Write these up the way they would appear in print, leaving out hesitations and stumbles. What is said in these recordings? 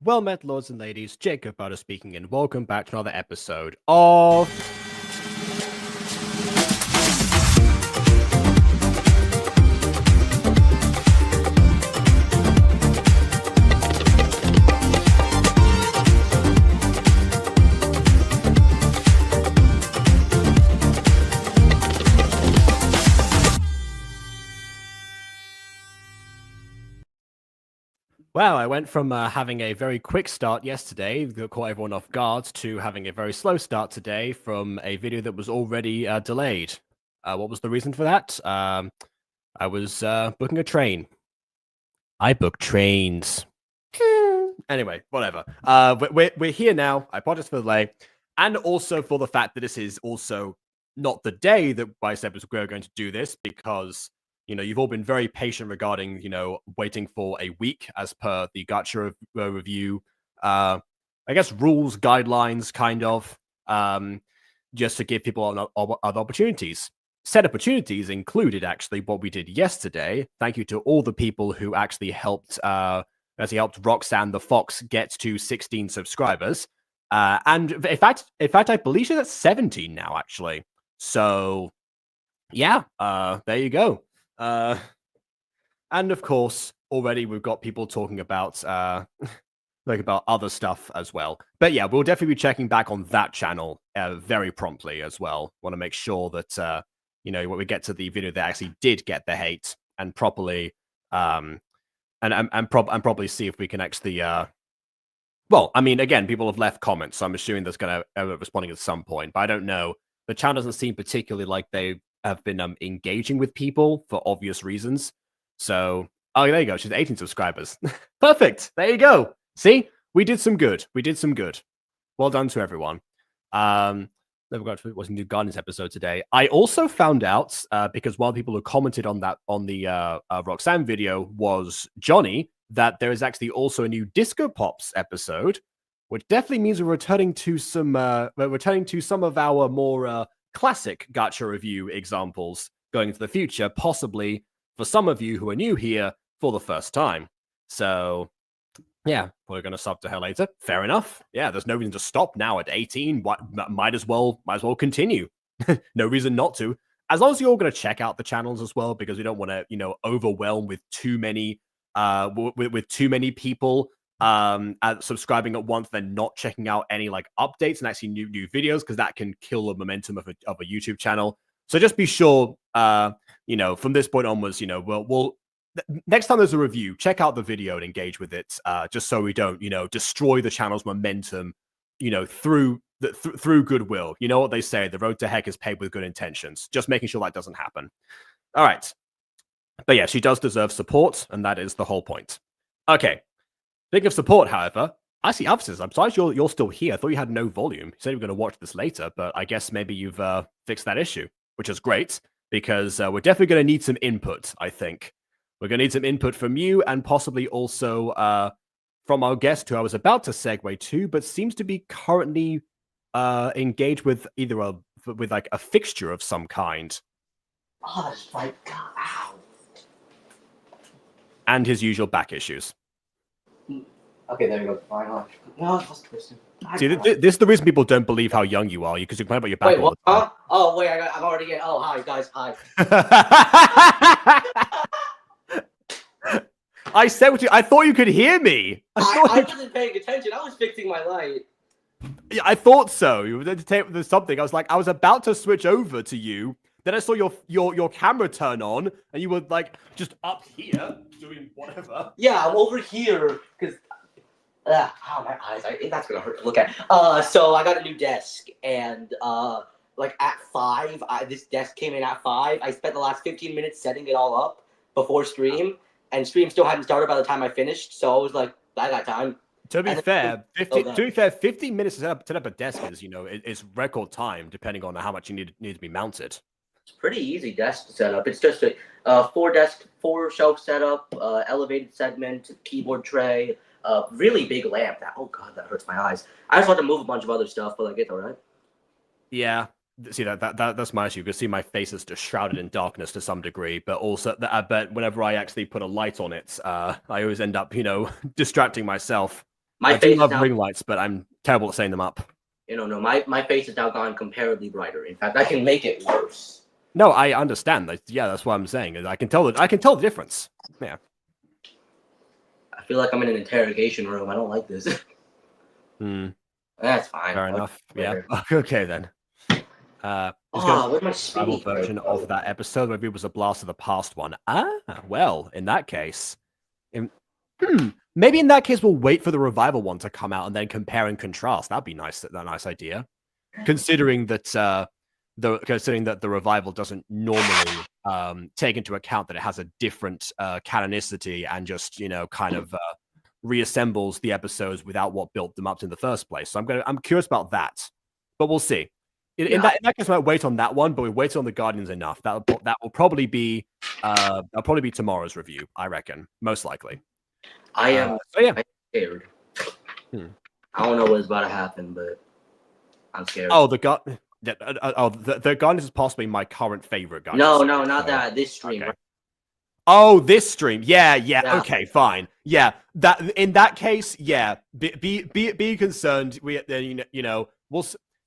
Well met, lords and ladies. Jacob Butter speaking, and welcome back to another episode of. Wow, I went from having a very quick start yesterday that caught everyone off guard to having a very slow start today from a video that was already delayed. What was the reason for that? I was booking a train. I book trains. Anyway, whatever. We're here now. I apologize for the delay, and also for the fact that this is also not the day that I said we were going to do this, because you've all been very patient regarding waiting for a week as per the Gacha review. I guess rules, guidelines, kind of, just to give people other opportunities. Said opportunities included actually what we did yesterday. Thank you to all the people who actually helped. As he helped Roxanne the Fox get to 16 subscribers. And in fact, I believe she's at 17 now, actually. So, yeah, there you go. And of course, already we've got people talking about about other stuff as well. But yeah, we'll definitely be checking back on that channel very promptly as well. Want to make sure that when we get to the video that actually did get the hate and properly and probably see if we can actually well, I mean, again, people have left comments, so I'm assuming that's going to responding at some point, but I don't know. The channel doesn't seem particularly like they have been engaging with people for obvious reasons. So, oh, there you go. She's 18 subscribers. Perfect. There you go. See, we did some good. We did some good. Well done to everyone. Never got to it. Wasn't a Guardians episode today. I also found out because one of the people who commented on that on the Roxanne video was Johnny, that there is actually also a new Disco Pops episode, which definitely means we're returning to some of our more classic Gacha review examples going into the future, possibly for some of you who are new here for the first time. So yeah, we're going to sub to her later. Fair enough. Yeah, there's no reason to stop now at 18. Might as well continue. No reason not to. As long as you're all going to check out the channels as well, because we don't want to, overwhelm with too many with too many people subscribing at once, then not checking out any like updates and actually new videos, because that can kill the momentum of a YouTube channel. So just be sure, from this point onwards, we'll next time there's a review, check out the video and engage with it, just so we don't, destroy the channel's momentum, through goodwill. You know what they say, the road to heck is paved with good intentions. Just making sure that doesn't happen. All right. But yeah, she does deserve support, and that is the whole point. Okay. Speaking of support, however, I see Abscess. I'm sorry you're still here. I thought you had no volume. You said you were going to watch this later, but I guess maybe you've fixed that issue, which is great, because we're definitely going to need some input, I think. We're going to need some input from you, and possibly also from our guest, who I was about to segue to, but seems to be currently engaged with either a fixture of some kind. Oh my god! Ow. And his usual back issues. Okay, there you go. Fine. No, that's twisted. See, this is the reason people don't believe how young you are, because you complain about your back. Wait, what? Huh? Oh, wait, I'm already getting. Oh, hi, guys. Hi. I said what you. I thought you could hear me. I wasn't paying attention. I was fixing my light. Yeah, I thought so. You were entertained with something. I was about to switch over to you. Then I saw your camera turn on, and you were like just up here doing whatever. Yeah, I'm over here because my eyes. That's gonna hurt to look at. So I got a new desk, and like at 5, this desk came in at 5. I spent the last 15 minutes setting it all up before stream, and stream still hadn't started by the time I finished. So I was like, I got time. To be fair, 15 minutes to set up a desk is is record time, depending on how much you need to be mounted. It's pretty easy desk to set up. It's just a 4 shelf setup, elevated segment, keyboard tray, really big lamp. Oh god, that hurts my eyes. I just want to move a bunch of other stuff, but like it's alright. Yeah, see that's my issue. You can see my face is just shrouded in darkness to some degree, but also but whenever I actually put a light on it, I always end up distracting myself. I do love ring lights, but I'm terrible at setting them up. No, my face is now gone comparably brighter. In fact, I can make it worse. No, I understand. Yeah, that's what I'm saying. I can tell the difference. Yeah. I feel like I'm in an interrogation room. I don't like this. That's fine. Fair enough. Yeah. Okay then. Where's my survival version of that episode. Maybe it was a blast of the past one. Well, in that case, maybe in that case we'll wait for the revival one to come out and then compare and contrast. That'd be nice. That nice idea. Considering that the revival doesn't normally take into account that it has a different canonicity and just kind of reassembles the episodes without what built them up in the first place. So I'm curious about that, but we'll see. In that case, I might wait on that one, but we waited on the Guardians enough. That will probably be tomorrow's review, I reckon, most likely. I am scared. I don't know what's about to happen, but I'm scared. Oh, the Guardians is possibly my current favorite Guardians. No, not that. This stream. Okay. Oh, this stream. Yeah. Okay, fine. Yeah, in that case, yeah. Be concerned. We'll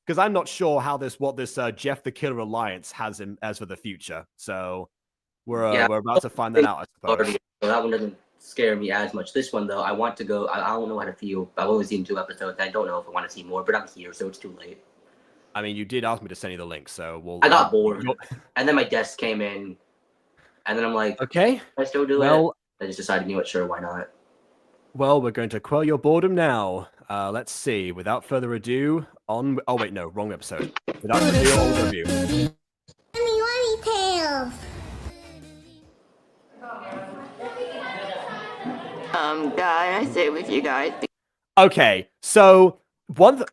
because I'm not sure what this Jeff the Killer alliance has as for the future. So we're about to find that out, I suppose. So that one doesn't scare me as much. This one though, I want to go. I don't know how to feel. I've only seen 2 episodes. I don't know if I want to see more, but I'm here, so it's too late. I mean, you did ask me to send you the link, so I got bored, and then my guest came in, and then I'm like, okay, I still do it. I just decided, sure, why not? Well, we're going to quell your boredom now. Let's see. Without further ado, oh wait, no, wrong episode. Without further ado, on review. Wunny Tales. Guy, I sit with you guys. Okay, so one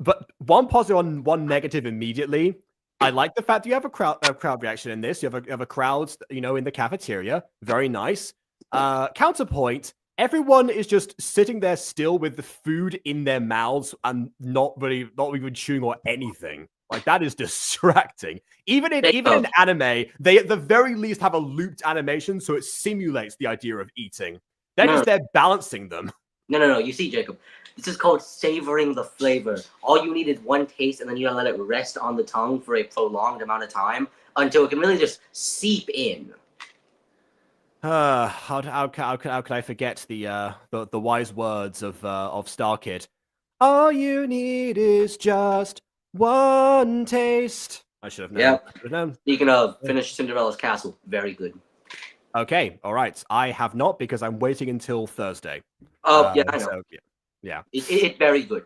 positive and one negative immediately. I like the fact that you have a crowd reaction in this. You have a crowd, in the cafeteria. Very nice. Counterpoint. Everyone is just sitting there still with the food in their mouths and not even chewing or anything. Like, that is distracting. Even in anime, they at the very least have a looped animation, so it simulates the idea of eating. They're just there balancing them. No. You see, Jacob, this is called savoring the flavor. All you need is one taste, and then you gotta let it rest on the tongue for a prolonged amount of time until it can really just seep in. How could I forget the wise words of Starkid? All you need is just one taste. I should have known. Yeah. Speaking of, finish Cinderella's Castle. Very good. Okay, all right. I have not because I'm waiting until Thursday. Oh, I know. So, yeah. It's very good.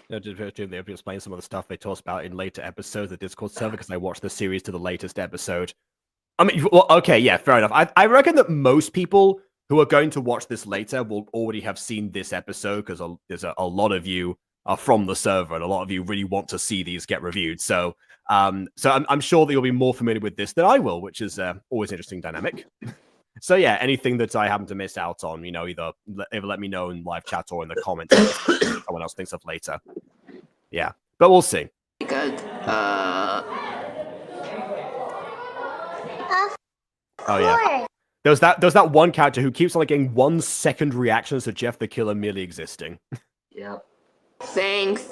They'll explain some of the stuff they talked about in later episodes of the Discord server because I watched the series to the latest episode. I mean, well, okay, yeah, fair enough. I reckon that most people who are going to watch this later will already have seen this episode because there's a lot of you are from the server and a lot of you really want to see these get reviewed. So I'm sure that you'll be more familiar with this than I will, which is always an interesting dynamic. So yeah, anything that I happen to miss out on, either let me know in live chat or in the comments. Someone else thinks of later. Yeah, but we'll see. Good. Oh yeah. There's that one character who keeps on getting 1 second reactions to Jeff the Killer merely existing. Yeah. Thanks.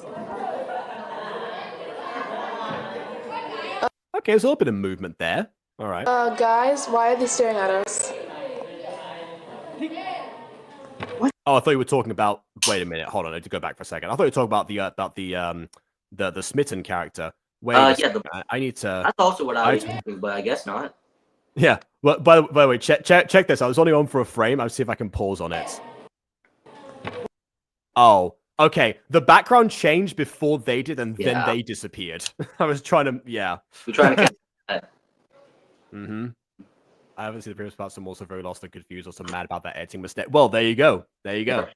Okay, there's a little bit of movement there. All right. Guys, why are they staring at us? What? Oh, I thought you were talking about. Wait a minute. Hold on. I need to go back for a second. I thought you were talking about the smitten character. Wait. I need to. That's also what I was thinking, but I guess not. Yeah. Well, by the way, check this. I was only on for a frame. I'll see if I can pause on it. Oh, okay. The background changed before they did, and then they disappeared. I was trying to. Yeah. We're trying to catch that. Mm-hmm. I haven't seen the previous parts. I'm also very lost and confused. Also mad about that editing mistake. Well, there you go. There you go.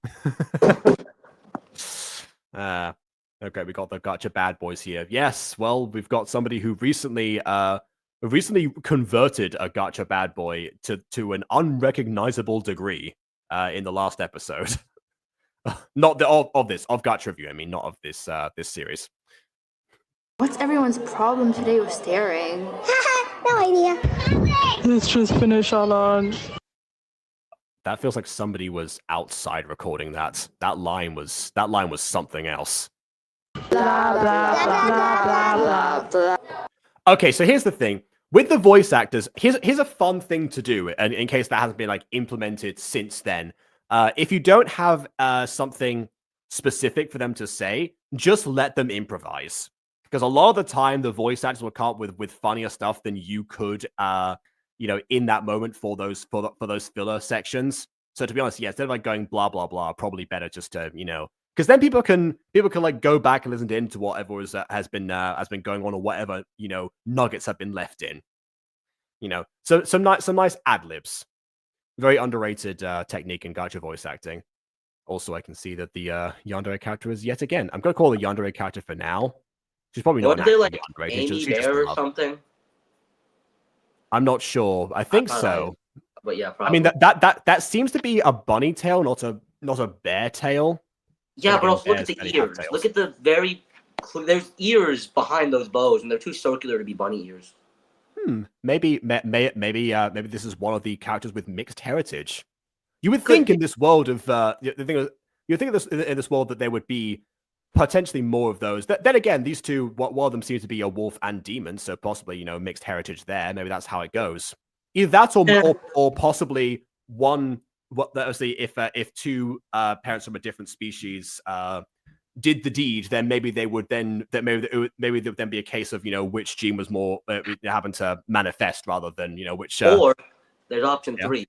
Okay, we got the Gacha bad boys here. Yes. Well, we've got somebody who recently converted a Gacha bad boy to an unrecognizable degree in the last episode. Not of Gacha review. I mean, not of this series. What's everyone's problem today with staring? No idea. Let's just finish our lunch. That feels like somebody was outside recording that. That line was something else. Okay, so here's the thing. With the voice actors, here's a fun thing to do, and in case that hasn't been like implemented since then. If you don't have something specific for them to say, just let them improvise. Because a lot of the time, the voice actors will come up with funnier stuff than you could, in that moment for those filler sections. So to be honest, yeah, instead of like going blah blah blah, probably better just to because then people can like go back and listen into whatever has been going on or whatever nuggets have been left in. So some nice ad libs. Very underrated technique in gacha voice acting. Also, I can see that the yandere character is yet again. I'm gonna call the yandere character for now. She's probably not Wasn't there like yandere. Amy She's just Bear or love. something? I'm not sure. I think so. But yeah, probably. I mean that seems to be a bunny tail, not a bear tail. Yeah, But but again, also look at bears the rarely have ears. tails. Look at the there's ears behind those bows, and they're too circular to be bunny ears. Maybe this is one of the characters with mixed heritage. You would think in this world of you think in this world that there would be potentially more of those. Then again, these two, one of them seems to be a wolf and demon, so possibly mixed heritage there. Maybe that's how it goes. Either that or possibly one. What if two parents from a different species did the deed, then maybe there would then be a case of which gene was more happened to manifest rather than which. Or there's option 3.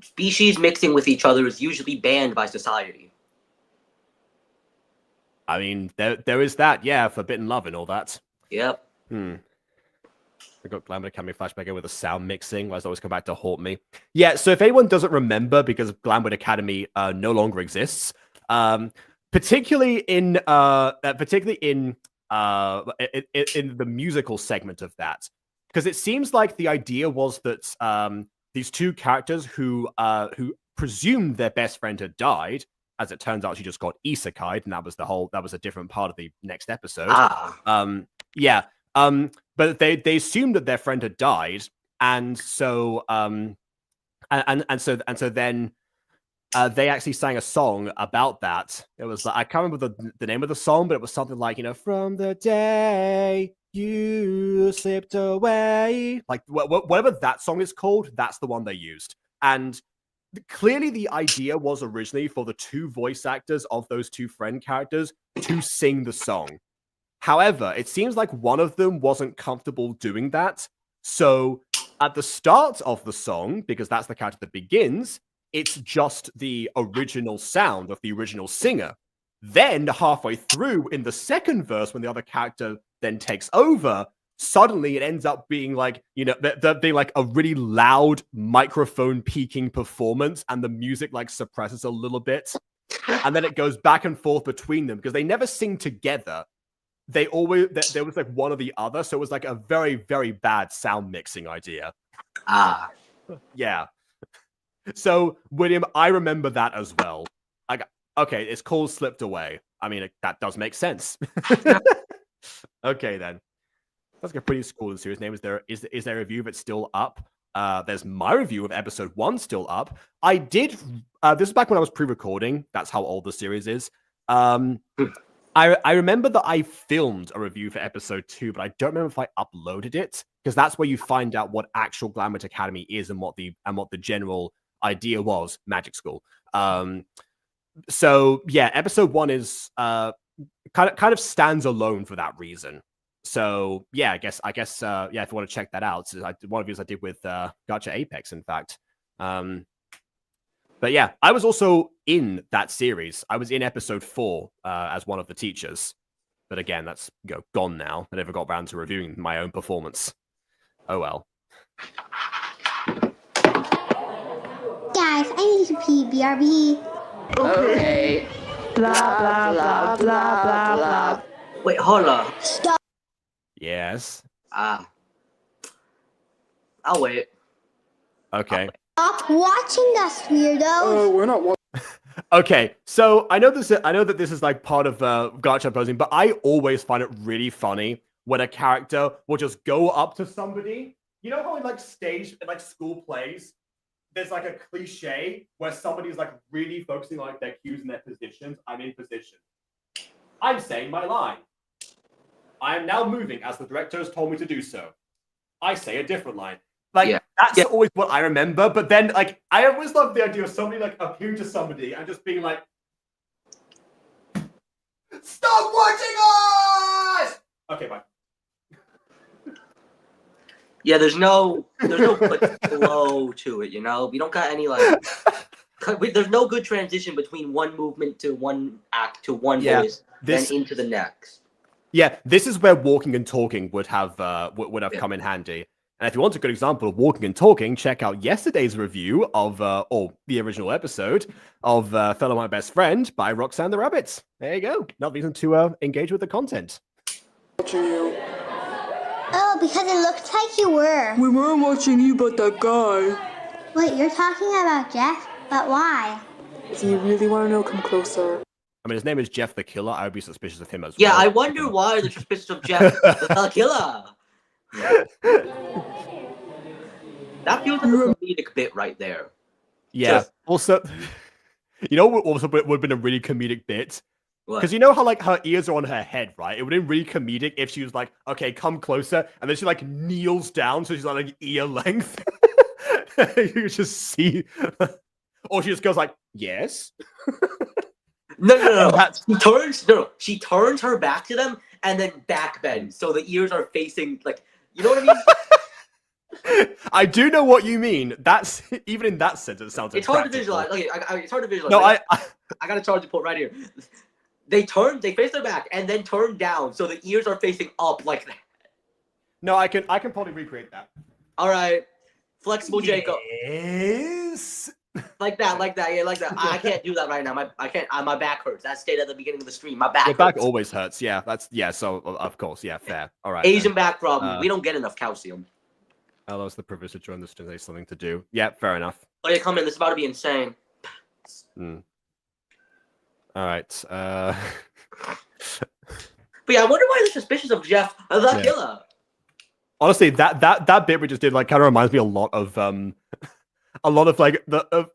Species mixing with each other is usually banned by society. I mean, there is that, yeah, forbidden love and all that. Yep. I got Glamour Academy flashback again with the sound mixing. Why does it always come back to haunt me? Yeah, so if anyone doesn't remember, because Glamour Academy no longer exists, particularly in the musical segment of that, because it seems like the idea was that these two characters who presumed their best friend had died. As it turns out, she just got isekai'd, and that was a different part of the next episode. But they assumed that their friend had died, and so then they actually sang a song about that. It was like, I can't remember the name of the song, but it was something like from the day you slipped away, like whatever that song is called. That's the one they used, and clearly the idea was originally for the two voice actors of those two friend characters to sing the song. However, it seems like one of them wasn't comfortable doing that. So at the start of the song, because that's the character that begins, it's just the original sound of the original singer. Then halfway through in the second verse, when the other character then takes over, suddenly it ends up being like, being like a really loud microphone peaking performance, and the music like suppresses a little bit. And then it goes back and forth between them because they never sing together. There was like one or the other. So it was like a very, very bad sound mixing idea. Yeah. So, William, I remember that as well. Okay, it's called Slipped Away. I mean, that does make sense. Okay, then. That's like a pretty cool series name. Is there a review of it still up? There's my review of episode 1 still up. I did. This is back when I was pre-recording. That's how old the series is. I remember that I filmed a review for episode 2, but I don't remember if I uploaded it, because that's where you find out what actual Glamour Academy is and what the general idea was. Magic School. So yeah, episode 1 is kind of stands alone for that reason. So yeah, I guess yeah, if you want to check that out, so one of these I did with Gacha Apex, in fact. But yeah, I was also in that series. I was in episode 4 as one of the teachers. But again, that's gone now. I never got around to reviewing my own performance. Oh well. Guys, I need to pee. BRB. Okay. Blah, blah, blah, blah, blah, blah. Wait, hold on. Stop. Yes. I'll wait. Okay. Stop watching us, weirdos. We're not watching. Okay, so I know that this is like part of gacha posing, but I always find it really funny when a character will just go up to somebody. You know how in like stage, in like school plays, there's like a cliche where somebody's like really focusing on like their cues and their positions. I'm in position. I'm saying my line. I am now moving as the director has told me to do so. I say a different line. Like that's always what I remember. But then like I always love the idea of somebody like appearing to somebody and just being like, "Stop watching us!" Okay, bye. Yeah, there's no good flow to it, you know? We don't got any, like... there's no good transition between one movement to one act to one voice, then into the next. Yeah, this is where walking and talking would have come in handy. And if you want a good example of walking and talking, check out yesterday's review of, or the original episode of Fellow My Best Friend by Roxanne the Rabbit. There you go. Another reason to engage with the content. Oh, because it looked like you were. We weren't watching you, but that guy. Wait, you're talking about Jeff? But why? If you really want to know, come closer. I mean, his name is Jeff the Killer. I would be suspicious of him as well. Yeah, I wonder why they're suspicious of Jeff the Killer. That feels like a comedic bit right there. Yeah. Also, you know what also would have been a really comedic bit? Because you know how like her ears are on her head, right? It would have been really comedic if she was like, "Okay, come closer," and then she like kneels down, so she's like ear length. You just see, or she just goes like, "Yes." No. She turns her back to them and then back bends, so the ears are facing like, you know what I mean? I do know what you mean. That's even in that sense, it sounds. It's hard to visualize. Okay, it's hard to visualize. No, I got a charge report right here. They face their back and then turn down, so the ears are facing up like that. No, I can probably recreate that. All right, flexible Jacob. Yes. Like that, yeah, like that. I can't do that right now. I can't. My back hurts. That stayed at the beginning of the stream. My back. Your back always hurts. Yeah, So of course, yeah, fair. All right. Asian back problem. We don't get enough calcium. Allows the privilege to join the stream. There's something to do. Yeah, fair enough. Oh yeah, come in. This is about to be insane. All right. But yeah, I wonder why they're suspicious of Jeff the Killer. Honestly, that bit we just did like kind of reminds me a lot of like the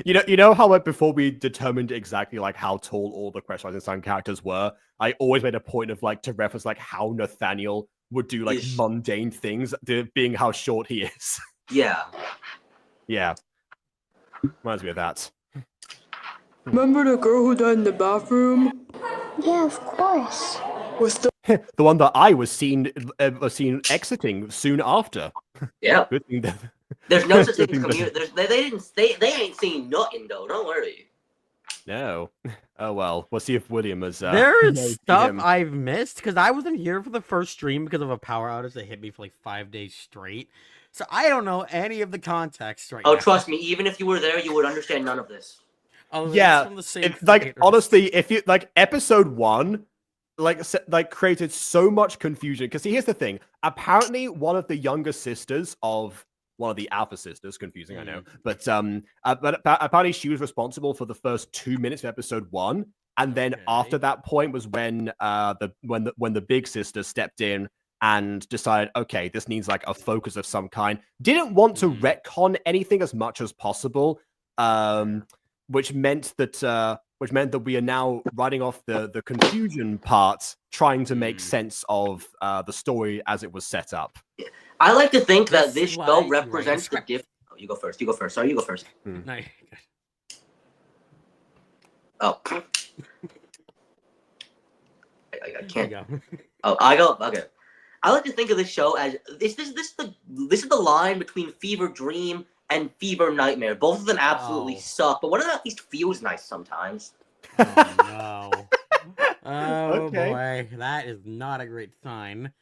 you know how like before we determined exactly like how tall all the Crash Rising Sun characters were, I always made a point of like to reference like how Nathaniel would do like mundane things, being how short he is. Yeah. Yeah. Reminds me of that. Remember the girl who died in the bathroom? Yeah, of course. The one that I was seen exiting soon after. Yeah. Good thing that. There's no such thing as community. They ain't seen nothing though. Don't worry. No. Oh well. We'll see if William has. There is stuff I've missed because I wasn't here for the first stream because of a power outage that hit me for like 5 days straight. So I don't know any of the context right now. Oh, trust me. Even if you were there, you would understand none of this. Oh, yeah. from the same like honestly, if you like episode 1. Like created so much confusion because here's the thing. Apparently, one of the younger sisters of one of the alpha sisters, confusing I know, but apparently she was responsible for the first 2 minutes of episode 1, and then after that point was when the big sister stepped in and decided, okay, this needs like a focus of some kind. Didn't want to retcon anything as much as possible, which meant that we are now writing off the confusion part, trying to make sense of the story as it was set up. I like to think that this show represents the gift. Oh, you go first. Sorry, you go first. No. Oh. I can't. Oh, I go. Okay. I like to think of this show as this is the line between Fever Dream and Fever Nightmare. Both of them absolutely suck, but one of them at least feels nice sometimes. Oh no. Oh boy, that is not a great sign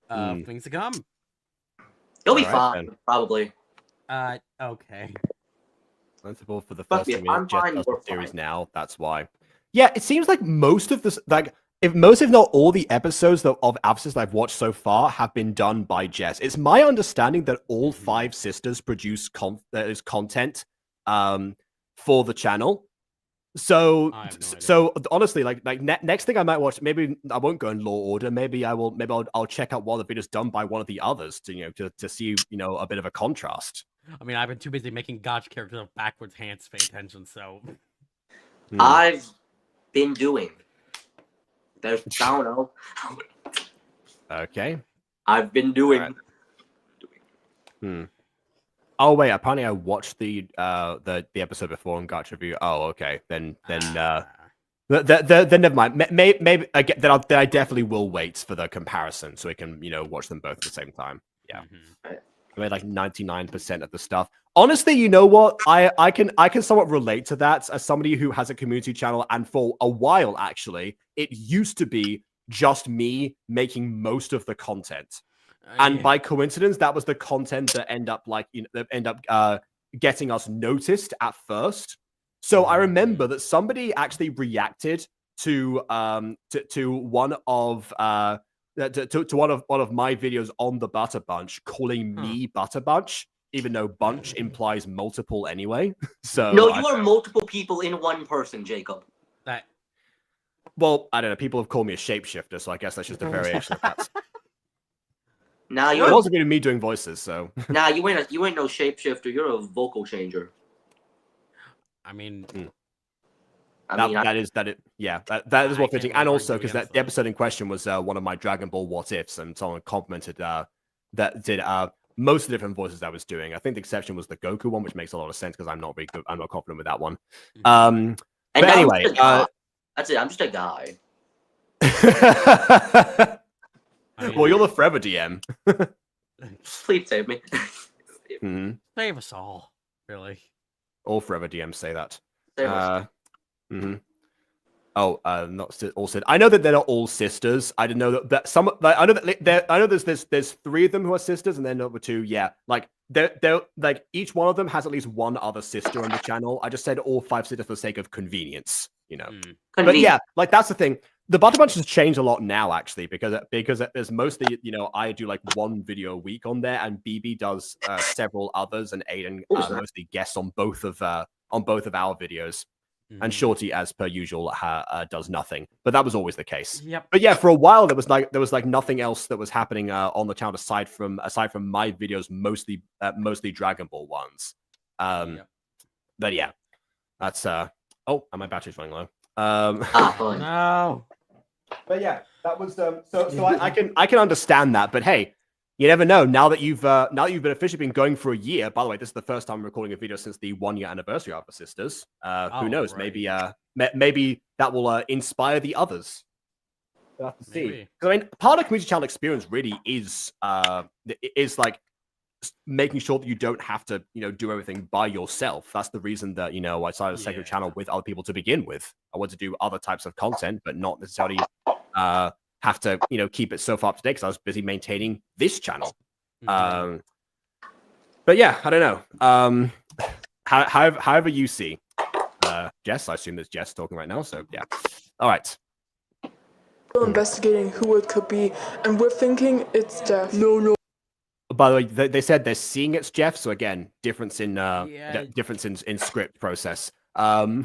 of things to come. You'll be fine, probably. Okay. Sensible for the first series fine. now. That's why. Yeah, it seems like most of this, like, if not all the episodes of Alpha Sisters I've watched so far have been done by Jess. It's my understanding that all 5 sisters produce content for the channel. So honestly, like next thing I might watch, maybe I won't go in lore order. Maybe I'll check out one of the videos done by one of the others to see a bit of a contrast. I mean, I've been too busy making Gacha characters with backwards hands to pay attention, so... I've been doing. There's, I don't know. Okay. I've been doing. Right. Oh wait, apparently I watched the episode before on Gacha Review. Oh, okay. Then never mind. Maybe again, then I definitely will wait for the comparison so we can watch them both at the same time. Yeah. I made like 99% of the stuff. Honestly, you know what? I can somewhat relate to that as somebody who has a community channel, and for a while actually, it used to be just me making most of the content. And by coincidence, that was the content that end up getting us noticed at first. So I remember that somebody actually reacted to one of one of my videos on the Butter Bunch, calling me Butter Bunch, even though bunch implies multiple anyway. So no, you are multiple people in one person, Jacob. Well, I don't know. People have called me a shapeshifter, so I guess that's just a variation of that. Nah, it wasn't even me doing voices, so. Nah, you ain't no shapeshifter. You're a vocal changer. I mean, that is what fitting, and also because the episode in question was one of my Dragon Ball what ifs, and someone complimented that did most of the different voices I was doing. I think the exception was the Goku one, which makes a lot of sense because I'm not very good. I'm not confident with that one. But anyway, that's it. I'm just a guy. Well, you're the forever DM. Please save me. Save us all, really. All forever DMs say that. Save us. Oh, not all sisters. I know that they're not all sisters. I didn't know that some. I know that I know there's 3 of them who are sisters, and then number 2, yeah. Like they're like each one of them has at least one other sister on the channel. I just said all 5 sisters for the sake of convenience, But yeah, like that's the thing. The Butter Bunch has changed a lot now, actually, because there's mostly, I do like 1 video a week on there, and BB does several others, and Aiden mostly guests on both of our videos, and Shorty, as per usual, does nothing. But that was always the case. Yep. But yeah, for a while there was like nothing else that was happening on the channel aside from my videos, mostly Dragon Ball ones. But yeah, that's and my battery's running low. No. But yeah, that was so I can understand that. But hey, you never know. Now that you've been officially been going for a year. By the way, this is the first time I'm recording a video since the 1-year anniversary of the sisters. Who knows? Right. Maybe that will inspire the others. We'll have to see. Because I mean, part of community channel experience really is like making sure that you don't have to do everything by yourself. That's the reason that I started a second channel with other people to begin with. I want to do other types of content, but not necessarily have to keep it so far up to date because I was busy maintaining this channel. But yeah, I don't know. However you see, Jess. I assume there's Jess talking right now. So yeah, all right. We're investigating who it could be, and we're thinking it's Jeff. No. By the way, they said they're seeing it's Jeff. So again, difference in script process. I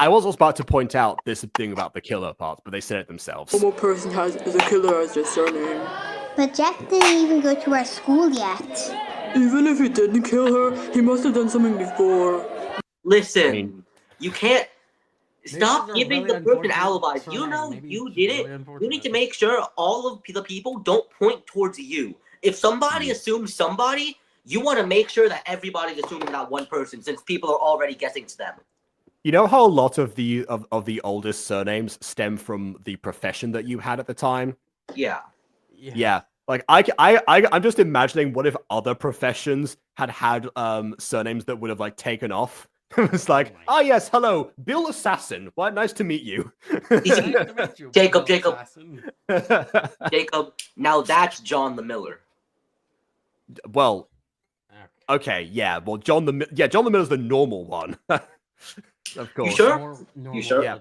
was also about to point out this thing about the killer part, but they said it themselves. One more person is a killer as their surname. But Jeff didn't even go to our school yet. Even if he didn't kill her, he must have done something before. Listen, you can't stop giving the person alibis. You know you did it. You need to make sure all of the people don't point towards you. If somebody assumes somebody, you want to make sure that everybody's assuming that one person, since people are already guessing to them. You know how a lot of the oldest surnames stem from the profession that you had at the time? Yeah. Like I'm just imagining what if other professions had surnames that would have like taken off. It's like, yes, hello, Bill Assassin. Well, nice to meet you. Jacob. Jacob. Now that's John the Miller. Well, okay, yeah. Well, John the Miller's the normal one. Of course. You sure? You sure? Yeah.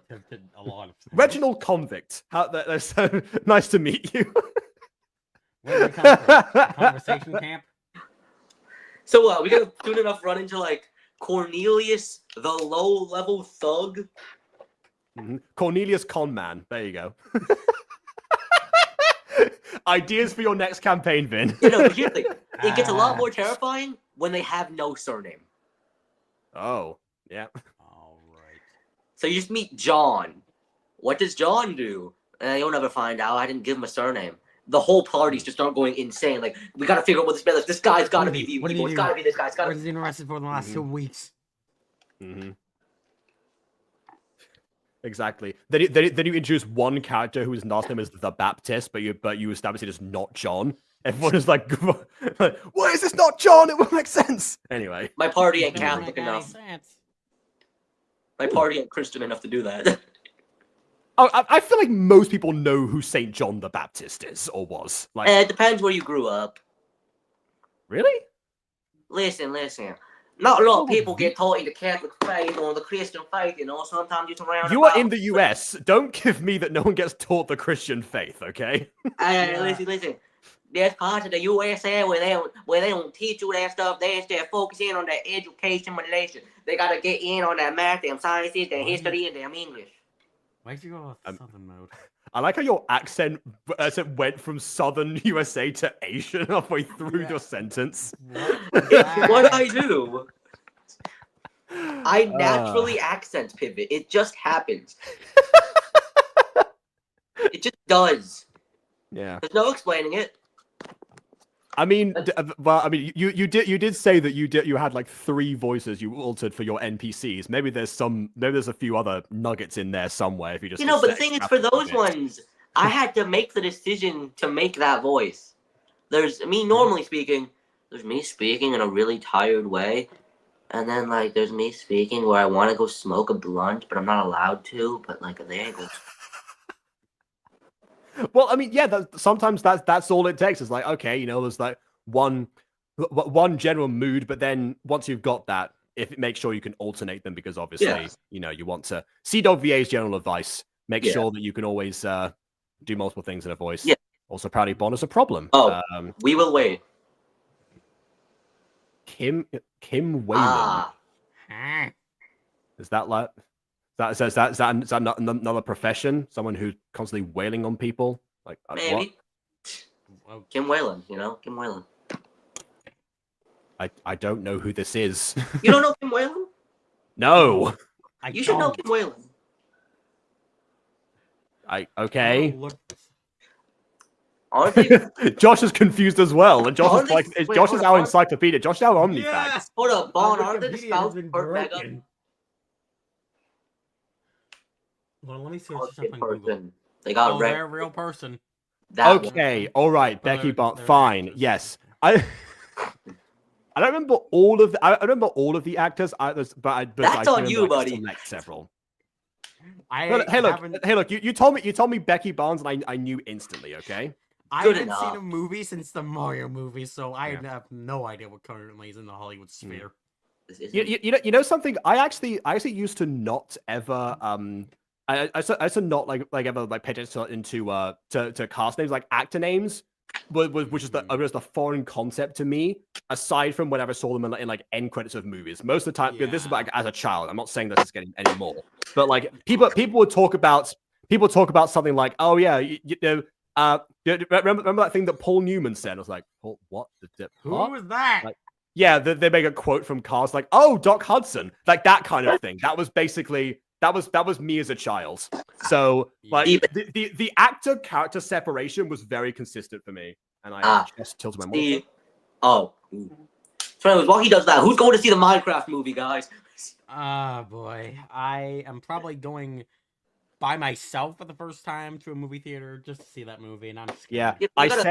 Reginald Convict. That's so nice to meet you. Where did it come from? Conversation camp? So we gotta soon enough run into like Cornelius, the low-level thug. Cornelius Conman. There you go. Ideas for your next campaign, Vin. But here's the thing. It gets a lot more terrifying when they have no surname. Oh, yeah. All right. So you just meet John. What does John do? You'll never find out. I didn't give him a surname. The whole party's just start going insane. Like, we gotta figure out what this man is. This guy's gotta be What did he evil. It's do? gotta be this guy. It's gotta What has he been arrested for in the last 2 weeks? Mm-hmm. Exactly. Then you introduce one character whose last name is the Baptist, but you establish it as not John. Everyone is like, why is this not John? It won't make sense. Anyway, My party ain't Doesn't Catholic make any enough. sense. My party ain't Christian enough to do that. oh, I feel like most people know who Saint John the Baptist is or was. Like, It depends where you grew up. really? Listen. Not a lot of people get taught in the Catholic faith or the Christian faith, you know. Sometimes you surround. You are in the US. Don't give me that no one gets taught the Christian faith, okay? Listen. There's parts of the USA where they don't teach you that stuff. They instead focus in on their education relation. They gotta get in on their math, their sciences, their history, and their English. Why'd you go with Southern mode? I like how your accent went from Southern USA to Asian halfway through your sentence. What I do? I naturally accent pivot. It just happens. It just does. Yeah. There's no explaining it. I mean, you did say that you had like 3 voices you altered for your NPCs. Maybe there's a few other nuggets in there somewhere. If you just But the thing is, for those ones, I had to make the decision to make that voice. There's me normally speaking. There's me speaking in a really tired way, and then like there's me speaking where I want to go smoke a blunt, but I'm not allowed to. But like they ain't go. Well, I mean, yeah. Sometimes that's all it takes. It's like, okay, there's like one general mood, but then once you've got that, make sure you can alternate them because obviously, you want to. CWVA's general advice: make sure that you can always do multiple things in a voice. Yeah. Also, Proudly Born is a problem. Oh, we will wait. Kim Whalen. Is that like? Is that not another profession? Someone who's constantly wailing on people? Like Maybe. What? Kim Whalen, Kim Whalen. I don't know who this is. You don't know Kim Whalen? No. You should know Kim Whalen. Okay. Honestly, Josh is confused as well, and Josh is Honestly, like, wait, Josh hold is on, our hold encyclopedia. Josh is our omnifact. Yeah. hold up, Bond. Aren't they the Wikipedia spouse has been for Mega? broken. Well, let me see Oh, something. Google. person. They got Oh, red. they're a real person. That one. Okay, all right, Well, Becky, they're but fine. actors. Yes, I don't remember all of the. I remember all of the actors. But That's I on remember you, I could buddy. select several. I Hey, haven't. look! You told me Becky Barnes, and I knew instantly. Okay. I Good haven't seen enough. a movie since the Mario movie, so I Yeah. have no idea what currently is in the Hollywood sphere. This isn't- You know something? I actually used to not ever I used to not like ever like pay attention into to cast names like actor names, which is the foreign concept to me. Aside from whenever I saw them in like end credits of movies, most of the time. This is like as a child. I'm not saying this is getting any more, but like people would talk about something like, oh yeah, remember that thing that Paul Newman said? I was like, Paul, what? Who What? was that? Like, yeah, they make a quote from Cars like, "Oh, Doc Hudson," like that kind of thing. That was basically that was me as a child. So like the actor character separation was very consistent for me, and I just tilted my monitor. So anyways, while he does that, who's going to see the Minecraft movie, guys? Boy, I am probably going by myself for the first time to a movie theater just to see that movie, and I'm scared. Yeah, You I gotta-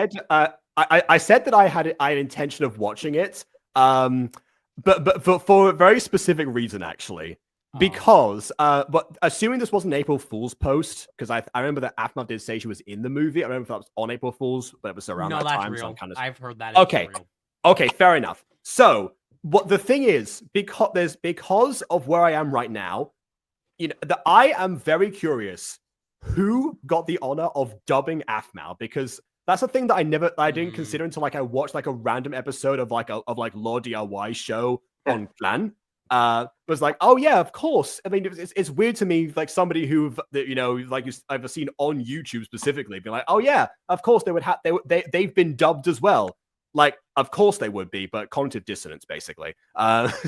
said that I had intention of watching it, but for a very specific reason actually, because but assuming this wasn't an April Fool's post, because I remember that Afmav did say she was in the movie. I remember if that was on April Fool's, but it was around No, that that's time. real. So I'm kind of I've heard that. Is okay. Real. Okay, fair enough. So what the thing is, because of where I am right now, I am very curious who got the honor of dubbing Afmal, because that's a thing that I didn't consider until like I watched like a random episode of like Law DIY show on Clan. Was like, oh yeah, of course. I mean, it's weird to me, like somebody who I've seen on YouTube specifically, be like, oh yeah, of course they've been dubbed as well. like, of course they would be, but cognitive dissonance, basically.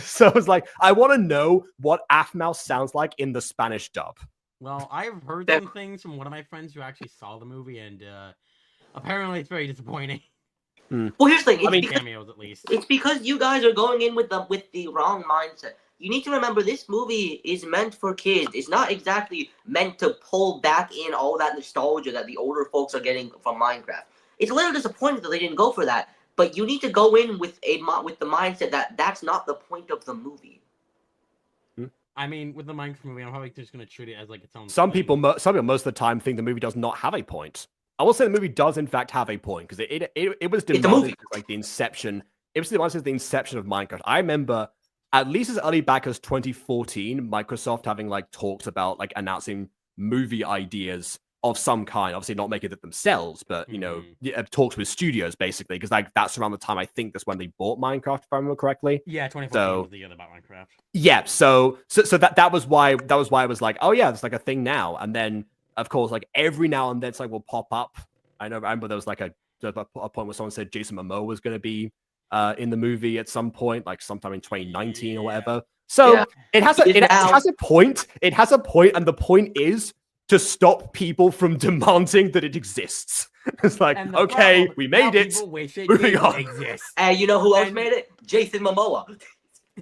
So it's like, I want to know what Aphmau sounds like in the Spanish dub. Well, I've heard some things from one of my friends who actually saw the movie, and apparently it's very disappointing. Well, here's the thing. It's because, Cameos, at least. it's because you guys are going in with the wrong mindset. You need to remember this movie is meant for kids. It's not exactly meant to pull back in all that nostalgia that the older folks are getting from Minecraft. It's a little disappointing that they didn't go for that, but you need to go in with the mindset that that's not the point of the movie. I mean, with the Minecraft movie, I'm probably just going to treat it as like its own. Some people most of the time think the movie does not have a point. I will say the movie does in fact have a point because it was demanded like the inception. It was the inception of Minecraft. I remember at least as early back as 2014, Microsoft having like talks about like announcing movie ideas of some kind. Obviously, not making it themselves, but you know, talks with studios basically because like that's around the time I think that's when they bought Minecraft, if I remember correctly. Yeah, 2014 was the year about Minecraft. Yeah, so that was why I was like, oh yeah, it's like a thing now, and then. Of course, like every now and then, it's like will pop up. I remember there was like a point where someone said Jason Momoa was going to be in the movie at some point, like sometime in 2019 or whatever. So it has a point. It has a point, and the point is to stop people from demanding that it exists. It's like, okay, we made it. Moving on. And you know who else made it? Jason Momoa.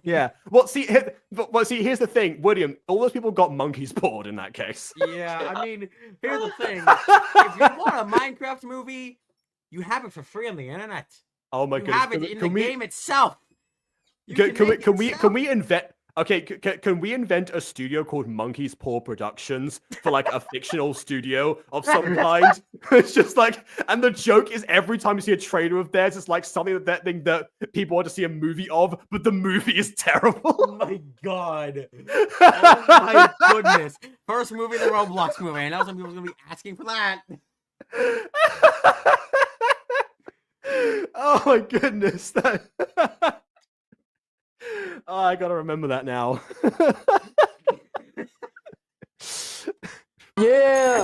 Yeah. Well, see, here's the thing, William. All those people got monkey's pawed in that case. Yeah, I mean, here's the thing: if you want a Minecraft movie, you have it for free on the internet. Oh my goodness! You have it in the game itself. Can we invent? Okay, can we invent a studio called Monkey's Paw Productions for like a fictional studio of some kind? It's just like, and the joke is every time you see a trailer of theirs, it's like something that people want to see a movie of, but the movie is terrible. Oh my god! Oh my goodness! First movie, the Roblox movie, and now some people's gonna be asking for that. Oh my goodness! Oh, I gotta remember that now. Yeah.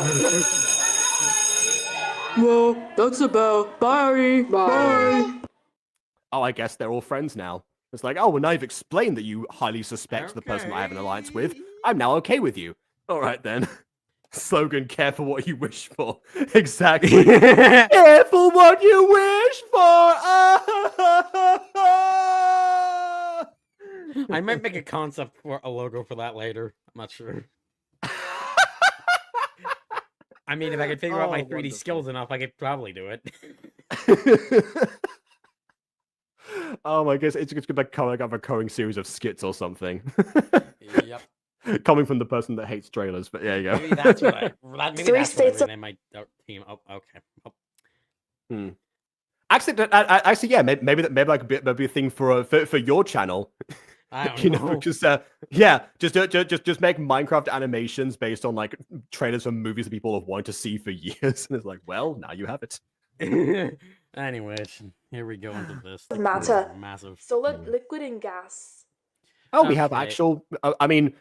Well, that's about. Bye. Bye. Oh, I guess they're all friends now. It's like, oh, well, now you've explained that you highly suspect the person I have an alliance with. I'm now okay with you. All right, then. Slogan, careful what you wish for. Exactly. Careful what you wish for. I might make a concept for a logo for that later. I'm not sure. I mean, if I could figure out my 3D skills enough, I could probably do it. Oh my goodness, it's going to become like a recurring series of skits or something. Yep. Coming from the person that hates trailers, but there you go. Maybe that's what I rename my team. Oh, okay. Oh. Actually, yeah, maybe like maybe a thing for your channel. I don't know. Just just make Minecraft animations based on like trailers from movies that people have wanted to see for years, and it's like, well, now you have it. Anyways, here we go into this. Matter. Massive. Solid, liquid, and gas. Oh, we have actual. I mean,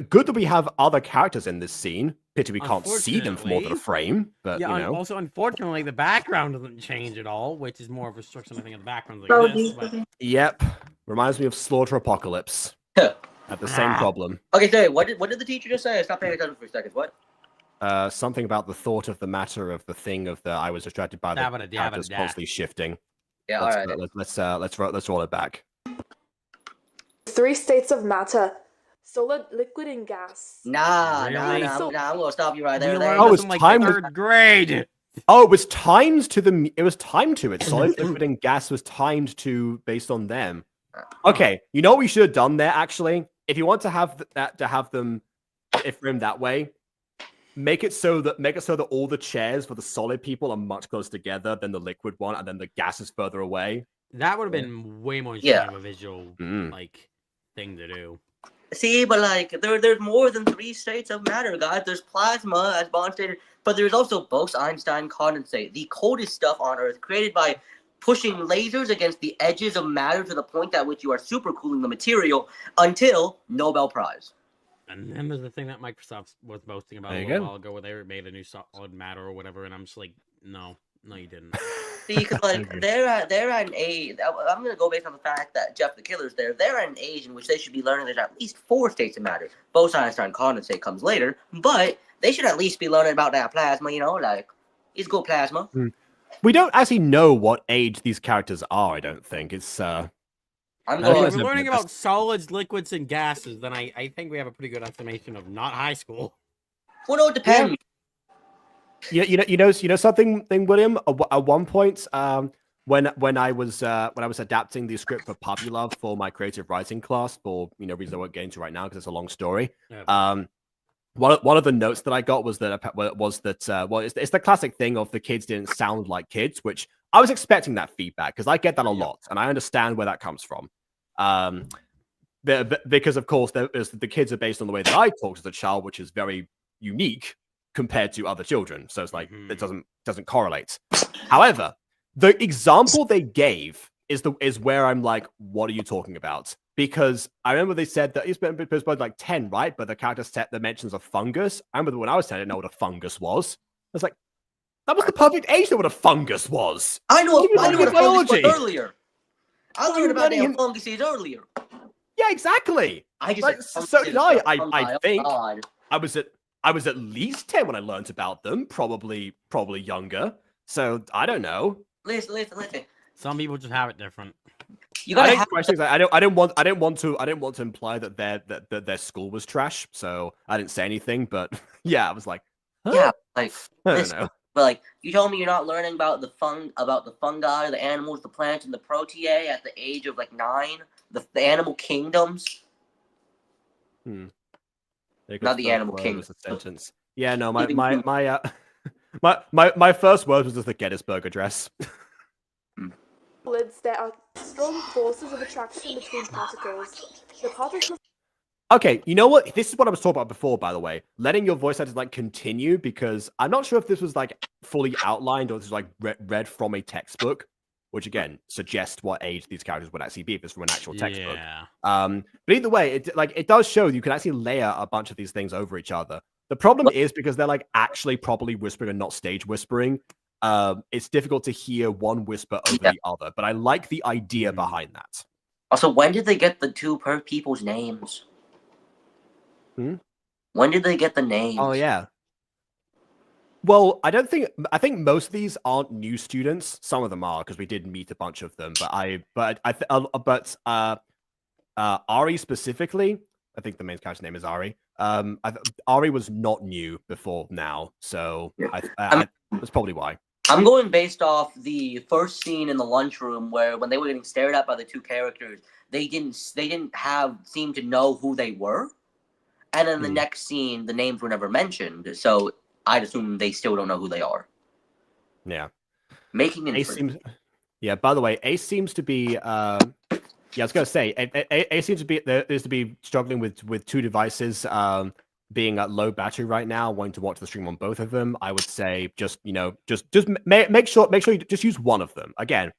good that we have other characters in this scene. Pity we can't see them for more than a frame, but yeah, you know. Also, unfortunately, the background doesn't change at all, which is more of a restriction. I think of the backgrounds like this. But... Yep, reminds me of Slaughter Apocalypse. Had the same problem. Okay, so what did the teacher just say? I stopped paying attention for a second. What? Something about the thought of the matter of the thing of the I was distracted by the characters constantly shifting. Yeah, all right. Let's roll it back. 3 states of matter: solid, liquid, and gas. Nah, I'm gonna stop you right there. Oh, it's like third grade. Oh, it was timed to the. It was timed to it. Solid, liquid, and gas was timed to based on them. Okay, you know what we should have done there actually. If you want to have have them framed that way, make it so that all the chairs for the solid people are much closer together than the liquid one, and then the gas is further away. That would have been way more of a visual like thing to do. See, but like there's more than 3 states of matter, guys. There's plasma, as Bond stated, but there's also Bose-Einstein condensate, the coldest stuff on Earth, created by pushing lasers against the edges of matter to the point at which you are supercooling the material until Nobel Prize. And then there's the thing that Microsoft was boasting about a little while ago, where they made a new solid matter or whatever, and I'm just like, no, you didn't. See, because like they're at an age. I'm gonna go based on the fact that Jeff the Killer's there. They're at an age in which they should be learning there's at least 4 states of matter. Bose-Einstein condensate comes later, but they should at least be learning about that plasma. You know, like it's good plasma. We don't actually know what age these characters are. I don't think it's. I'm If going. we're learning about solids, liquids, and gases, then I think we have a pretty good estimation of not high school. Well, no, it depends. You know something, William. At one point, when I was adapting the script for Puppy Love for my creative writing class, for reasons I won't get into right now because it's a long story. Yeah. One of the notes that I got was that it's the classic thing of the kids didn't sound like kids, which I was expecting that feedback because I get that a lot and I understand where that comes from. Because of course the kids are based on the way that I talked as a child, which is very unique compared to other children. So it's like it doesn't correlate. However, the example they gave is where I'm like, what are you talking about? Because I remember they said that it's about like 10, right? But the character set the mentions of fungus. I remember when I was 10, I didn't know what a fungus was. I was like, that was the perfect age to know what a fungus was. I knew what a fungus biology was earlier. I learned about damn funguses earlier. Yeah, exactly. I just like, so did I. I think I was at least 10 when I learned about them. Probably younger. So I don't know. Listen. Some people just have it different. You gotta have questions. I didn't want to imply that their school was trash. So I didn't say anything. But yeah, I was like, huh? Yeah, like I don't know. But like you told me you're not learning about the fungi, the animals, the plants, and the proteae at the age of like 9. The animal kingdoms. Not the animal kingdom. Was a sentence. Yeah, no, my first word was just the Gettysburg Address. There are strong forces of attraction between particles. The particles. Okay, you know what? This is what I was talking about before, by the way. Letting your voice actors like continue, because I'm not sure if this was like fully outlined or this was like read from a textbook, which again suggests what age these characters would actually be if it's from an actual textbook. But either way, it does show you can actually layer a bunch of these things over each other. The problem is because they're like actually properly whispering and not stage whispering. It's difficult to hear one whisper over the other, but I like the idea behind that. Also, when did they get the two people's names? When did they get the names? Oh yeah. Well, I think most of these aren't new students. Some of them are because we did meet a bunch of them. But Ari specifically, I think the main character's name is Ari. Ari was not new before now, so that's probably why. I'm going based off the first scene in the lunchroom where when they were getting stared at by the two characters, they didn't seem to know who they were, and then the next scene, the names were never mentioned. So I'd assume they still don't know who they are. Yeah, making an Yeah. By the way, Ace seems to be. I was gonna say Ace seems to be struggling with 2 devices. Being at low battery right now, wanting to watch the stream on both of them. I would say just make sure you just use one of them. Again,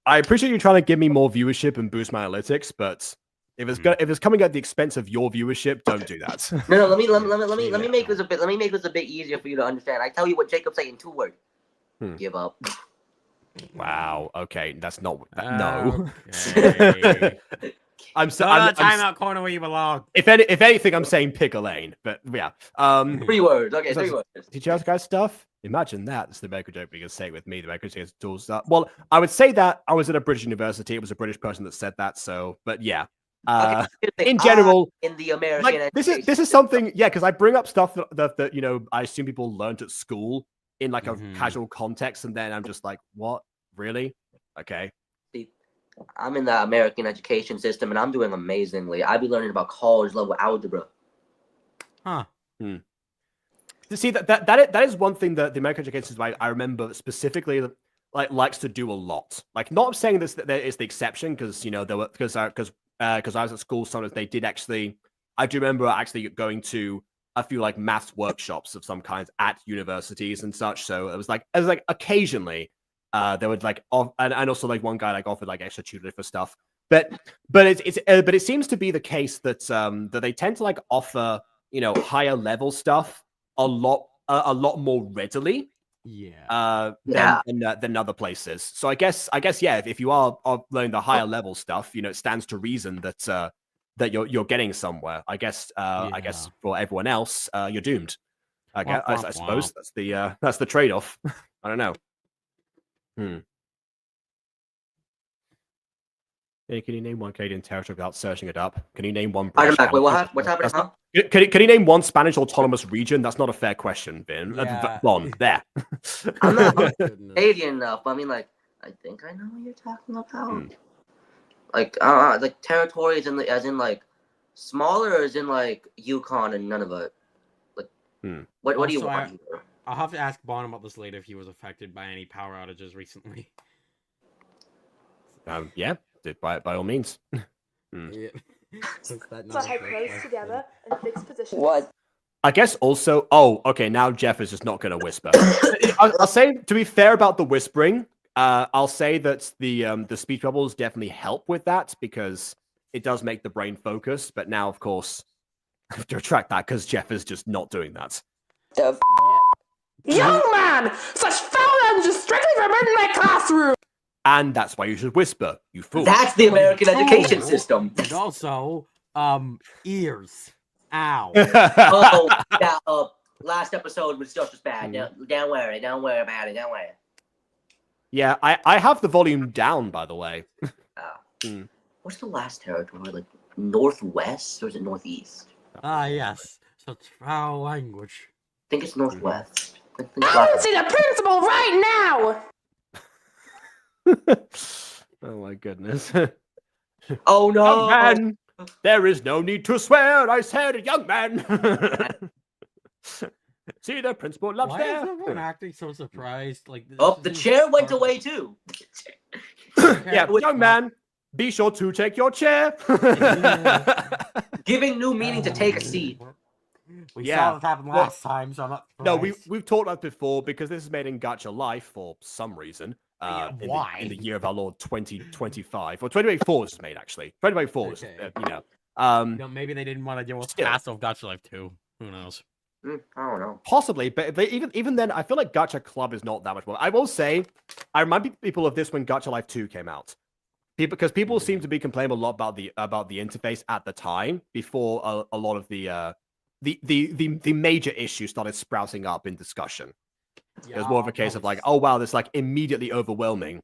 I appreciate you trying to give me more viewership and boost my analytics, but if it's coming at the expense of your viewership, don't do that. No. Let me make this a bit easier for you to understand. I tell you what Jacob said in 2 words. Give up. Wow. Okay, that's not no. Okay. I'm timeout corner where you belong. If anything, I'm saying pick a lane. But yeah. 3 words. Okay, 3 words. Did you guys stuff? Imagine that. It's the American joke we can say it with me. The American joke tools. Well, I would say that I was at a British university. It was a British person that said that. So, but yeah. In general, in the American this is something. Yeah, because I bring up stuff that I assume people learned at school in like a casual context, and then I'm just like, what? Really? Okay. I'm in the American education system, and I'm doing amazingly. I be learning about college level algebra. Huh. See that is one thing that the American education system I remember specifically likes to do a lot. Like, not saying this that there is the exception because there were because I was at school. Sometimes they did actually. I do remember actually going to a few like maths workshops of some kinds at universities and such. So it was like occasionally. They would like and also like one guy like offered like extra tutoring for stuff, but it seems to be the case that that they tend to like offer higher level stuff a lot more readily Yeah. Than other places. So I guess yeah, if you are learning the higher level stuff, it stands to reason that that you're getting somewhere. I guess for everyone else, you're doomed. I suppose that's the trade off. I don't know. Can you name one Canadian territory without searching it up? Can you name one British? Wait, what's happening? Huh? Can you name one Spanish autonomous region? That's not a fair question, Ben. Yeah. Bon, there. I'm not Canadian enough. I mean, like, I think I know what you're talking about. Like territories as in like smaller, as in like Yukon and none of it. Like, what do you want? I'll have to ask Bon about this later if he was affected by any power outages recently. Yeah, by all means. Yeah. So I close together and fix positions. What? I guess also. Oh, okay. Now Jeff is just not going to whisper. I'll say, to be fair about the whispering, I'll say that the speech bubbles definitely help with that because it does make the brain focus. But now, of course, I have to retract that because Jeff is just not doing that. Young man, such foul language is strictly forbidden in my classroom. And that's why you should whisper, you fool. That's the American education system. And also, ears. Ow. Oh, yeah. Last episode was just as bad. Don't worry about it. Don't worry. Yeah, I have the volume down, by the way. What's the last territory? Like northwest or is it northeast? Yes. Such foul language. I think it's northwest. I want to see the principal right now. Oh my goodness. Oh no! Young man, there is no need to swear. I said, young man. See, the principal loves Why there. is everyone acting so surprised? Like, the chair went away too. Yeah, young man, be sure to take your chair. Giving new meaning to take a seat. We saw this happen last time, so I'm not surprised. No, we've talked about it before because this is made in Gacha Life for some reason. Why? In the year of our Lord 2025 or 2024 this is made actually. 2024 is, maybe they didn't want to deal with Castle of Gacha Life 2. Who knows? I don't know. Possibly, but even then, I feel like Gacha Club is not that much more. I will say, I remind people of this when Gacha Life 2 came out. Because people seem to be complaining a lot about the interface at the time before a lot of the major issues started sprouting up in discussion. It was more of a case of like, oh wow, this like immediately overwhelming.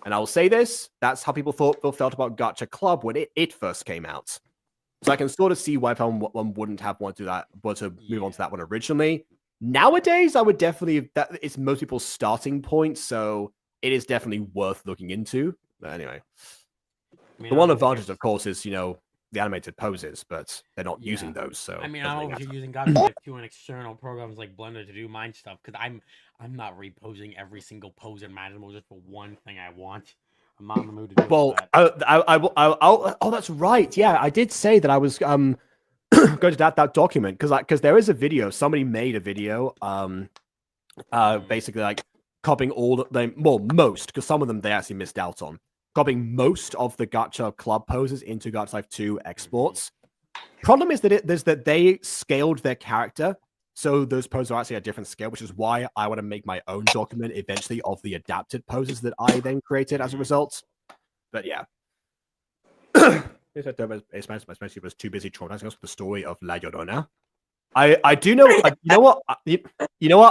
And I will say this: that's how people felt about Gacha Club when it first came out. So I can sort of see why one wouldn't have wanted to do that, but to move on to that one originally. Nowadays, I would definitely it's most people's starting point, so it is definitely worth looking into. But anyway, the one advantage, of course, is the animated poses, but they're not using those. So I mean, I don't know if you're using Gacha Life 2 and external programs like Blender to do mine stuff because I'm not reposing every single pose imaginable just for one thing I want. I'm not in the mood to do that. Oh, that's right. Yeah, I did say that I was going to that document because there is a video. Somebody made a video, basically like copying most because some of them they actually missed out on. Copying most of the Gacha Club poses into Gacha Life 2 exports. Problem is that they scaled their character, so those poses are actually at a different scale, which is why I want to make my own document eventually of the adapted poses that I then created as a result. But yeah. Especially was too busy traumatizing us with the story of La Llorona. I do know, you know what?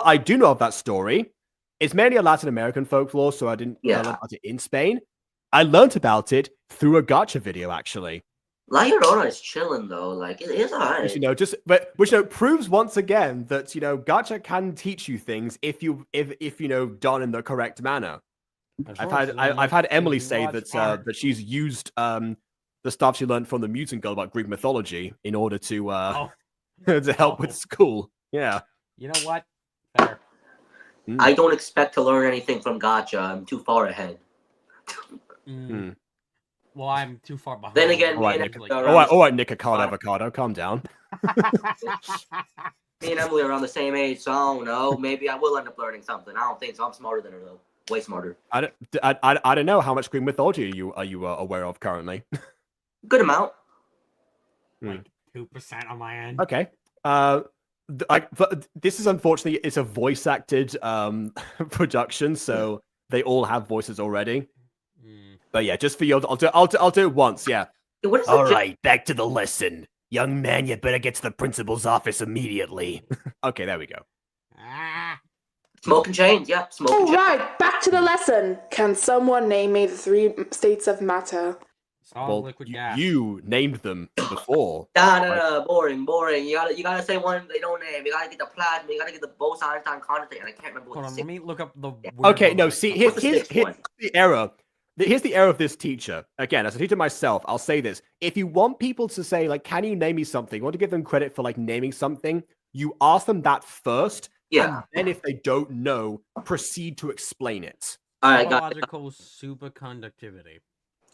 I do know of that story. It's mainly a Latin American folklore, so I didn't learn about it in Spain. I learned about it through a Gacha video, actually. La Llorona is chilling though, like it is alright. Which proves once again that Gacha can teach you things if done in the correct manner. I've had Emily say that she's used the stuff she learned from the Mutant Girl about Greek mythology in order to to help with school. Yeah. You know what? Fair. I don't expect to learn anything from Gacha. I'm too far ahead. Well, I'm too far behind. Then again, all right, Nick Avocado, calm down. Me and Emily are around the same age, so I don't know. Maybe I will end up learning something. I don't think so. I'm smarter than her though. Way smarter. I don't know how much Greek mythology are you aware of currently. Good amount. Like 2% on my end. Okay. this is unfortunately it's a voice acted production, so they all have voices already. But yeah, just for you, I'll do it once. Yeah. What is All it? right, back to the lesson. Young man, you better get to the principal's office immediately. Okay, there we go. Smoke and chains. Yeah, smoke and chains. Alright, back to the lesson. Can someone name me the 3 states of matter? Solid, Well, liquid, gas. you named them before. No, boring. You gotta say one they don't name. You gotta get the plasma. You gotta get the Bose-Einstein condensate. And I can't remember what Hold the on, let sixth. me look up the. Okay, no, see, here's What's the sixth one? the error. Here's the error of this teacher. Again, as a teacher myself, I'll say this. If you want people to say, like, can you name me something? You want to give them credit for, like, naming something, you ask them that first. Yeah. And then if they don't know, proceed to explain it. All right, got Biological superconductivity.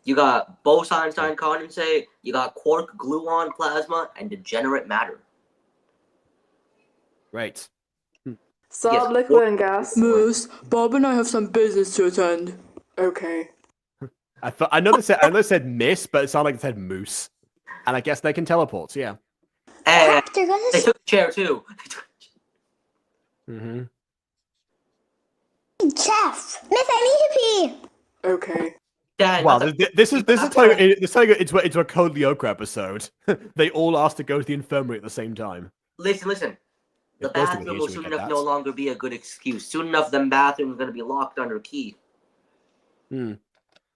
you got Bose-Einstein condensate. You got quark gluon plasma and degenerate matter. Right. Solid, Yes. liquid, and gas. Moose, Bob and I have some business to attend. Okay. I know they said miss, but it sounded like it said moose. And I guess they can teleport, so yeah. And They're gonna they took the chair too. Mm-hmm. Jeff, Miss, I need to pee. Okay. Dad, Wow, that's a- this is turning into a Code Lyoko episode. They all asked to go to the infirmary at the same time. Listen. The If those things bathroom are will used, we soon get enough that. no longer be a good excuse. Soon enough, them bathrooms are gonna be locked under key. Hmm.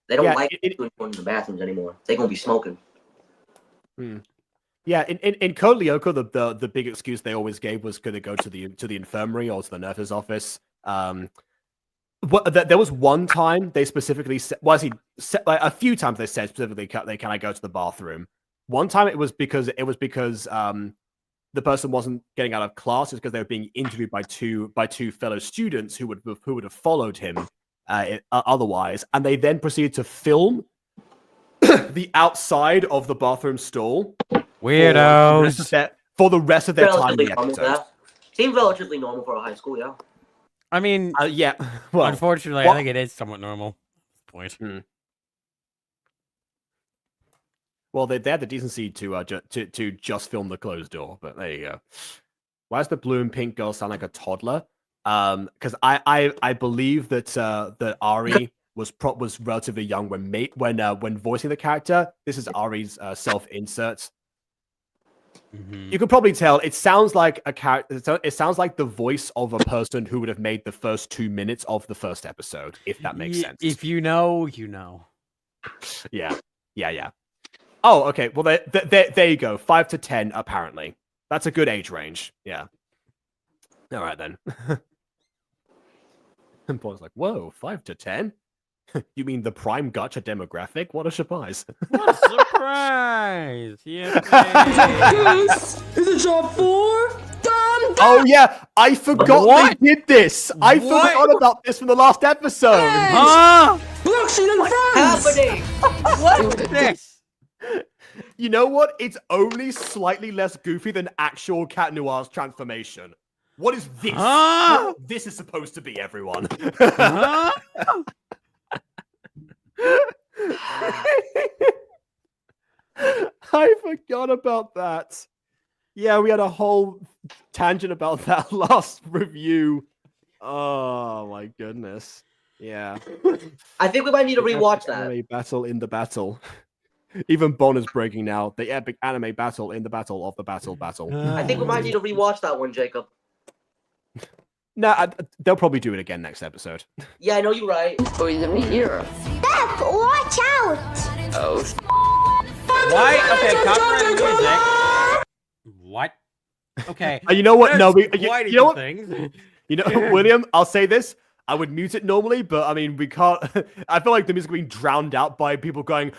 They don't Yeah, like going to the bathrooms anymore. They're gonna be smoking. Yeah, in Code Lyoko, the big excuse they always gave was could they go to the infirmary or to the nurse's office. There was one time they specifically said, like a few times they said specifically, can I go to the bathroom? One time it was because the person wasn't getting out of class, it's because they were being interviewed by two fellow students who would have followed him otherwise, and they then proceeded to film the outside of the bathroom stall Weirdos. for the rest of their time in Relatively the normal, episode. yeah. Seems relatively normal for a high school, yeah. I mean, Yeah. Well, unfortunately, what- I think it is somewhat normal. Point. Well, they had the decency to just film the closed door, but there you go. Why does the blue and pink girl sound like a toddler? Because I believe that Ari was relatively young when voicing the character. This is Ari's self-insert. You could probably tell it sounds like a character. It sounds like the voice of a person who would have made the first 2 minutes of the first episode, if that makes sense. If you know, you know. Yeah. Oh, okay. Well, there you go. 5 to 10, apparently. That's a good age range. Yeah. All right, then. And Paul's like, whoa, 5 to 10? You mean the prime gacha demographic? What a surprise. What a surprise! Yeah. This is a job 4. Done. Oh, yeah. I forgot What? they did this. I What? forgot about this from the last episode. Huh? Look, she done friends. Happening! What is this? You know what? It's only slightly less goofy than actual Cat Noir's transformation. What is this? Huh? This is supposed to be everyone. Huh? I forgot about that. Yeah, we had a whole tangent about that last review. Oh my goodness. Yeah. I think we might need to rewatch that. Anime battle in the battle. Even Bon is breaking now. The epic anime battle in the battle of the battle. I think we might need to rewatch that one, Jacob. No, they'll probably do it again next episode. Yeah, I know you're right. Oh, he's a hero. Step, watch out! Oh, What? Okay, copyright music. What? Okay. You know what? No, there's you quite a know what? things. You know, William, I'll say this. I would mute it normally, but I mean, we can't. I feel like the music being drowned out by people going.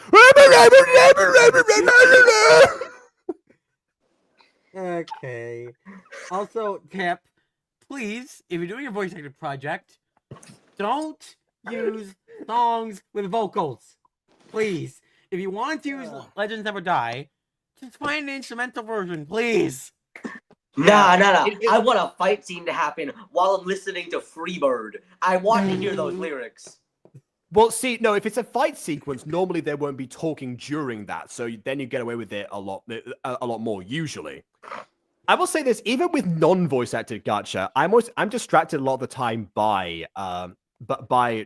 Okay. Also, tip, please, if you're doing a voice acting project, don't use songs with vocals. Please. If you want to use Legends Never Die, just find an instrumental version, please. Nah. I want a fight scene to happen while I'm listening to Freebird. I want to hear those lyrics. Well, see, no, if it's a fight sequence, normally they won't be talking during that, so then you get away with it a lot more usually. I will say this, even with non-voice acted gacha, I'm distracted a lot of the time by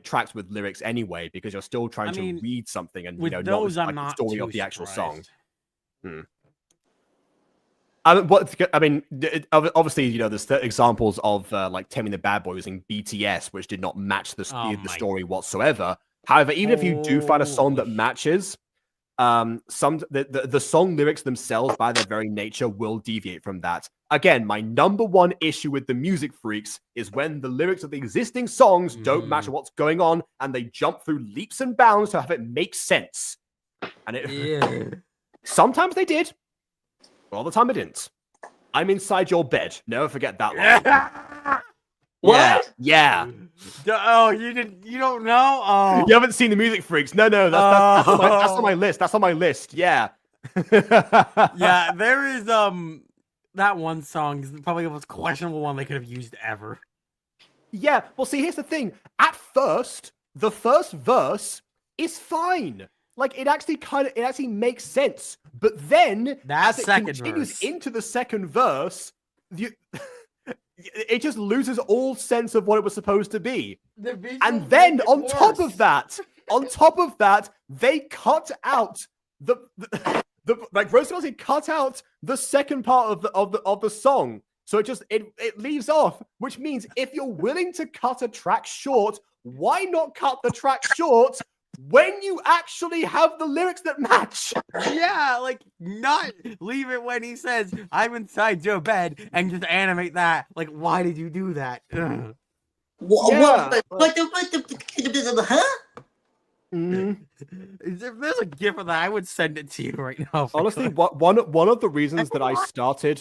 tracks with lyrics anyway, because you're still trying to read something and with not those, listen I'm to the not story too of the actual song. surprised. Obviously, there's examples of like Taming the Bad Boy using BTS, which did not match the story whatsoever. However, even if you do find a song that matches, the song lyrics themselves, by their very nature, will deviate from that. Again, my number one issue with the Music Freaks is when the lyrics of the existing songs don't match what's going on, and they jump through leaps and bounds to have it make sense. And sometimes they did. All the time it didn't. I'm inside your bed. Never forget that line. What? Yeah. Oh, you don't know? Oh. You haven't seen the Music Freaks. No, that's on my list. That's on my list. Yeah. Yeah, there is that one song is probably the most questionable one they could have used ever. Yeah. Well, see, here's the thing. At first, the first verse is fine. Like, it actually makes sense. But then, as it continues into the second verse, it just loses all sense of what it was supposed to be. And then, on top of that, they cut out like Rose cut out the second part of the song. So it leaves off, which means if you're willing to cut a track short, why not cut the track short when you actually have the lyrics that match? Yeah, like, not leave it when he says, I'm inside your bed, and just animate that. Like, why did you do that? What? Huh? If there's a GIF of that, I would send it to you right now. Honestly, one of the reasons that I started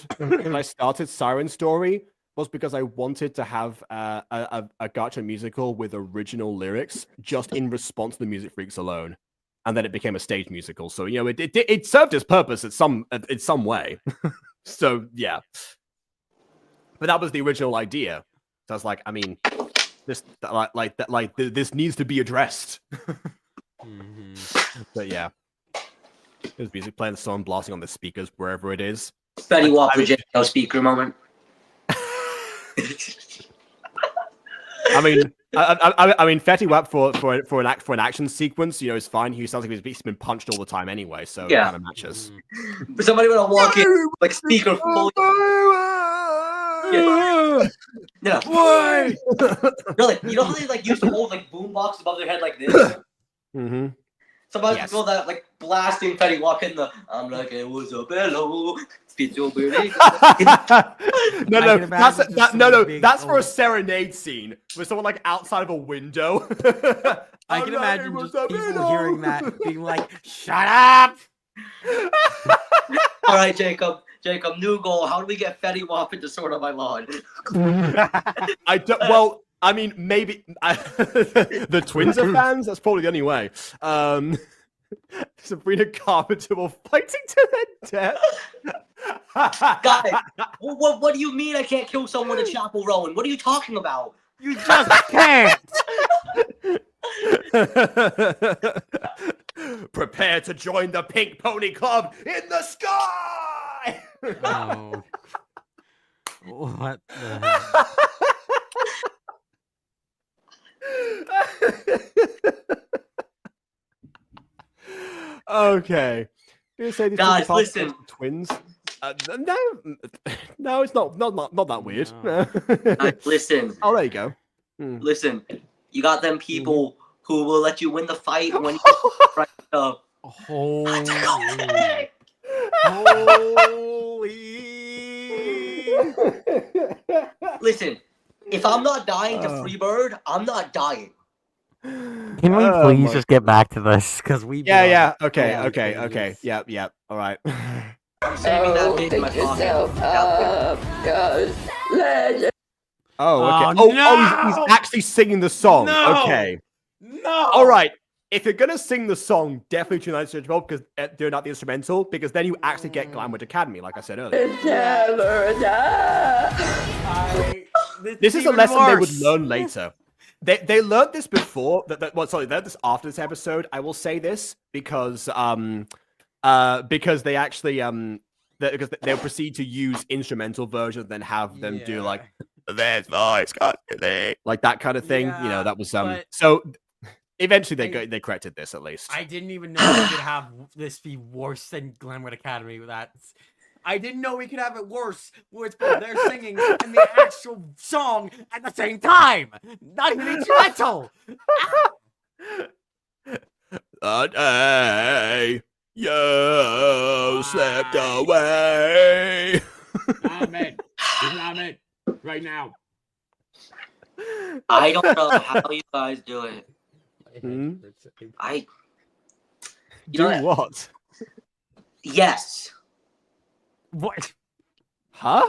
Siren Story was because I wanted to have a gacha musical with original lyrics, just in response to the Music Freaks alone, and then it became a stage musical. So it served its purpose in some way. So yeah, but that was the original idea. So I was like, I mean, this this needs to be addressed. But yeah, there's music playing, the song blasting on the speakers wherever it is. Betty Walker J.O. speaker moment. I mean, Fetty Wap for an action sequence, is fine. He sounds like he's been punched all the time anyway, so it kind of matches. But somebody would walk in like speaker full. No. Why? No, like, you know how they like used to hold like boombox above their head like this? Somebody feel that like blasting Fetty Wap in the I'm like it was a bellow. That's for a serenade scene with someone like outside of a window. I can imagine just people hearing that being like, "Shut up!" All right, Jacob, new goal. How do we get Fetty Wap into Sword of My Lawn? Well, I mean, maybe the twins are fans. That's probably the only way. Sabrina Carpenter will fighting to their death. Guys, what do you mean I can't kill someone in Chapel Rowan? What are you talking about? You just can't. Prepare to join the Pink Pony Club in the sky. Oh. What the hell? Okay. Guys, listen. Twins. No, it's not that weird. No. Listen. Oh, there you go. Listen, you got them people who will let you win the fight when you right up. Holy. Listen, if I'm not dying to Freebird, I'm not dying. Can we please just get back to this? Because we. Yeah. Okay. Yep. All right. I'm saving that bit in my pocket. Oh, okay. Oh, no! He's actually singing the song. No! Okay. No. All right. If you're gonna sing the song, definitely tune out the instrumental because doing out the instrumental, because then you actually get Glamwood Academy, like I said earlier. This is a lesson they would learn later. They learned this before. They learned this after this episode. I will say this because they actually because they'll proceed to use instrumental versions, then have them do like this voice, like that kind of thing. You know, that was so. Eventually, they corrected this at least. I didn't even know we could have this be worse than Glamwood Academy. I didn't know we could have it worse, where it's both they're singing and the actual song at the same time. Not even instrumental. Hey, you slipped away. I'm in. Right now. I don't know how you guys do it. Hmm? You know what? Yes. What? Huh?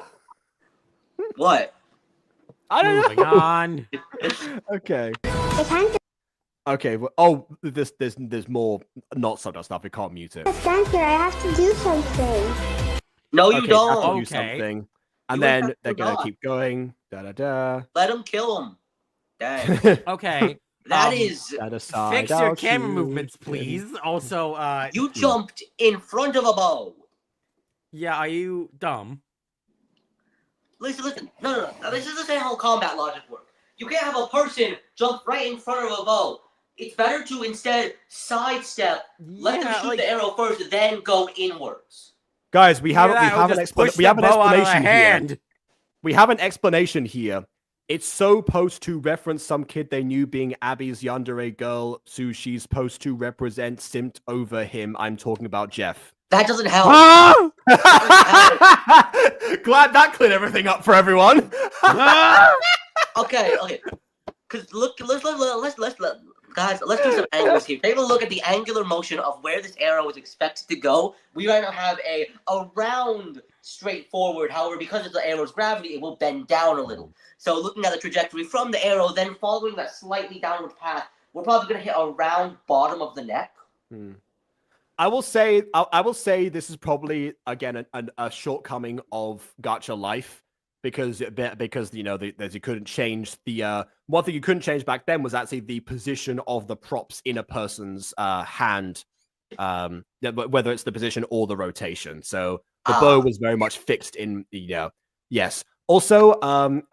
What? I don't Moving know. on. Okay. It's time to Okay. Well, there's more not subtitle stuff. We can't mute it. censor. I have to do something. No, you Okay, don't. have to do Okay. something, and You then have they're to gonna not. keep going. Da da da. Let him kill him. Dang. Okay. That is. That aside, Fix your I'll camera shoot movements, him. please. Also, You jumped in front of a bow. yeah, are you dumb? Listen. No. Now, this is how combat logic works. You can't have a person jump right in front of a bow. It's better to instead sidestep, let them shoot the arrow first, then go inwards. Guys, we have an explanation here. We have an explanation here. It's so supposed to reference some kid they knew being Abby's yandere girl. Sushi's supposed to represent simped over him. I'm talking about Jeff. That doesn't help. Glad that cleared everything up for everyone. Okay. Because let's do some angles here. Take a look at the angular motion of where this arrow is expected to go. We right now have a round, straightforward. However, because of the arrow's gravity, it will bend down a little. So looking at the trajectory from the arrow, then following that slightly downward path, we're probably going to hit a round bottom of the neck. I will say this is probably again a shortcoming of Gacha life because you know you couldn't change the one thing you couldn't change back then was actually the position of the props in a person's hand, whether it's the position or the rotation. So the bow was very much fixed in the yes. Also,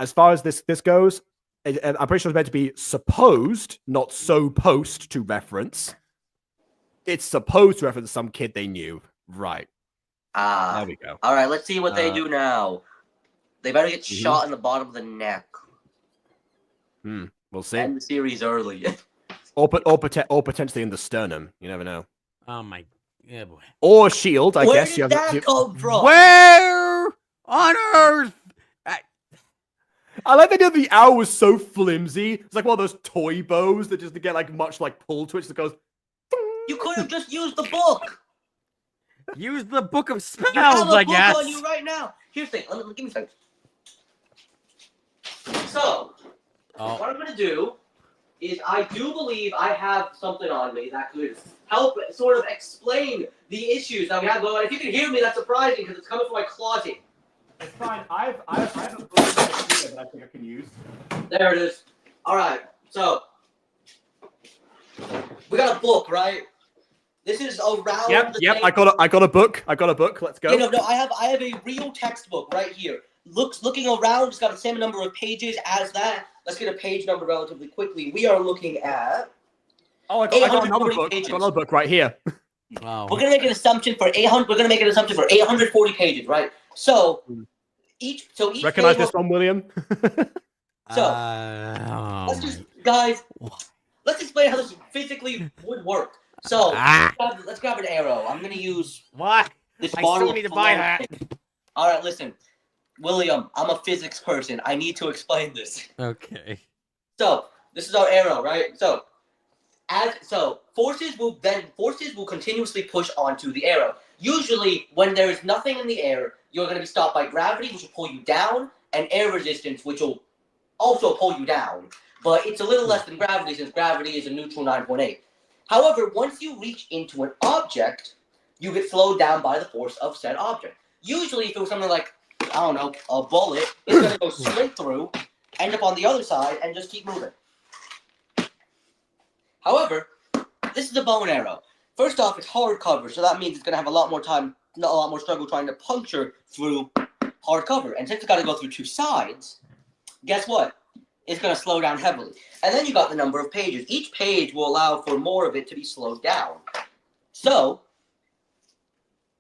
as far as this goes, I'm pretty sure it's meant to be supposed, not supposed to reference. It's supposed to reference some kid they knew. Right. There we go. All right, let's see what they do now. They better get shot in the bottom of the neck. We'll see. End the series early. or potentially in the sternum. You never know. Oh my, yeah, boy. Or shield, I guess. Where did that come from? Where on earth? I like the idea the arrow was so flimsy. It's like one of those toy bows that just get like much like pull to it that goes. You could have just used the book. Use the book of spells, You have a I book guess. on you right now. Here's the thing. Give me a second. So, what I'm gonna do is I do believe I have something on me that could help sort of explain the issues that we have going on. If you can hear me, that's surprising because it's coming from my closet. It's fine. I have a book that I think I can use. There it is. All right. So we got a book, right? This is around. Yep. I got a book. Let's go. No. I have a real textbook right here. Looking around, it's got the same number of pages as that. Let's get a page number relatively quickly. We are looking at. Oh, I got another book. Pages. I got another book right here. Wow. We're gonna make an assumption for 800. We're gonna make an assumption for 840 pages, right? So each. Recognize this one, William? So guys. Let's explain how this physically would work. So let's grab an arrow. I'm gonna use this I bottle. still need to buy that. All right, listen, William. I'm a physics person. I need to explain this. Okay. So this is our arrow, right? So forces will continuously push onto the arrow. Usually, when there is nothing in the air, you're going to be stopped by gravity, which will pull you down, and air resistance, which will also pull you down. But it's a little less than gravity, since gravity is a neutral 9.8. However, once you reach into an object, you get slowed down by the force of said object. Usually, if it was something like, I don't know, a bullet, it's going to go straight through, end up on the other side, and just keep moving. However, this is a bow and arrow. First off, it's hardcover, so that means it's going to have a lot more time more struggle trying to puncture through hardcover. And since it's got to go through 2 sides, guess what? It's going to slow down heavily. And then you got the number of pages. Each page will allow for more of it to be slowed down. So,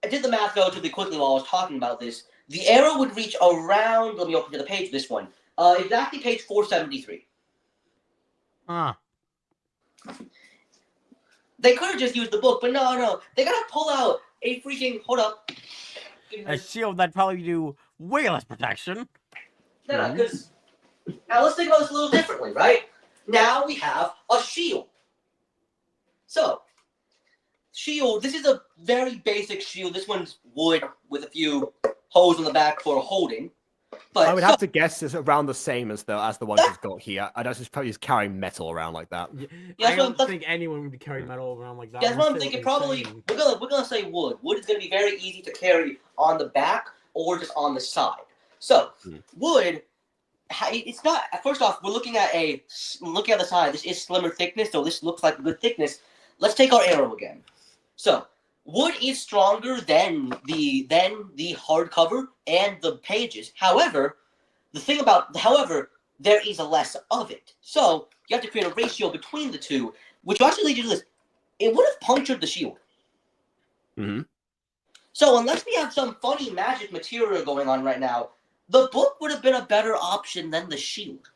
I did the math relatively quickly while I was talking about this. The arrow would reach around, let me open to the page, this one, exactly page 473. Huh. They could have just used the book, but no. They gotta pull out a freaking, hold up. A shield that'd probably do way less protection. No, because, now let's think about this a little differently, right? Now we have a shield. So, shield, this is a very basic shield. This one's wood with a few holes on the back for holding. But I would have to guess it's around the same as the one she's got here. I don't just probably just carrying metal around like that. I don't think anyone would be carrying metal around like that. That's what I'm thinking. Probably we're gonna say wood. Wood is gonna be very easy to carry on the back or just on the side. So wood, it's not. First off, we're looking at the side. This is slimmer thickness, so this looks like a good thickness. Let's take our arrow again. So wood is stronger than the hardcover and the pages. However, there is less of it. So you have to create a ratio between the two, which will actually lead you to this. It would have punctured the shield. Mm-hmm. So unless we have some funny magic material going on right now, the book would have been a better option than the shield.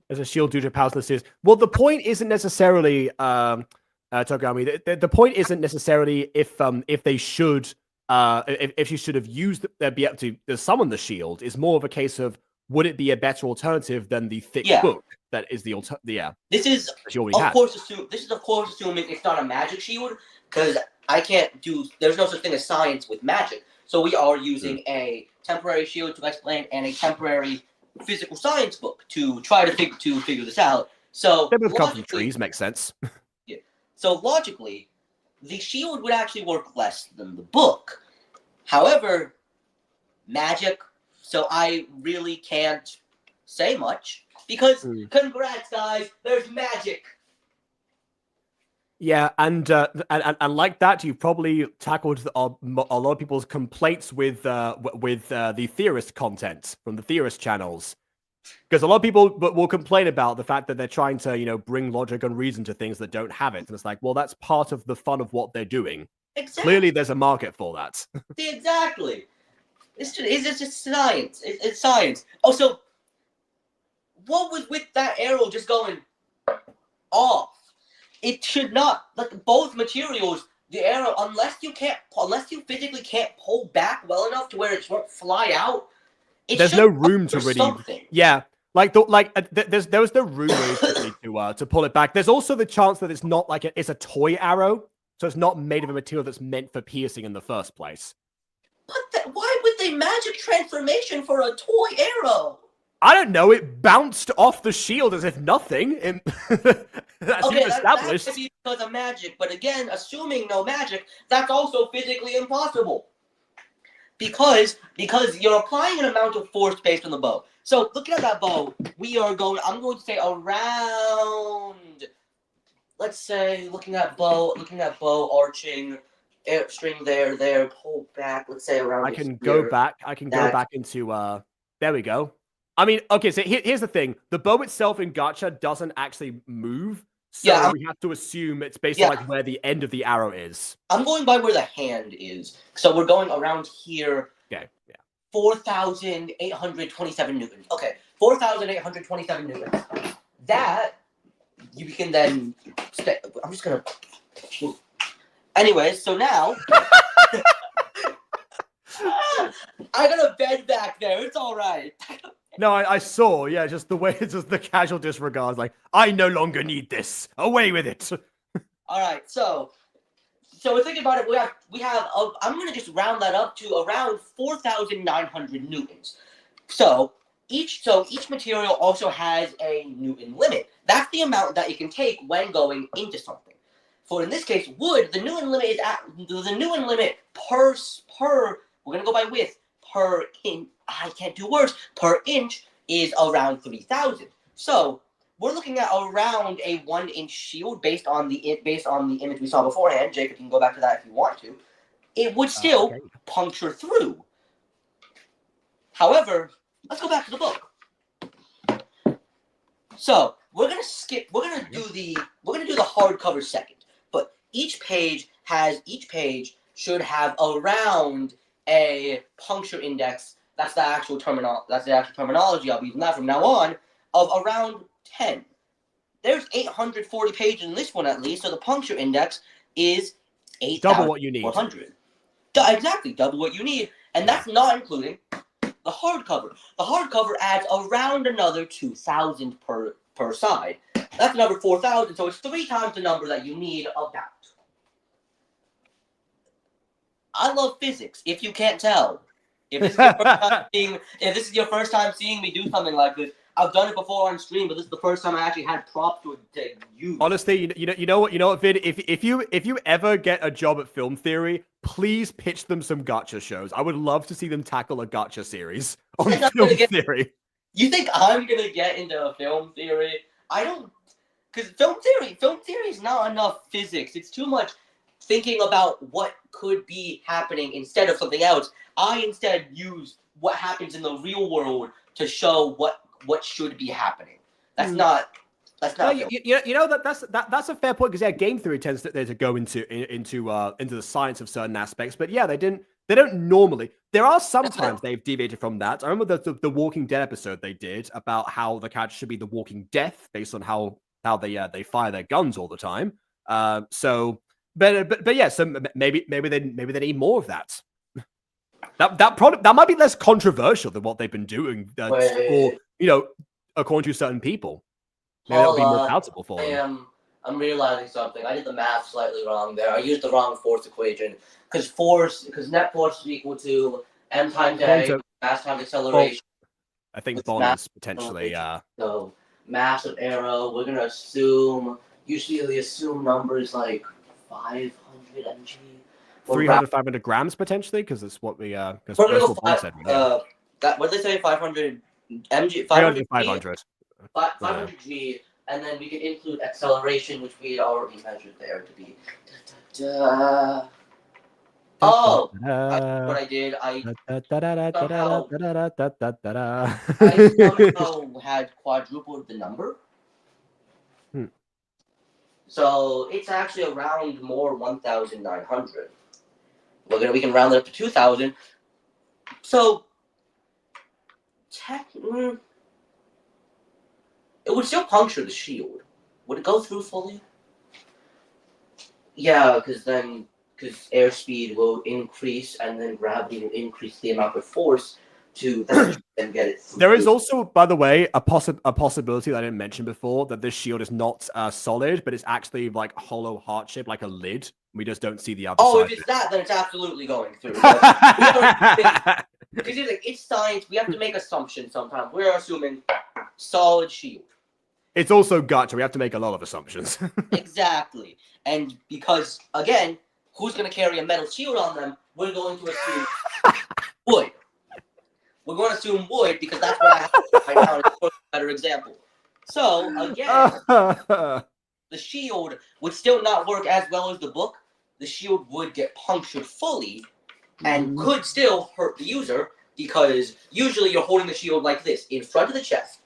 As a shield due to powers this is. Well, the point isn't necessarily Togami. The point isn't necessarily if they should if she should have used be able to summon the shield. It's more of a case of would it be a better alternative than the thick book that is the This is of course assuming it's not a magic shield, because I can't do. There's no such thing as science with magic. So we are using a temporary shield to explain and a temporary physical science book to try to figure this out. So they both come from trees, makes sense. So logically, the shield would actually work less than the book. However, magic. So I really can't say much because congrats, guys. There's magic. Yeah, and like that, you've probably tackled a lot of people's complaints with the theorist content from the theorist channels, because a lot of people will complain about the fact that they're trying to bring logic and reason to things that don't have it, and it's like, well, that's part of the fun of what they're doing. Exactly. Clearly, there's a market for that. Exactly. It's just science. It's science. Oh, so what was with that arrow just going off? It should not, like both materials, the arrow, unless you physically can't pull back well enough to where it won't fly out. There's no room to really. Something. Yeah, there was no room really to pull it back. There's also the chance that it's not like it's a toy arrow, so it's not made of a material that's meant for piercing in the first place. But why would they magic transformation for a toy arrow? I don't know. It bounced off the shield as if nothing. That's established. That could be because of magic. But again, assuming no magic, that's also physically impossible. Because you're applying an amount of force based on the bow. So looking at that bow, I'm going to say around. Let's say looking at bow, arching, string there, pull back. Let's say around. I can go back into. There we go. I mean, okay, so here's the thing. The bow itself in Gacha doesn't actually move, so we have to assume it's based on like where the end of the arrow is. I'm going by where the hand is. So we're going around here. Okay, yeah. 4,827 newtons. Okay, 4,827 newtons. That, you can then... I'm just going to... Anyways, so now... I got a bed back there. It's all right. No, I saw. Yeah, just the way, just the casual disregard. Like, I no longer need this. Away with it. All right, so we're thinking about it. We have. I'm gonna just round that up to around 4,900 newtons. So each material also has a newton limit. That's the amount that you can take when going into something. For in this case, wood, the newton limit is per. We're gonna go by width per inch. I can't do words. Per inch is around 3,000. So we're looking at around a 1-inch shield based on the image we saw beforehand. Jacob, you can go back to that if you want to. it would still puncture through. However, let's go back to the book. So we're gonna skip. We're gonna do the hardcover second. But each page should have around a puncture index. That's the actual terminology. I'll be using that from now on. Of around 10. There's 840 pages in this one at least, so the puncture index is 8,400. Double what you need. Exactly, double what you need, and that's not including the hardcover. The hardcover adds around another 2,000 per side. That's another 4,000, so it's 3 times the number that you need about. I love physics, if you can't tell. If this is your first time seeing me do something like this, I've done it before on stream, but this is the first time I actually had props to use. Honestly, you know what, Vid? If you ever get a job at Film Theory, please pitch them some Gacha shows. I would love to see them tackle a Gacha series on Film Theory. You think I'm gonna get into Film Theory? I don't, because Film Theory is not enough physics. It's too much thinking about what could be happening instead of something else. I instead use what happens in the real world to show what should be happening. That's not. You know that's a fair point, because game theory tends to go into the science of certain aspects. But yeah, they don't normally. There are sometimes they've deviated from that. I remember the Walking Dead episode they did about how the character should be the Walking Death based on how they fire their guns all the time. But yeah, so maybe they need more of that. That might be less controversial than what they've been doing, or according to certain people. Maybe that would be more palatable for them. I'm realizing something. I did the math slightly wrong there. I used the wrong force equation because net force is equal to m times a mass times acceleration. Well, I think bonus potentially. So mass of arrow. We're gonna usually assume numbers like 500 mg. 300, 500 grams potentially, because that's what we that's what Bob said. What did they say? 500 mg. 500. 500. 500 g, and then we can include acceleration, which we had already measured there to be. Oh, what I did, I somehow had quadrupled the number. So it's actually around more 1,900. We can round it up to 2,000. So it would still puncture the shield. Would it go through fully? Yeah, because airspeed will increase, and then gravity will increase the amount of force to then get it through. There is also, by the way, a possibility that I didn't mention before, that this shield is not solid, but it's actually like hollow heart shaped, like a lid. We just don't see the other side. Oh, if it's that, then it's absolutely going through. Because it's science. We have to make assumptions sometimes. We're assuming solid shield. It's also Gacha. We have to make a lot of assumptions. Exactly. And because, again, who's going to carry a metal shield on them? We're going to assume wood. We're going to assume wood because that's what I have right now. It's a better example. So, again, the shield would still not work as well as the book. The shield would get punctured fully and could still hurt the user, because usually you're holding the shield like this, in front of the chest.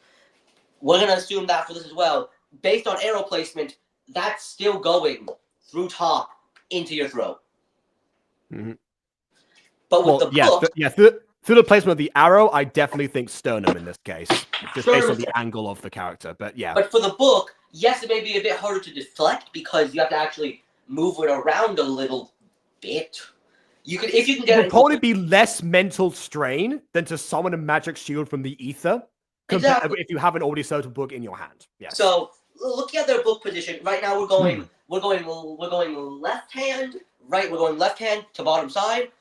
We're going to assume that for this as well. Based on arrow placement, that's still going through top into your throat. But with the book... Through the placement of the arrow, I definitely think sternum in this case. Just based on the angle of the character, but yeah. But for the book, yes, it may be a bit harder to deflect because you have to actually move it around a little bit. If you can get it... would probably be less mental strain than to summon a magic shield from the ether. Exactly. If you haven't already searched a book in your hand. Yes. So looking at their book position, right now we're going left hand, right? We're going left hand to bottom side.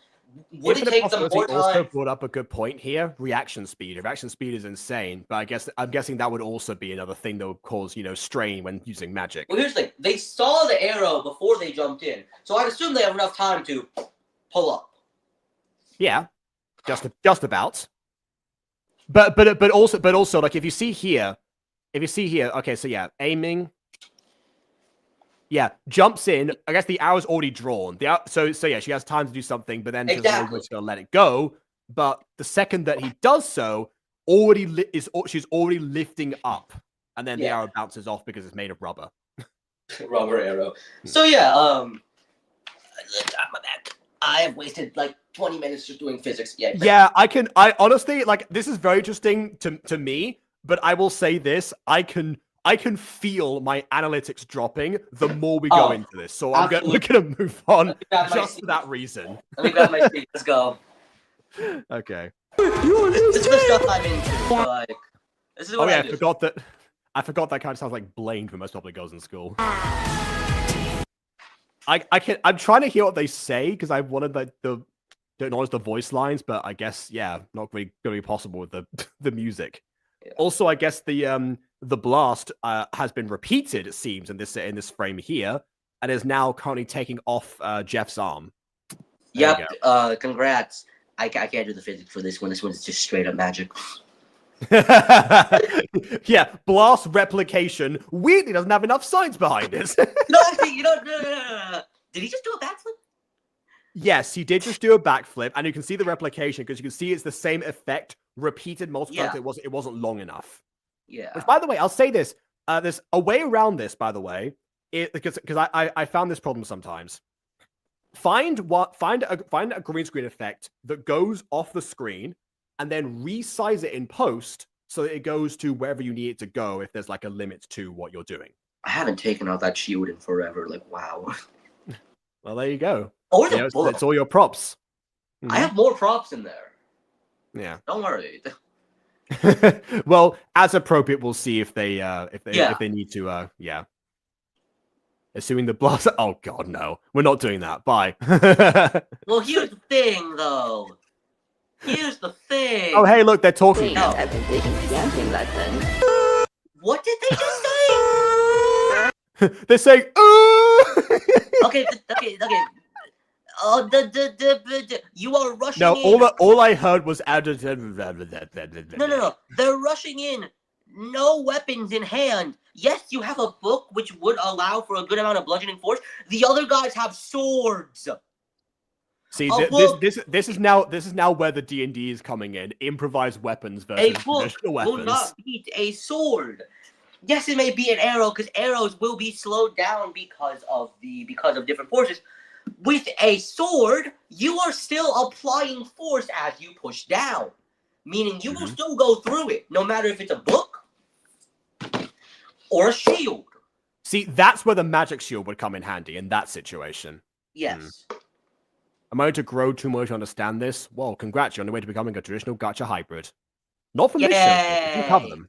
Would it take them more time? Also brought up a good point here. Reaction speed. Reaction speed is insane, but I'm guessing that would also be another thing that would cause strain when using magic. Well, here's the thing: they saw the arrow before they jumped in, so I'd assume they have enough time to pull up. Yeah, just about. But also like if you see here, okay, so yeah, aiming. Yeah, jumps in. I guess the arrow's already drawn. So yeah, she has time to do something, but then she's just gonna let it go. But the second that he does so, she's already lifting up, and then the arrow bounces off because it's made of rubber. Rubber arrow. So yeah, I'm back. I have wasted like 20 minutes just doing physics. Yeah, I honestly like this is very interesting to me, but I will say this: I can feel my analytics dropping the more we go into this. So we're gonna move on just for that reason. Let me grab my seat. Let's go. Okay. This is the stuff I'm into. So, like, this is what I do. I forgot that kind of sounds like Blaine for most public girls in school. I'm trying to hear what they say because I wanted to acknowledge the voice lines, but I guess not really going to be possible with the music. Yeah. Also, I guess the blast has been repeated, it seems, in this frame here, and is now currently taking off Jeff's arm. Yep. Congrats. I can't do the physics for this one. This one's just straight up magic. Yeah, blast replication weirdly doesn't have enough science behind it. No, actually, no. Did he just do a backflip? Yes, he did just do a backflip, and you can see the replication because you can see it's the same effect repeated multiple times. It wasn't long enough. Yeah. Which, by the way, I'll say this: there's a way around this. By the way, because I found this problem sometimes. Find a green screen effect that goes off the screen, and then resize it in post so that it goes to wherever you need it to go. If there's like a limit to what you're doing. I haven't taken out that shield in forever. Like, wow. Well, there you go. Or the bullet. It's all your props. I have more props in there. Yeah. Don't worry. Well, as appropriate, we'll see if they need to. Assuming the blast. Oh God, no! We're not doing that. Bye. Well, here's the thing, though. Here's the thing. Oh, hey, look, they're talking. No. I've been taking dancing lessons. What did they just say? They're saying, Okay. Oh, you are rushing in. No, all I heard was No. They're rushing in. No weapons in hand. Yes, you have a book which would allow for a good amount of bludgeoning force. The other guys have swords. See, this is now where the D&D is coming in. Improvised weapons versus traditional weapons. Will not beat a sword. Yes, it may be an arrow because arrows will be slowed down because of different forces. With a sword, you are still applying force as you push down, meaning you will still go through it, no matter if it's a book or a shield. See, that's where the magic shield would come in handy in that situation. Yes. Am I going to grow too much to understand this? Well, congrats, you're on the way to becoming a traditional gacha hybrid. Not from this show, you can cover them.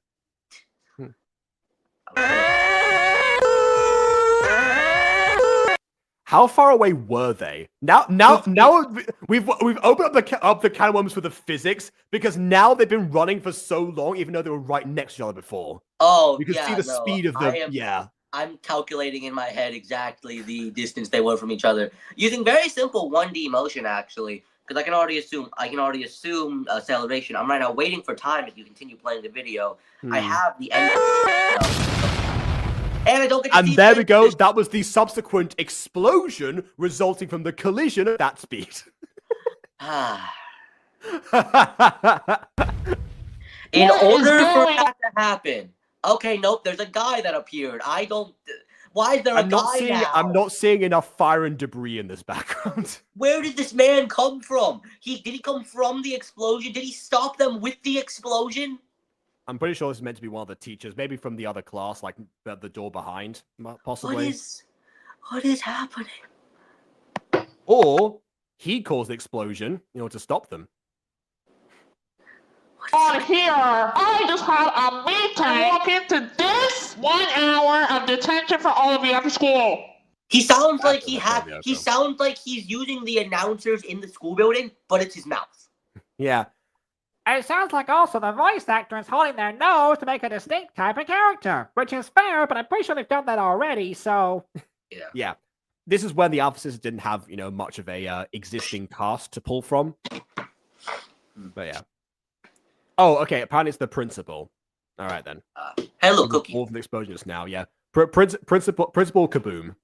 How far away were they? Now we've opened up the can of worms for the physics because now they've been running for so long, even though they were right next to each other before. Oh, you can see the speed of the I'm calculating in my head exactly the distance they were from each other using very simple 1D motion, actually, because I can already assume acceleration. I'm right now waiting for time as you continue playing the video. I have the end. And I don't get to and there we go. That was the subsequent explosion resulting from the collision at that speed. In order for that to happen. Okay, nope, there's a guy that appeared. Why is there a guy now? I'm not seeing enough fire and debris in this background. Where did this man come from? Did he come from the explosion? Did he stop them with the explosion? I'm pretty sure this is meant to be one of the teachers, maybe from the other class, like the door behind, possibly. What is happening? Or he caused the explosion in order to stop them. On here, I just had a meeting. Walk into this 1 hour of detention for all of you after school. He sounds like he sounds like he's using the announcers in the school building, but it's his mouth. Yeah. And it sounds like also the voice actor is holding their nose to make a distinct type of character, which is fair, but I'm pretty sure they've done that already, so... Yeah. This is when the officers didn't have, much of a existing cast to pull from. But yeah. Oh, okay, apparently it's the principal. All right, then. Hello, Cookie. All of the explosion just now, yeah. Principal Kaboom.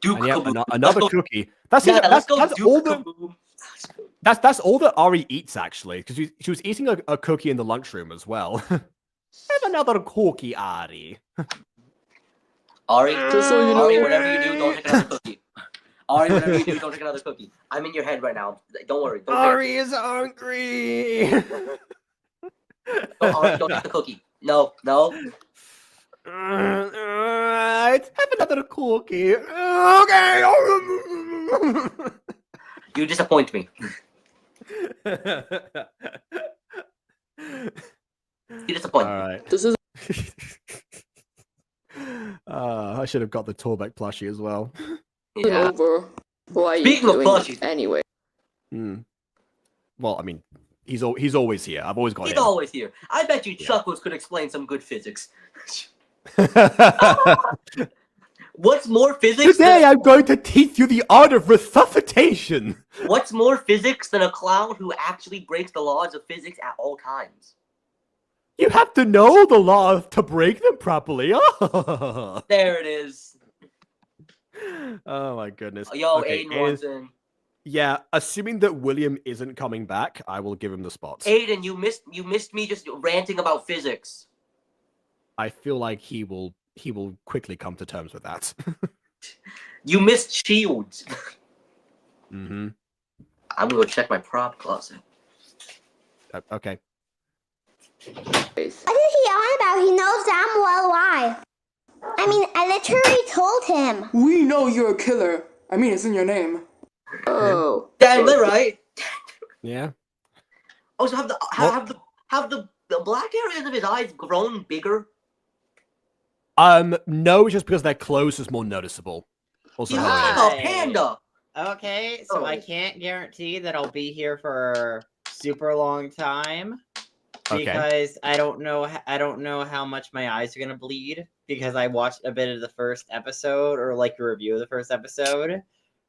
Duke And yeah, Kaboom. another Let's go- cookie. That's Yeah, let's that's, go that's Duke all the Kaboom. that's all that Ari eats actually, because she was eating a cookie in the lunchroom as well. Have another cookie, Ari. Ari, Just so you know- Ari, whatever you do, don't take another cookie. Ari, whatever you do, don't take another cookie. I'm in your head right now. Don't worry. Don't pay Ari is hungry. No, Ari, don't take the cookie. No. Have another cookie. Okay. You disappoint me. You disappoint All me. right. This is I should have got the Torbeck plushie as well. Yeah. over. Why are you Speaking of doing plushies. it anyway? Well, I mean, he's always here. I've always got He's him. always here. I bet you Chuckles could explain some good physics. What's more physics? Today I'm going to teach you the art of resuscitation. What's more physics than a clown who actually breaks the laws of physics at all times? You have to know the law to break them properly. There it is. Oh my goodness. Yo, Okay, Aiden wants in. yeah, assuming that William isn't coming back, I will give him the spots. Aiden, you missed me just ranting about physics. I feel like he will quickly come to terms with that. You missed shields. Mm-hmm. I'm gonna go check my prop closet. Okay. What is he on about? He knows damn well why. I mean, I literally told him. we know you're a killer. I mean, it's in your name. Oh. Damn, they're right. Yeah. Also, have the black areas of his eyes grown bigger? No, just because their clothes is more noticeable. Also, He how looks he is. like a Hi. panda. Okay, so I Oh. can't guarantee that I'll be here for super long time Okay. because I don't know how much my eyes are gonna bleed because I watched a bit of the first episode or like a review of the first episode.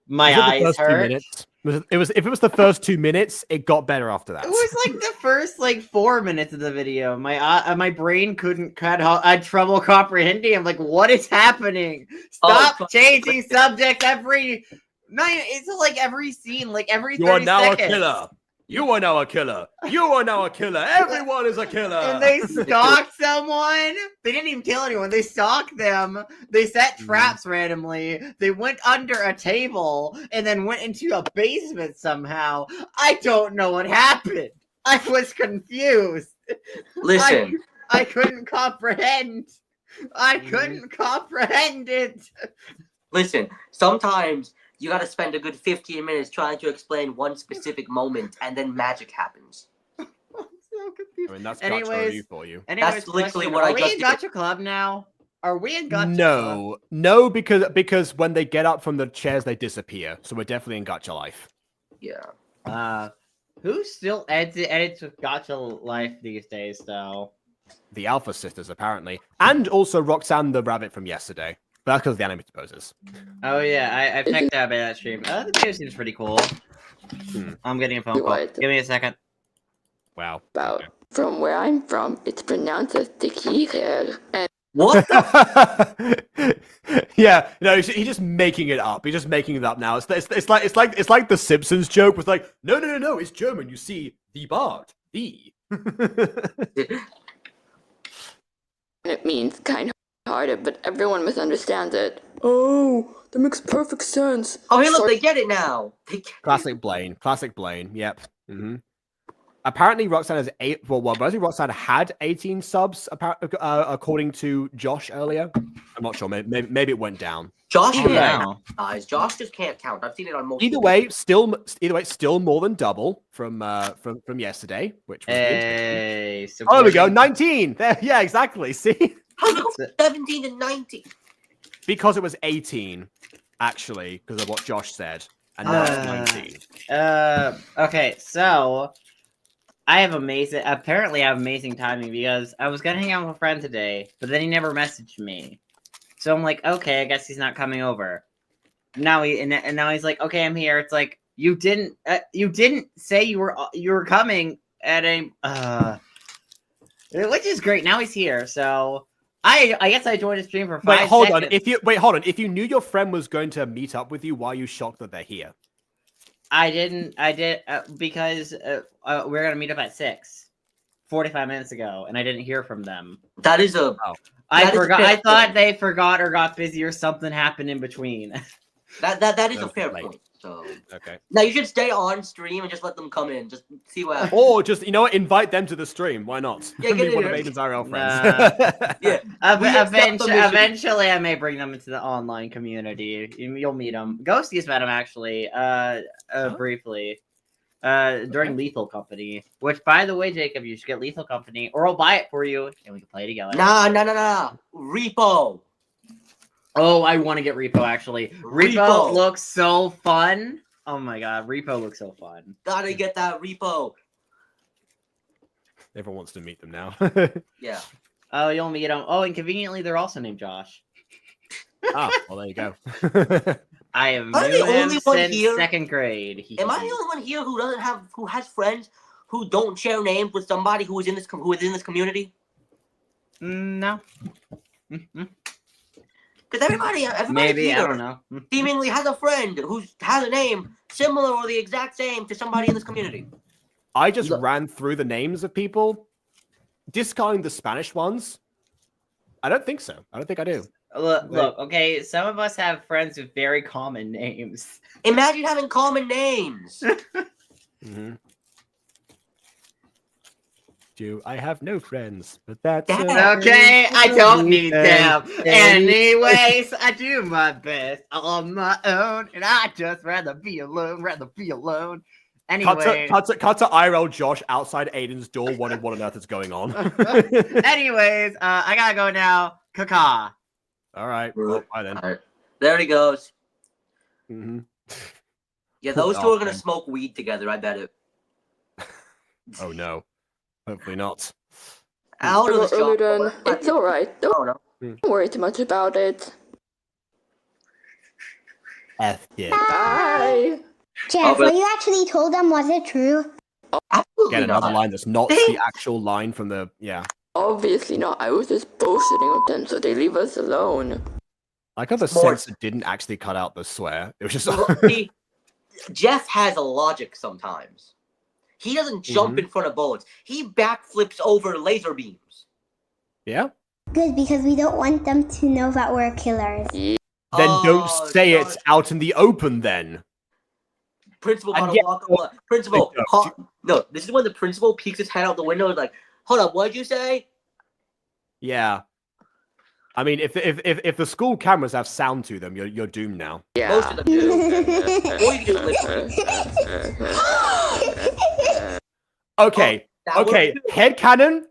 My Was it the eyes first 2 hurt. minutes? If it was the first 2 minutes, it got better after that. It was like the first 4 minutes of the video. My brain couldn't cut. I had trouble comprehending. I'm like, what is happening? Stop fuck. changing subjects every. No, it's like every scene, like every 30 You are now seconds. a killer. You are now a killer. You are now a killer. Everyone is a killer. And they stalked someone. They didn't even kill anyone. They stalked them. They set traps randomly. They went under a table and then went into a basement somehow. I don't know what happened. I was confused. Listen, I couldn't comprehend. I couldn't comprehend it. listen. Sometimes you gotta spend a good 15 minutes trying to explain one specific moment, and then magic happens. I'm so confused. I mean, that's Anyways, Gacha review for you. Anyways, literally question, what are I we just in did. Gacha Club now? Are we in Gacha Club? No, because when they get up from the chairs, they disappear. So we're definitely in Gacha Life. Yeah. Who still edits with Gacha Life these days, though? The Alpha Sisters, apparently. And also Roxanne the Rabbit from yesterday. But that's because of the animated poses. Oh yeah, I checked that by that stream. The video seems pretty cool. I'm getting a phone call. What? Give me a second. Wow. About from where I'm from, it's pronounced as tequila. And What? Yeah, no, he's just making it up. He's just making it up now. It's like the Simpsons joke with like, no, it's German. You see, the Bard, the. it means kind-hearted, but everyone misunderstands it. Oh, that makes perfect sense. Oh, hey, look, they get it now. They get Classic Blaine. Yep. Apparently, Roxanne has mostly Roxanne had 18 subs, according to Josh earlier. I'm not sure. Maybe it went down. Josh, Oh, yeah. wow. Guys, Josh just can't count. I've seen it on multiple. Either way, still more than double from yesterday, which was good. Hey, Oh, there we go, supporting- 19. There, yeah, exactly. See, How's it go 17 to 19? because it was 18, actually, because of what Josh said, and now it's 19. Okay, so I have amazing timing because I was gonna hang out with a friend today, but then he never messaged me. So I'm like, okay, I guess he's not coming over. Now he's like, okay, I'm here. It's like you didn't say you were coming at a which is great. Now he's here, so I guess I joined a stream for 5 Wait, hold seconds. on. Hold on. If you knew your friend was going to meet up with you, why are you shocked that they're here? I did because we're gonna meet up at 6, 45 minutes ago, and I didn't hear from them. That is a. I that is a forgot. fair I thought point. they forgot or got busy or something happened in between. That is a fair Late. point. So Okay. now you should stay on stream and just let them come in. Just see what happens. Or just, you know what, invite them to the stream. Why not? Yeah, get Meet in one of here. Aiden's IRL friends. Yeah. We accept the mission. Eventually, I may bring them into the online community. You'll meet them. Ghosty's met him actually, briefly, during Lethal Company. Which, by the way, Jacob, you should get Lethal Company, or I'll buy it for you, and we can play together. Nah. Repo. Oh, I want to get Repo actually. Repo looks so fun. Oh my god, Repo looks so fun. Gotta get that Repo. Everyone wants to meet them now. Yeah. Oh, you'll meet them. Oh, and conveniently, they're also named Josh. Oh, well, there you go. I have Am I the known him only one since here? 2nd grade. Am I the only one here who has friends who don't share names with somebody who is in this community? No. Because everybody Maybe, here I don't know. seemingly has a friend who has a name similar or the exact same to somebody in this community. I just ran through the names of people, discarding the Spanish ones. I don't think so. I don't think I do. Look, okay, some of us have friends with very common names. Imagine having common names. Mm-hmm. I have no friends, but that's okay. I don't need them. Anyways, I do my best on my own, and I just rather be alone. Anyway, cut to IRL Josh outside Aiden's door, wondering what on earth is going on. anyways, I gotta go now. Kaka. All right. Well, bye then. All right. There he goes. Mm-hmm. Yeah, those two are gonna smoke weed together. I bet it. Oh no. Hopefully not. Out of the shop. Then it's alright. Don't worry too much about it. F yeah. Bye. Jeff, what you actually told them, was it true? Absolutely Get another not. line that's not the actual line from the Obviously not. I was just bullshitting with them, so they leave us alone. I like how the censor didn't actually cut out the swear. It was just See, Jeff has a logic sometimes. He doesn't jump in front of bullets. He backflips over laser beams. Yeah. Good, because we don't want them to know that we're killers. Then don't say it out in the open then. Principal gotta walk up. Principal, no, this is when the principal peeks his head out the window and is like, hold up, what'd you say? Yeah. I mean, if the school cameras have sound to them, you're doomed now. Yeah. Most of them do. Or you can do lip sync. Okay. Headcanon.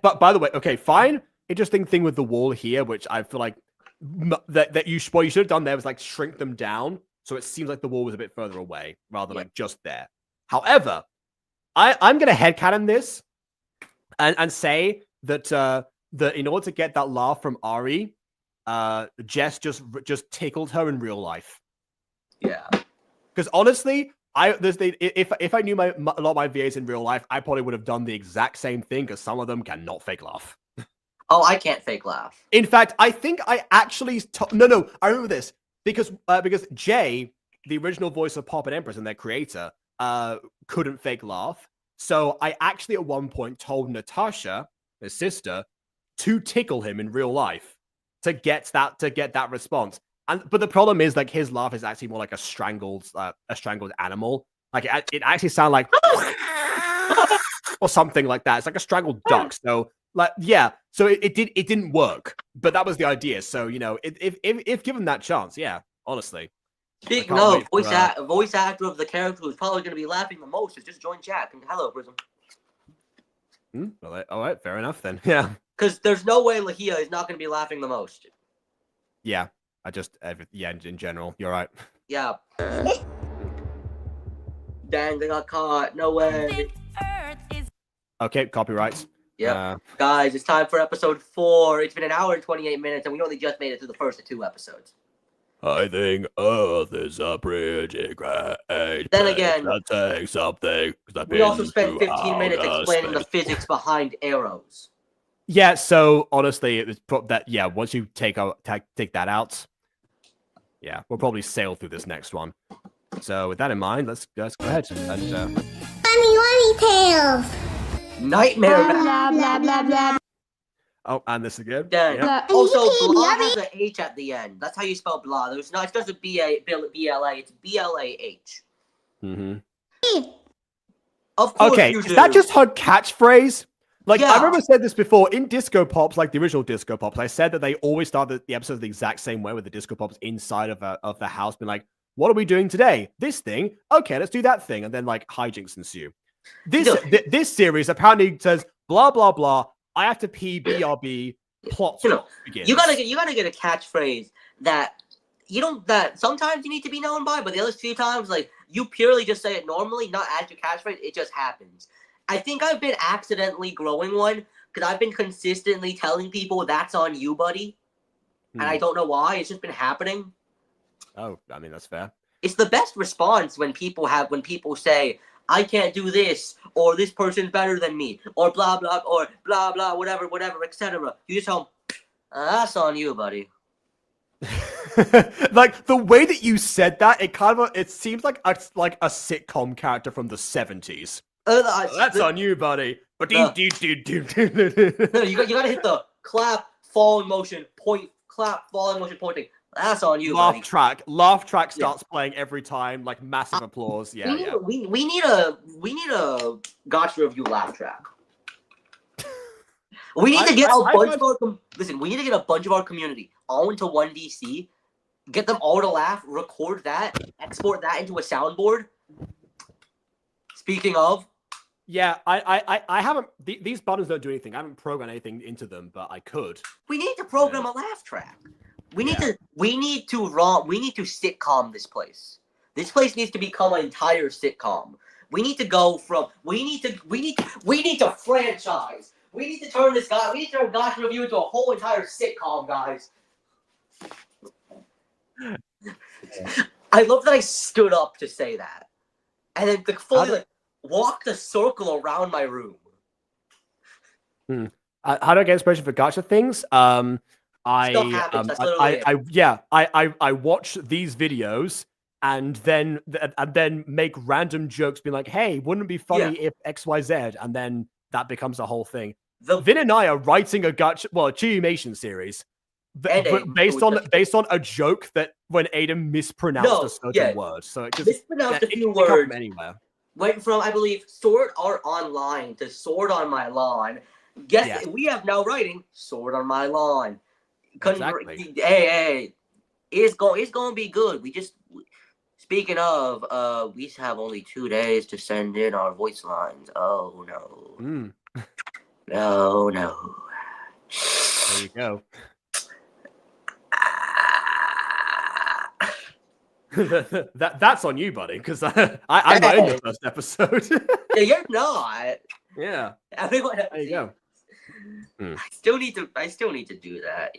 But by the way, okay, fine. Interesting thing with the wall here, which I feel like what you should have done there was like shrink them down, so it seems like the wall was a bit further away rather than like just there. However, I'm gonna headcanon this and say that that in order to get that laugh from Ari, Jess just tickled her in real life. Yeah. Because honestly, if I knew a lot of my VAs in real life, I probably would have done the exact same thing because some of them cannot fake laugh. Oh, I can't fake laugh. In fact, I think I actually no, I remember this because Jay, the original voice of Pop and Empress and their creator, couldn't fake laugh. So I actually at one point told Natasha, his sister, to tickle him in real life to get that response. But the problem is like his laugh is actually more like a strangled animal. Like it actually sounded like or something like that. It's like a strangled duck. So like yeah, so it didn't work. But that was the idea. So you know, if given that chance, yeah, honestly. Big no, voice actor of the character who's probably going to be laughing the most has just joined chat. Hello, Prism. Well, all right, fair enough then. Yeah. Because there's no way Lahia is not going to be laughing the most. Yeah, in general, you're right. Yeah. Dang, they got caught. No way. Okay, copyrights. Yeah. Guys, it's time for episode 4. It's been an hour and 28 minutes, and we only just made it through the first of 2 episodes. I think Earth is a pretty great Then again, that takes something. We also spent 15 minutes explaining the physics behind arrows. Yeah, so honestly, it was that. Yeah, once you take that out, yeah, we'll probably sail through this next one. So with that in mind, let's go ahead and. Funny tales. Nightmare. Blah blah blah blah. Oh, and this again. Then Yep. also you blah can't has an H at the end. That's how you spell blah. There's not. It doesn't B-L-A. It's B-L-A-H. Mm-hmm. Of course Okay, you is do. that just her catchphrase? Like, Yeah. I remember said this before in Disco Pops, like the original Disco Pops. I said that they always start the episodes the exact same way with the Disco Pops inside of the house, being like, "What are we doing today? This thing? Okay, let's do that thing," and then like hijinks ensue. This series apparently says blah blah blah. I have to pee. BRB. Plot. Begins. You gotta get a catchphrase that that sometimes you need to be known by, but the other few times, like, you purely just say it normally, not as your catchphrase. It just happens. I think I've been accidentally growing one because I've been consistently telling people that's on you, buddy, and I don't know why. It's just been happening. Oh, I mean that's fair. It's the best response when people say, "I can't do this," or "This person's better than me," or blah blah, or blah blah, whatever, etc. You just tell them, "That's on you, buddy." Like the way that you said that, it seems like a sitcom character from the 70s. That's on you, buddy. But No, you gotta hit the clap, falling motion, point, clap, falling motion, pointing. That's on you, laugh buddy. Laugh track starts playing every time, like massive applause. Yeah, we need a Gacha review laugh track. We need to get we need to get a bunch of our community all into 1DC, get them all to laugh, record that, export that into a soundboard. Speaking of, yeah, I haven't. These buttons don't do anything. I haven't programmed anything into them, but I could. We need to program a laugh track. We need to sitcom this place. This place needs to become an entire sitcom. We need to go from we need to franchise. We need to turn Gacha Review into a whole entire sitcom, guys. I love that I stood up to say that. And then fully walk the circle around my room. How do I get inspiration for Gacha things? I watch these videos and then make random jokes, being like, "Hey, wouldn't it be funny if XYZ?" And then that becomes a whole thing. Vin and I are writing a Gacha, a Chiyumation series, based on a joke that when Aiden mispronounced a certain word. So it just mispronounced a few words. Anywhere. Went from, I believe, Sword Art Online to Sword on My Lawn. We have now writing Sword on My Lawn. Exactly. Hey, it's going to be good. Speaking of, we have only 2 days to send in our voice lines. Oh no. Oh no. There you go. That's on you, buddy, because I'm not in the first episode. Yeah, you're not. Yeah. Everyone else. There you go. I still need to do that.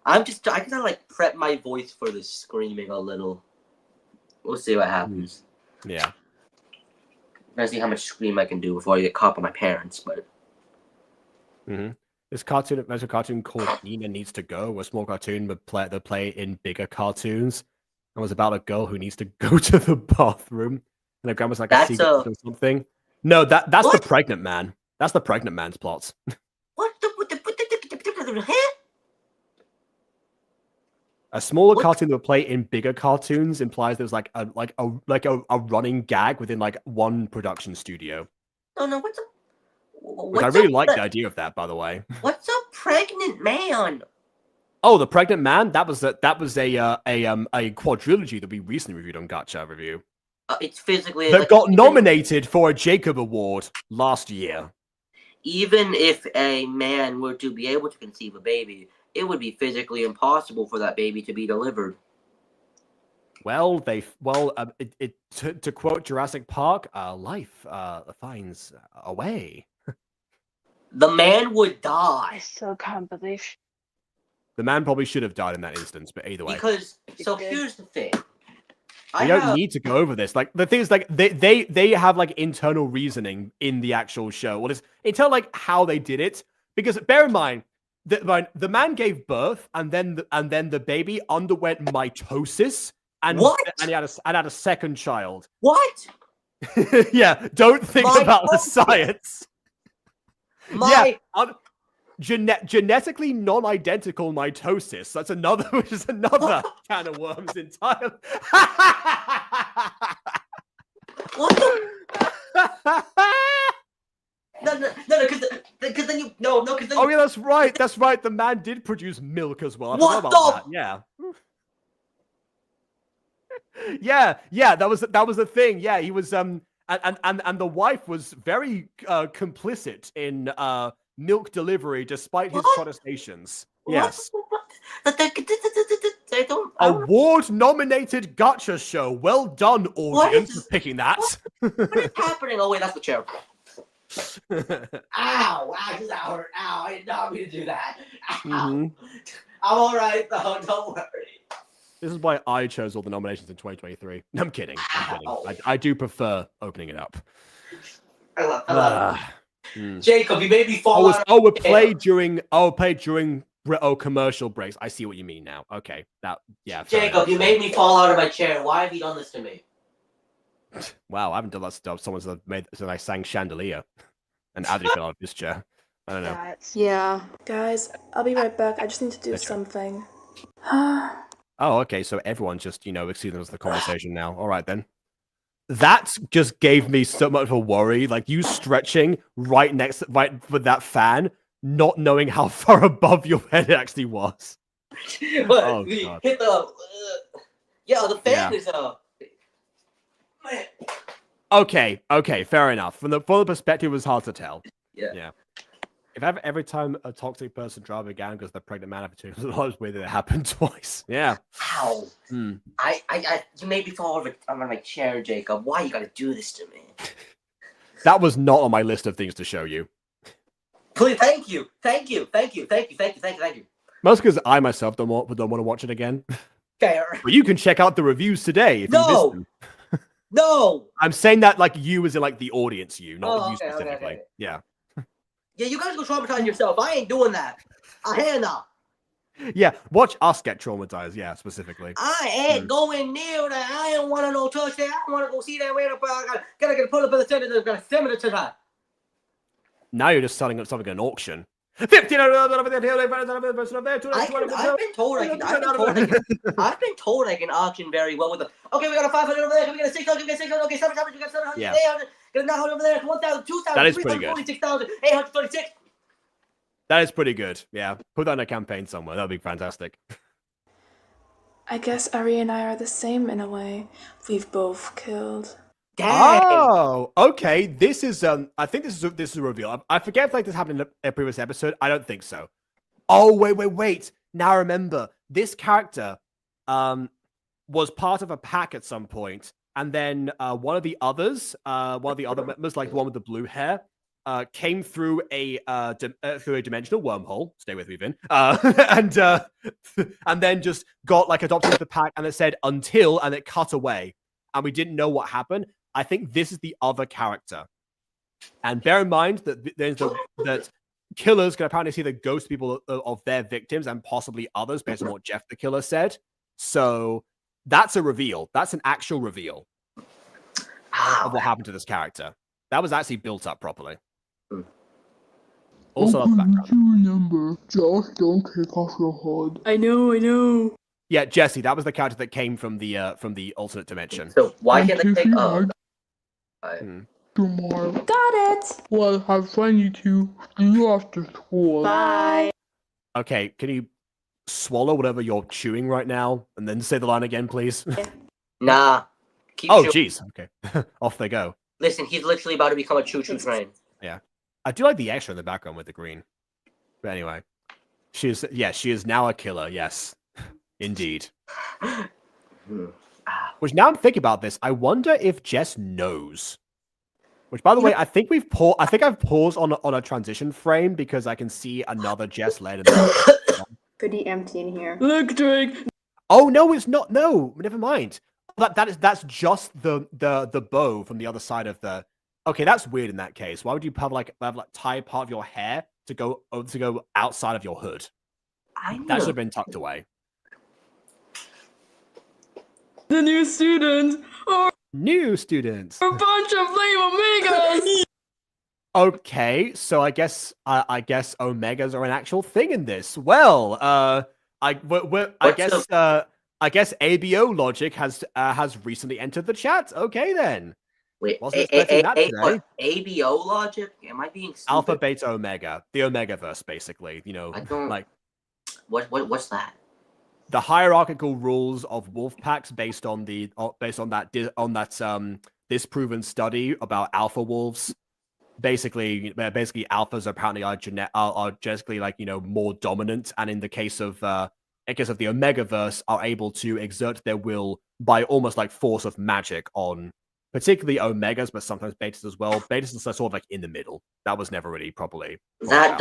I gotta like prep my voice for the screaming a little. We'll see what happens. Yeah. I'm gonna see how much scream I can do before I get caught by my parents, but There's a cartoon called Nina Needs to Go, a small cartoon they play in bigger cartoons. It was about a girl who needs to go to the bathroom, and her grandma's like a secret or something. No, that's the pregnant man. That's the pregnant man's plot. What the A smaller cartoon that would play in bigger cartoons implies there's like a running gag within like one production studio. Oh no, I really like the idea of that, by the way. What's a pregnant man? Oh, the pregnant man. That was a quadrilogy that we recently reviewed on Gacha Review. It's physically that got nominated for a Jacob Award last year. Even if a man were to be able to conceive a baby, it would be physically impossible for that baby to be delivered. Well, to quote Jurassic Park, life finds a way. The man would die. I still can't believe. The man probably should have died in that instance, but either way. Because here's the thing. We don't need to go over this. Like the thing is, like they have like internal reasoning in the actual show. Well, it's internal like how they did it, Because bear in mind, the man gave birth, and then the baby underwent mitosis, and he had a second child. What? Yeah, don't think about the science. Genetically non-identical mitosis. That's another, which is another can of worms entirely. What the? No, because then you because then. Oh yeah, that's right. That's right. The man did produce milk as well. I What forgot about that. Yeah. Yeah. That was the thing. Yeah, he was and the wife was very complicit in milk delivery despite his protestations. Yes. Award-nominated Gacha show. Well done, audience, for picking that. What is happening? Oh wait, that's the chair. Ow! Does that hurt? Ow! I did not mean to do that. Ow. I'm all right though. Don't worry. This is why I chose all the nominations in 2023. No, I'm kidding. I do prefer opening it up. I love it. Jacob, you made me fall out. Played during commercial breaks. I see what you mean now. Okay, Jacob, you made me fall out of my chair. Why have you done this to me? Wow, I haven't done that stuff. Someone's made since I sang Chandelier, and Adri fell out of his chair. I don't know. Yeah. Guys, I'll be right back. I just need to do something. Oh, okay. So everyone's just exceeding us the conversation now. All right then. That just gave me so much of a worry. Like you stretching right with that fan, not knowing how far above your head it actually was. But we hit the the fan is Okay, fair enough. From the perspective, it was hard to tell. Yeah. If every time a toxic person drives a gang because they're pregnant man after 2 years, it's weird that it happened twice. Yeah. Ow. You made me fall out of my chair, Jacob. Why you gotta do this to me? That was not on my list of things to show you. Please, thank you. Mostly because I myself don't want to watch it again. Fair. But you can check out the reviews today if you missed them. No! I'm saying that like you as in like the audience you, not you specifically. Okay. Yeah. Yeah, you guys go traumatize yourself. I ain't doing that. Hannah. Yeah, watch us get traumatized, specifically. I ain't going near that. I don't want to no touch that. I don't want to go see that way up. I gotta get pulled up in the center. Got to send it to that. Now you're just selling up something at an auction. 15. I've been told I can auction very well with them. Okay, we got a 500 over there. Can we get a 600? Can we get 600? Okay, 700. We got 700. Yeah. 800. Get a 900 over there. 1,000, 2,000, That is pretty good. 346,836. That is pretty good. Yeah, put that in a campaign somewhere. That'd be fantastic. I guess Ari and I are the same in a way. We've both killed. Dang. Oh, okay. This is I think this is a reveal. I forget if like this happened in a previous episode. I don't think so. Oh wait. Now I remember this character was part of a pack at some point, and then one of the other members, like the one with the blue hair, came through a dimensional wormhole. Stay with me, Vin. And then just got like adopted into the pack, and it said until, and it cut away, and we didn't know what happened. I think this is the other character. And bear in mind that that killers can apparently see the ghost people of their victims and possibly others based on what Jeff the Killer said. So that's a reveal. That's an actual reveal of what happened to this character. That was actually built up properly. Also, remember, Josh, don't kick off your head. I know. Yeah, Jesse, that was the character that came from the alternate dimension. So why can't they take tomorrow? Got it. Well, have fun, you two. See you after school. Bye. Okay, can you swallow whatever you're chewing right now and then say the line again, please? Nah. Jeez. Okay, off they go. Listen, he's literally about to become a choo-choo train. Yeah, I do like the extra in the background with the green. But anyway, she is now a killer. Yes, indeed. Which now I'm thinking about this. I wonder if Jess knows. Which, by the way, I think I've paused on a transition frame because I can see another Jess led in there. Pretty empty in here. Look, Drake. Oh no, it's not. No, never mind. That's just the bow from the other side of the Okay, that's weird in that case. Why would you have tie part of your hair to go outside of your hood? I know. That should have been tucked away. The new students are New students. a bunch of lame omegas. Okay, so I guess omegas are an actual thing in this. Well, I guess ABO logic has recently entered the chat. Okay then. Wait, Wasn't expecting that today. ABO logic? Am I being stupid? Alpha, beta, omega, the Omegaverse, basically. You know, I don't like what's that? the hierarchical rules of wolf packs based on that disproven study about alpha wolves. Basically, alphas apparently are genetically more dominant, and in the case of the Omegaverse, are able to exert their will by almost like force of magic on particularly omegas, but sometimes betas as well. Betas are sort of like in the middle. That was never really properly. That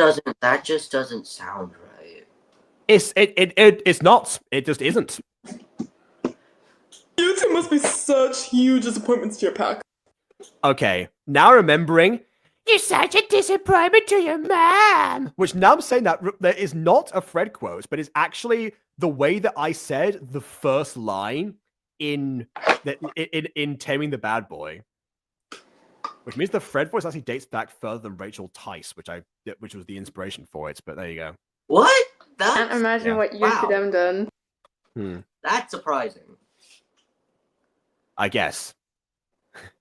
just doesn't sound right. It's not. It just isn't. You two must be such huge disappointments to your pack. Okay, now remembering. You're such a disappointment to your mom. Which now I'm saying that is not a Fred quote, but it's actually the way that I said the first line in Taming the Bad Boy. Which means the Fred voice actually dates back further than Rachel Tice, which was the inspiration for it. But there you go. What? Can't imagine what you could have done. That's surprising. I guess.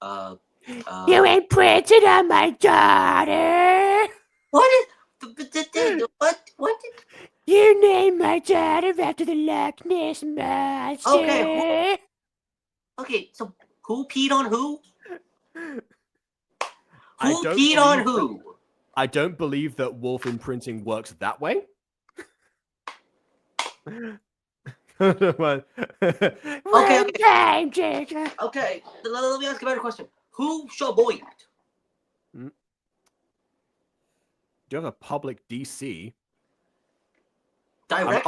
You imprinted on my daughter. What? What? You named my daughter after the Loch Ness monster. Okay, so who peed on who? Who don't peed on believe who? I don't believe that wolf imprinting works that way. Okay, let me ask a better question. Who shaboyed? Do you have a public DC? Direct?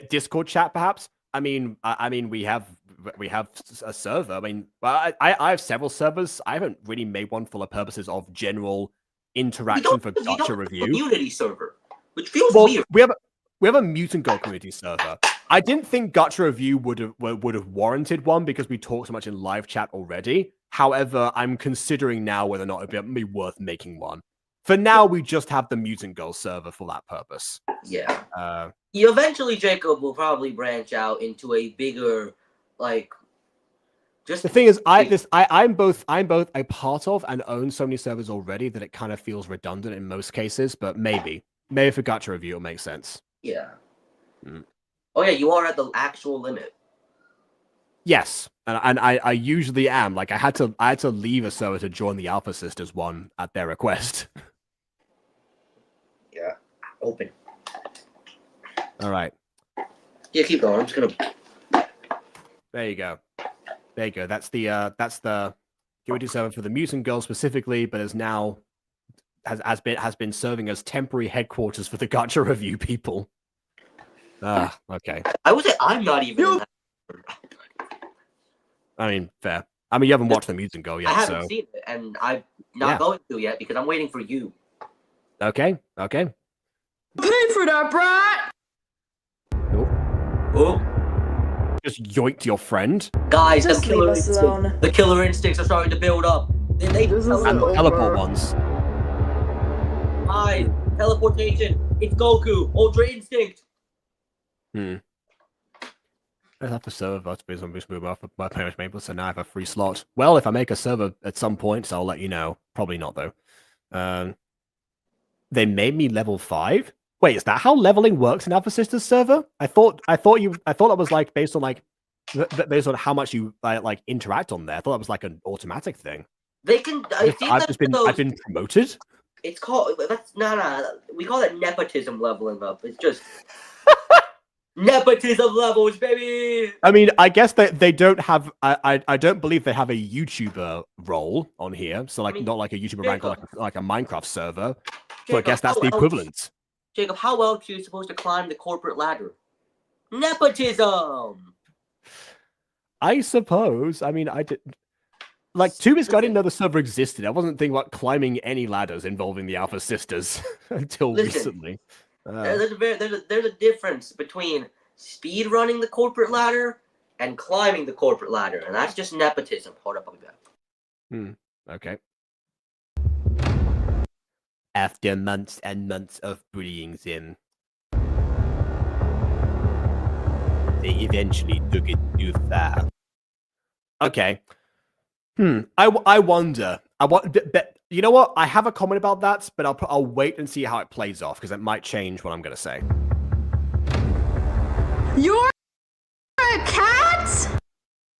Discord chat, perhaps? I mean, we have a server. I mean, I have several servers. I haven't really made one for the purposes of general interaction for Gacha review. Community server, which feels weird. We have a Mutant Girl community server. I didn't think Gacha review would have warranted one because we talked so much in live chat already. However, I'm considering now whether or not it'd be worth making one. For now, we just have the Mutant Girl server for that purpose. Yeah. Eventually, Jacob will probably branch out into a bigger, like. Just the thing is, I'm both a part of and own so many servers already that it kind of feels redundant in most cases. But maybe for Gacha review, it'll make sense. Yeah. Oh yeah, you are at the actual limit. Yes, and I usually am. Like I had to leave a server to join the Alpha Sisters one at their request. Yeah. Open. All right. Yeah, keep going. I'm just gonna. There you go. That's the community server for the Mutant Girl specifically, but is now has been serving as temporary headquarters for the Gacha review people. Okay. I would say I'm not even. In that. I mean, fair. I mean, you haven't watched the Mutant Girl yet, I haven't seen it, and I'm not going to yet because I'm waiting for you. Okay. Pay for that, brat. Oh. Just yoinked your friend. Guys, Just leave us alone. The killer instincts are starting to build up. And the teleport ones. Hi, teleportation. It's Goku. Ultra Instinct. I have to server to be some move off of my parents' Maple, so now I have a free slot. Well, if I make a server at some point, so I'll let you know. Probably not though. They made me level 5. Wait, is that how leveling works in Alpha Sisters server? I thought that was like based on how much you like interact on there. I thought that was like an automatic thing. They can. I've been promoted. It's called we call it nepotism leveling up. It's just nepotism levels, baby. I mean, I guess they don't have. I don't believe they have a YouTuber role on here. So like not like a YouTuber rank like a Minecraft server. So I guess that's the equivalent. Jacob, how else are you supposed to climb the corporate ladder? Nepotism. I suppose. I mean, like 2 weeks ago, I didn't know the server existed. I wasn't thinking about climbing any ladders involving the Alpha Sisters until recently. There's a difference between speed running the corporate ladder and climbing the corporate ladder, and that's just nepotism. Hold up, I'll be back. Okay. After months and months of bullying them, they eventually took it too far. Okay. I wonder. You know what? I have a comment about that, but I'll wait and see how it plays off because it might change what I'm gonna say. You're a cat?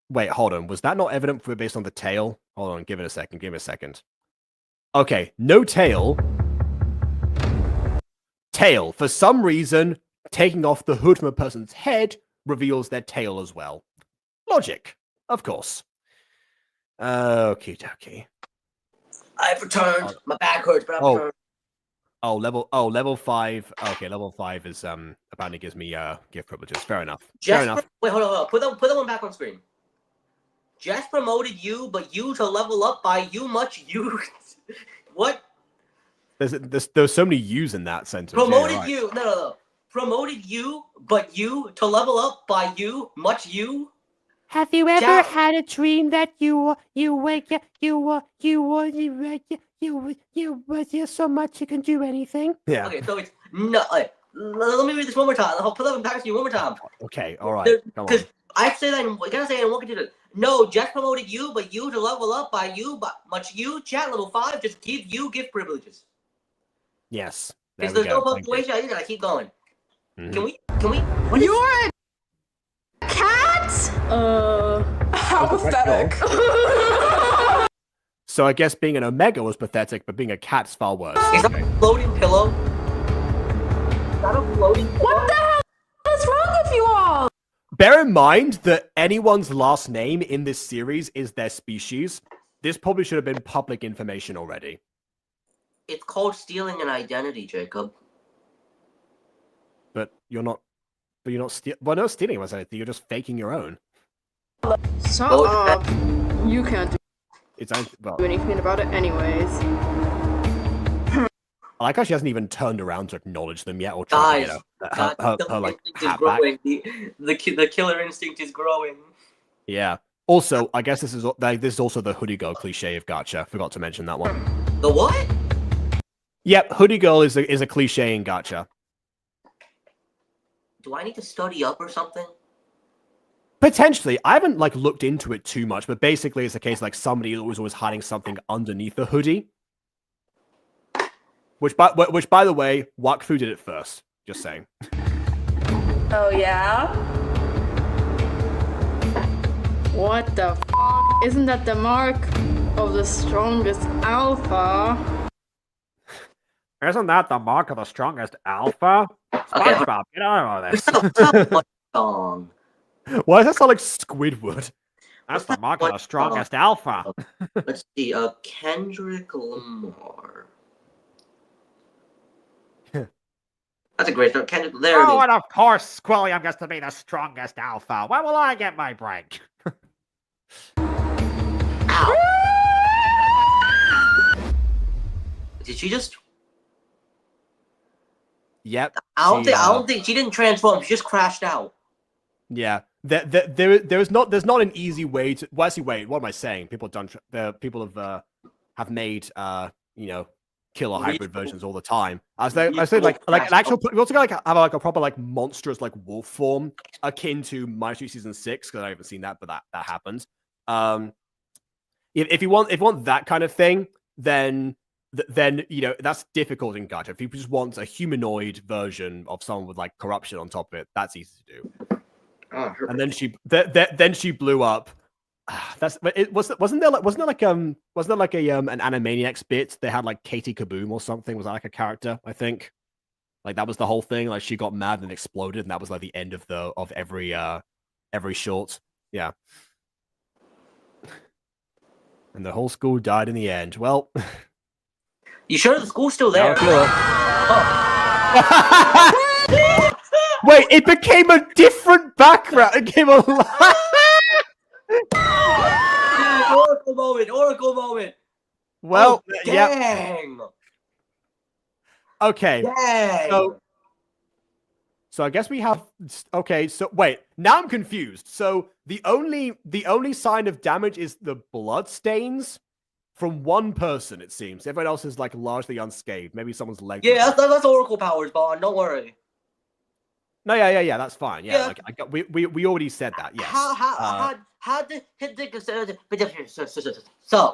Wait, hold on. Was that not evident based on the tail? Hold on. Give it a second. Give me a second. Okay, no tail. Tail. For some reason, taking off the hood from a person's head reveals their tail as well. Logic, of course. Okie dokie. I've returned. My back hurts, but I've returned. Level 5. Okay, level 5 is apparently gives me gift privileges. Fair enough. Fair enough. Wait, hold on. Put that one back on screen. Jess promoted you, but you to level up by you much you. What? There's so many yous in that sentence. Promoted you. No. Promoted you, but you to level up by you much you. Have you ever had a dream that you wake up, you so much you can do anything? Yeah. Okay, so it's no. Let me read this one more time. I'll put that back to you one more time. Okay, all right. Because I say that, I gotta say it and won't continue. No, Jess promoted you, but you to level up by you, but much you. Chat level 5, just give you gift privileges. Yes. Because there's no punctuation. I gotta keep going. Can we? What You're a cat? How pathetic. So I guess being an Omega was pathetic, but being a cat's far worse. Is that a floating pillow? Is that a floating pillow? What the hell is wrong with you all? Bear in mind that anyone's last name in this series is their species. This probably should have been public information already. It's called stealing an identity, Jacob. But you're not stealing. Well, no stealing was anything. You're just faking your own. Shut up. You can't do anything about it anyways. I like how she hasn't even turned around to acknowledge them yet, or try to get her like hat back. The killer instinct is growing. Yeah. Also, I guess this is also the hoodie girl cliche of Gacha. Forgot to mention that one. The what? Yep, hoodie girl is a cliche in Gacha. Do I need to study up or something? Potentially. I haven't looked into it too much, but basically it's a case somebody was always hiding something underneath the hoodie. Which by the way, Wakfu did it first. Just saying. Oh yeah? What the f***? Isn't that the mark of the strongest alpha? Isn't that the mark of the strongest alpha? SpongeBob, get out of this. Song. Why does that sound like Squidward? That's the mark of the strongest alpha. Let's see, Kendrick Lamar. That's a great start. Kendrick, there it is. Oh, and of course, Squilliam gets to be the strongest alpha. When will I get my break? Ow. Did she just... Yep. I don't think she didn't transform. She just crashed out. Yeah. There's not an easy way to. Well, actually, wait. What am I saying? People have made killer hybrid versions all the time. I say like an actual. We also got have a proper monstrous wolf form akin to My Street Season 6 because I haven't seen that, but that happens. If you want that kind of thing, then that's difficult in Gacha. If you just want a humanoid version of someone with corruption on top of it, that's easy to do. And then she blew up. Wasn't there an Animaniacs bit? They had Katie Kaboom or something. Was that a character? I think that was the whole thing. She got mad and exploded, and that was the end of every short. Yeah. And the whole school died in the end. Well, you sure the school's still there? Wait, it became a different background. It came alive. Oracle moment. Well, oh, yeah. dang. Okay. Dang. So I guess we have. Okay. So wait. Now I'm confused. So the only sign of damage is the blood stains from one person. It seems everyone else is like largely unscathed. Maybe someone's leg. Yeah, that's Oracle powers, Bond. Don't worry. No, yeah. That's fine. Yeah, Yeah. like we already said that. Yes. How did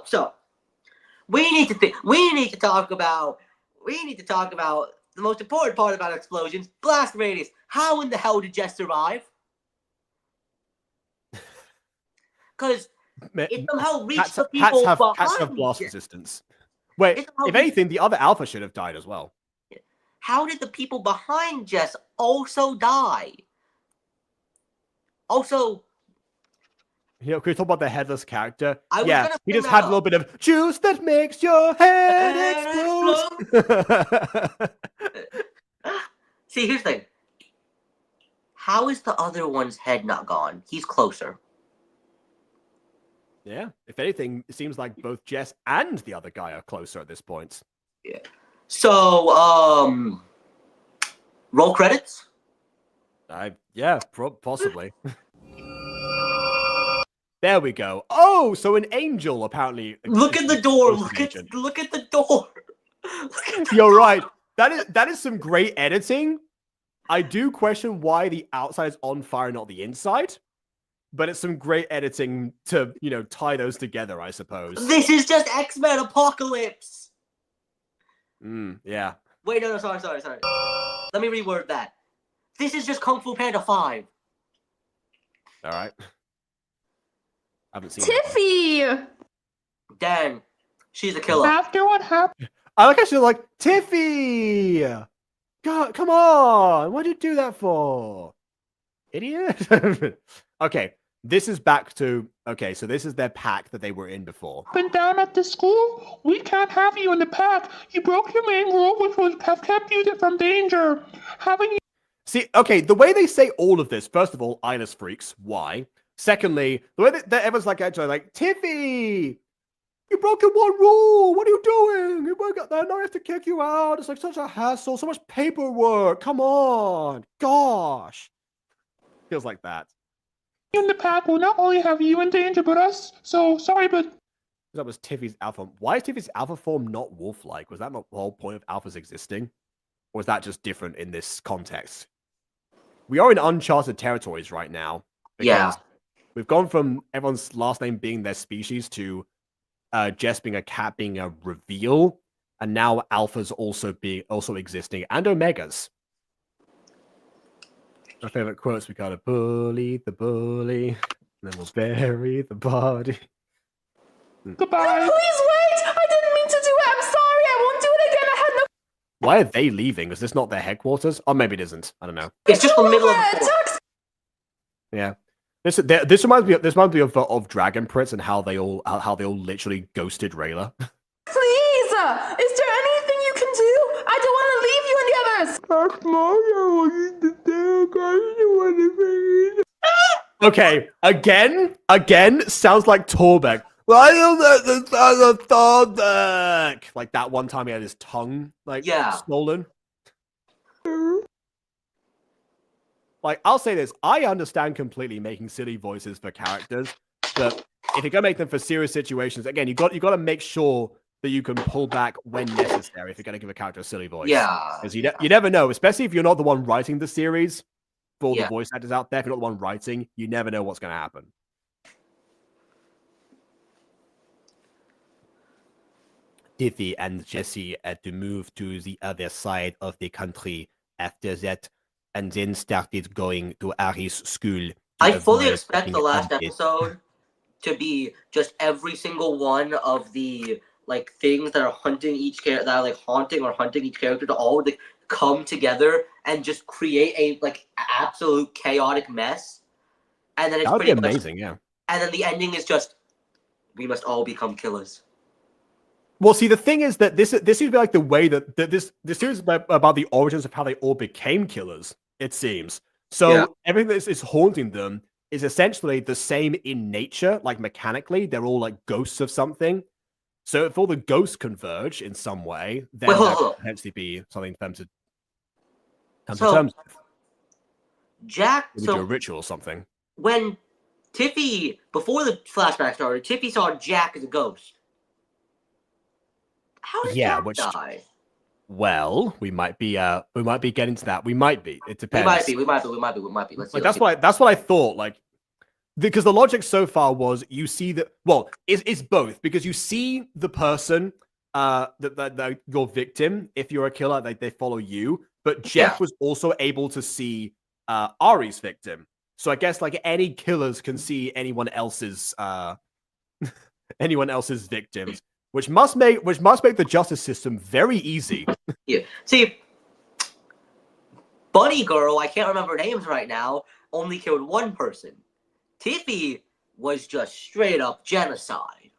so we need to talk about the most important part about explosions: blast radius. How in the hell did Jess survive? Because it somehow reached the people behind. Cats have blast resistance. Wait, if anything, the other alpha should have died as well. How did the people behind Jess also die? Also, you know, can we talk about the headless character? Yeah, he just had a little bit of juice that makes your head explode. See, here's the thing. How is the other one's head not gone? He's closer. Yeah, if anything, it seems like both Jess and the other guy are closer at this point. Yeah. So, roll credits? Yeah, possibly. There we go. Oh, so an angel apparently. Look at the door. Look at the door. You're right. That is some great editing. I do question why the outside is on fire, not the inside. But it's some great editing to, tie those together, I suppose. This is just X-Men Apocalypse. Yeah. Wait, no, sorry. Let me reword that. This is just Kung Fu Panda 5. All right. I haven't seen Tiffy! Dang. She's a killer. After what happened? I like actually like, Tiffy! God, come on! What'd you do that for? Idiot? Okay. This is back to, so this is their pack that they were in before. Been down at the school? We can't have you in the pack. You broke your main rule, which would have kept you from danger. Having you... See, okay, the way they say all of this, first of all, eyeless freaks, why? Secondly, the way that everyone's like, actually, like, Tiffy! You broke your one rule! What are you doing? You broke it there, now I have to kick you out. It's like such a hassle, so much paperwork. Come on. Gosh. Feels like that. In the pack will not only have you in danger, but us. So, sorry, but... That was Tiffy's alpha. Why is Tiffy's alpha form not wolf-like? Was that not the whole point of alphas existing? Or is that just different in this context? We are in uncharted territories right now. Yeah. We've gone from everyone's last name being their species to Jess being a cat being a reveal, and now alphas also existing, and omegas. My favorite quotes: "We gotta bully the bully, and then we'll bury the body." Goodbye. Please wait! I didn't mean to do it! I'm sorry! I won't do it again! I had no... Why are they leaving? Is this not their headquarters? Or maybe it isn't. I don't know. It's just the middle of the floor. Yeah. This reminds me of Dragon Prince and how they all literally ghosted Rayla. Please! Is there anything you can do? I don't want to leave you and the others! Okay, again sounds like Torbeck. Why you let the son of Torbeck? Like that one time he had his tongue stolen. Like, I'll say this, I understand completely making silly voices for characters, but if you're gonna make them for serious situations, again, you got to make sure that you can pull back when necessary if you're gonna give a character a silly voice. Yeah. Because you never know, especially if you're not the one writing the series. For all the voice actors out there, if you're not the one writing, you never know what's gonna happen. Tiffy and Jesse had to move to the other side of the country after that, and then started going to Ari's school. I fully expect the last episode to be just every single one of the things that are hunting each character, that are haunting or hunting each character, to all come together and just create a absolute chaotic mess. And then it's pretty amazing, yeah. And then the ending is just, we must all become killers. Well, see, the thing is that this seems to be like the way that this series is about the origins of how they all became killers. It seems so. Everything that is haunting them is essentially the same in nature, like mechanically. They're all like ghosts of something. So if all the ghosts converge in some way, then Wait, hold that on. could potentially be something for them to come So, to terms with. Jack, Maybe do a so ritual or something. when Tiffy, before the flashback started, Tiffy saw Jack as a ghost. How did Yeah, Jack die? Well, we might be getting to that. We might be. It depends. We might be. Let's see. Like that's what I thought. Like, because the logic so far was you see that. Well, it's both because you see the person, that your victim. If you're a killer, they follow you. But Jeff was also able to see Ari's victim. So I guess like any killers can see anyone else's victims, which must make the justice system very easy. Yeah. See, Bunny Girl, I can't remember names right now, only killed one person. Tiffy was just straight up genocide.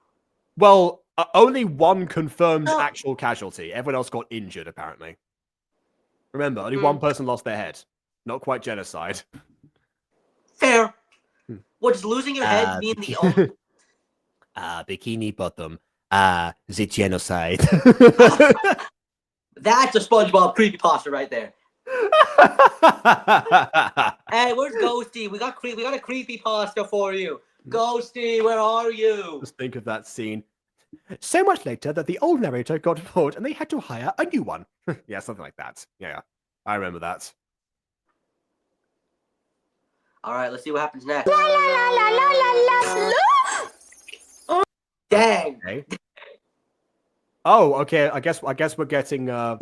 Well, only one confirmed actual casualty. Everyone else got injured, apparently. Remember, only one person lost their head. Not quite genocide. Fair. What, does losing your head mean the only... Bikini Bottom. The genocide. That's a SpongeBob creepypasta right there. Hey, where's Ghosty? We got a creepypasta for you. Ghosty, where are you? Just think of that scene. So much later that the old narrator got bored and they had to hire a new one. Yeah, something like that. Yeah, I remember that. All right, let's see what happens next. La la la la la la la. Dang. Okay. Oh, okay. I guess we're getting we're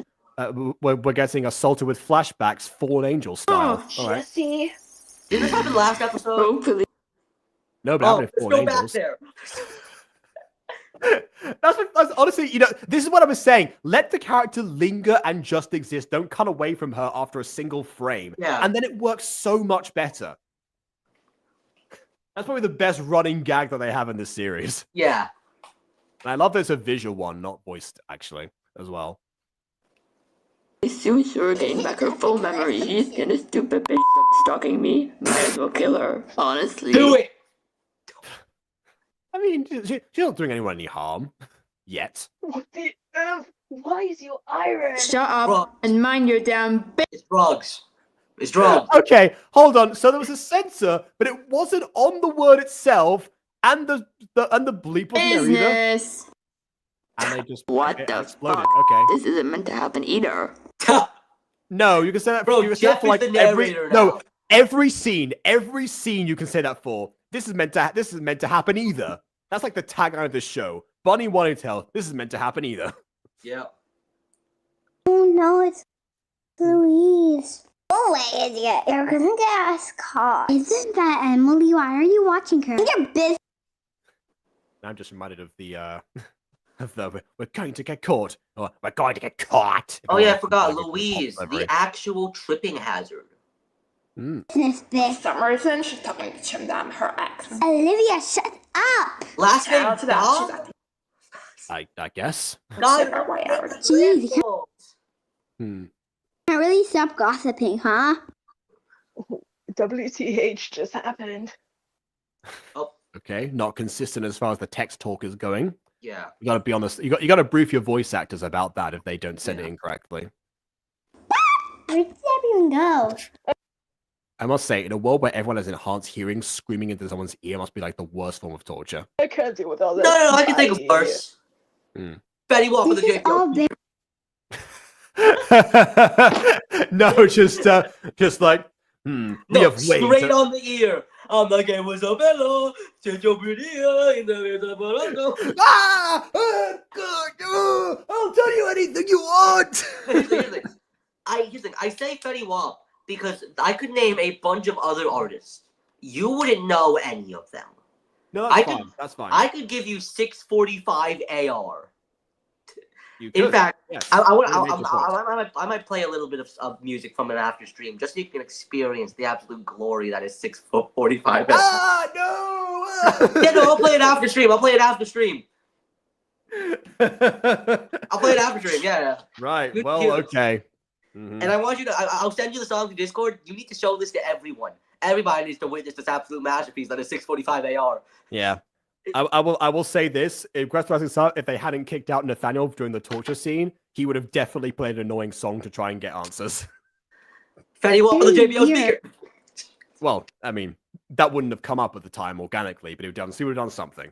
getting assaulted with flashbacks, Fallen Angel style. All right. Jesse. Did this happen last episode? Hopefully. No, but happened in let's Fallen go Angels. back there. That's honestly, this is what I was saying. Let the character linger and just exist. Don't cut away from her after a single frame. Yeah. And then it works so much better. That's probably the best running gag that they have in this series. Yeah. And I love that it's a visual one, not voiced, actually, as well. As soon as she'll gain back her full memory, she's gonna stupid bitch stop stalking me. Might as well kill her, honestly. Do it. I mean, she's not doing anyone any harm. Yet. What the F? Why is you iron? Shut up Bro. and mind your damn bitch. It's drugs. It's drugs. Okay, hold on. So there was a censor, but it wasn't on the word itself, and the bleep wasn't there either. Business. And they just What it the exploded. fuck? Okay. This isn't meant to happen either. No, you can say that. Bro, you can say that Jeff for is like the every narrator now. every scene you can say that for. This is meant to happen either. That's like the tagline of this show. Bunny wanted to tell. This is meant to happen either. Yeah. Oh no, it's Louise. Go away, idiot. You're gonna get us caught. Isn't that Emily? Why are you watching her? Your business. I'm just reminded of the we're going to get caught. Or we're going to get caught. Oh yeah, I forgot. Louise, the actual tripping hazard. Bitch. For some reason, she's talking to Chimdam, her ex. Olivia, shut up. Last name Shout out to that. She's Dom? acting I guess. God, her way out. Jeez, you Hmm. can't really stop gossiping, huh? WTH just happened. Okay, not consistent as far as the text talk is going. Yeah. You gotta be honest. You got to brief your voice actors about that if they don't send it incorrectly. Where did everyone go? I must say, in a world where everyone has enhanced hearing, screaming into someone's ear must be like the worst form of torture. I can't deal with all this. No, I can think of worse. Betty Walk with a This is Jake all joke. very No, just like, we No, have ways. straight on the ear. I'm like, hey, what's up, hello? Change your pretty eye in the barranco. God, I'll tell you anything you want. Here's the thing. I say Fetty Wap because I could name a bunch of other artists. You wouldn't know any of them. No, that's fine. I could give you 645 AR. You In could, fact, yes. I might play a little bit of music from an after stream just so you can experience the absolute glory that is 645. No! Yeah, no, I'll play it after stream. I'll play it after stream. Yeah. Right. Good Well, deal. okay. Mm-hmm. And I want you to. I'll send you the song to Discord. You need to show this to everyone. Everybody needs to witness this absolute masterpiece that is 645 AR. Yeah. I will say this: if Gress Rising Sun, if they hadn't kicked out Nathaniel during the torture scene, he would have definitely played an annoying song to try and get answers. Fetty Wap with the JBL speaker. Well, I mean, that wouldn't have come up at the time organically, but he would have done something.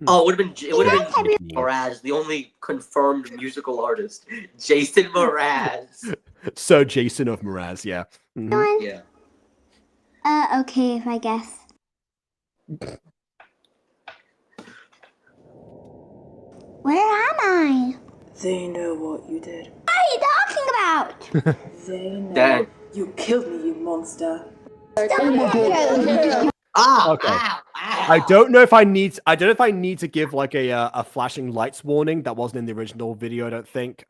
Oh, it would have been Mraz, the only confirmed musical artist. Jason Mraz. Sir Jason of Mraz, yeah. Mm-hmm. Yeah. Okay, I guess. Where am I? They know what you did. What are you talking about? They know. Dang. You killed me, you monster. Ah, okay. ow, ow. I don't know if I need to give like a flashing lights warning that wasn't in the original video. I don't think.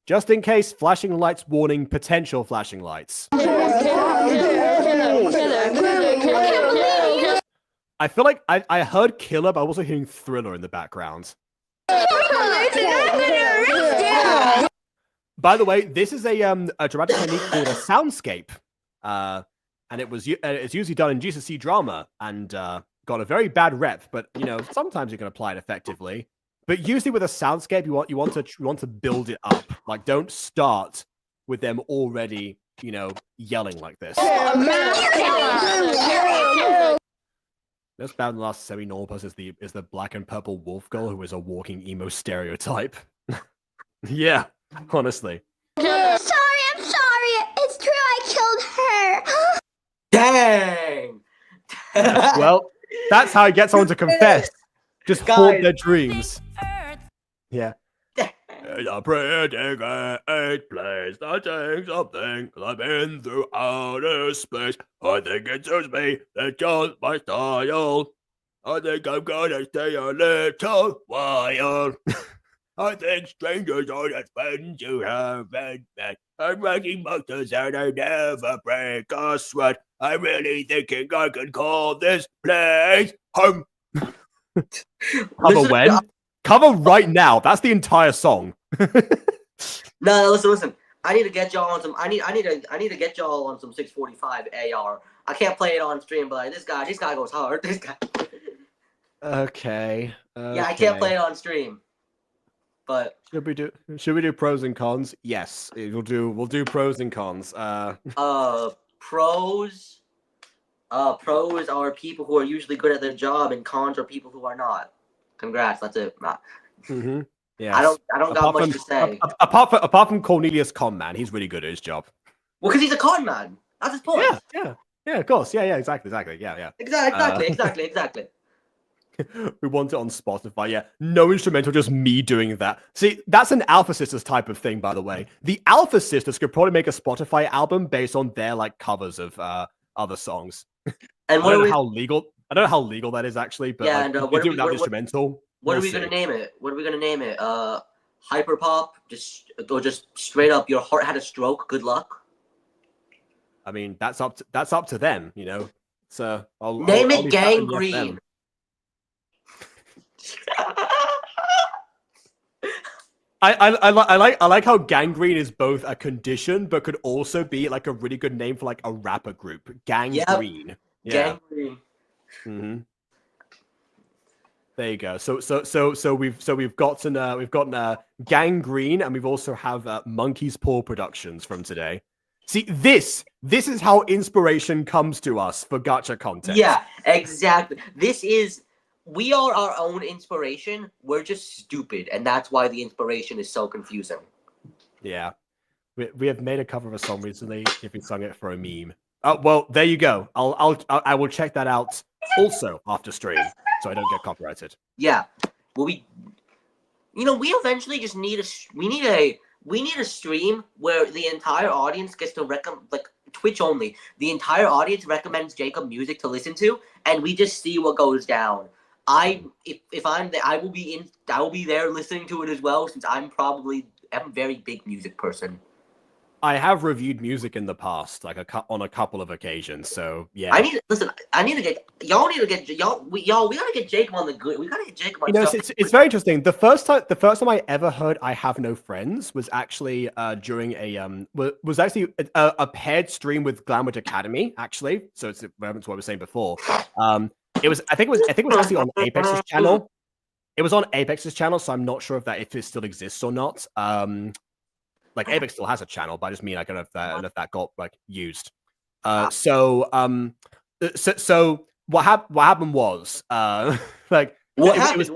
Just in case, flashing lights warning, potential flashing lights. I feel like I heard killer, but I was also hearing thriller in the background. By the way, this is a dramatic technique called a soundscape, and it's usually done in GCSE drama and got a very bad rep. But you know, sometimes you can apply it effectively. But usually with a soundscape, you want to build it up. Like, don't start with them already, you know, yelling like this. Most bad in the last semi-normal person is the black and purple wolf girl who is a walking emo stereotype. Yeah, honestly. I'm sorry. It's true, I killed her. Dang! Well, that's how you get someone to confess. Just haunt their dreams. Yeah. A pretty great place that takes something I've been through outer space. I think it suits me, it's just my style. I think I'm gonna stay a little while. I think strangers are the friends you haven't met. I'm ranking motors and I never break a sweat. I'm really thinking I can call this place home. Cover when? Cover right now. That's the entire song. No, listen. I need to get y'all on some. I need to get y'all on some 645 AR. I can't play it on stream, but like, this guy goes hard. This guy. Okay. Yeah, I can't play it on stream. But should we do pros and cons? Yes, we'll do pros and cons. Pros are people who are usually good at their job, and cons are people who are not. Congrats, that's it. Mm-hmm. Yeah. I don't got much to say. Apart from Cornelius Conman, he's really good at his job. Well, because he's a con man. That's his point. Yeah, of course. Yeah, exactly. Yeah. Exactly. We want it on Spotify. Yeah, no instrumental, just me doing that. See, that's an Alpha Sisters type of thing, by the way. The Alpha Sisters could probably make a Spotify album based on their like covers of other songs. And I don't know how legal that is actually, but yeah, like, and what do without instrumental. What are we gonna name it? Hyperpop? Just straight up. Your heart had a stroke. Good luck. I mean, that's up to them, you know. So I'll name it Gangrene. I like how Gangrene is both a condition, but could also be like a really good name for like a rapper group. Gangrene. Yeah. Gangrene. Mm-hmm. There you go. So we've gotten Gangrene, and we've also have Monkey's Paw Productions from today. See, this is how inspiration comes to us for gacha content. Yeah, exactly. We are our own inspiration. We're just stupid, and that's why the inspiration is so confusing. Yeah, we have made a cover of a song recently. If we sung it for a meme. Oh well, there you go. I will check that out also after stream, so I don't get copyrighted. Yeah, well, we eventually just need a stream where the entire audience gets to like Twitch only. The entire audience recommends Jacob music to listen to, and we just see what goes down. If I'm there, I will be there listening to it as well, since I'm a very big music person. I have reviewed music in the past, like on a couple of occasions. So yeah. I need to get y'all. We gotta get Jacob on the good. We gotta get Jacob on. You know, it's very interesting. The first time I ever heard "I Have No Friends" was actually during a was actually a paired stream with Glamwood Academy. Actually, so it's relevant to what I was saying before. It was I think it was actually on Apex's channel. It was on Apex's channel, so I'm not sure if it still exists or not. Like Apex still has a channel, but I just mean I don't know if that got like used. So what happened was like it was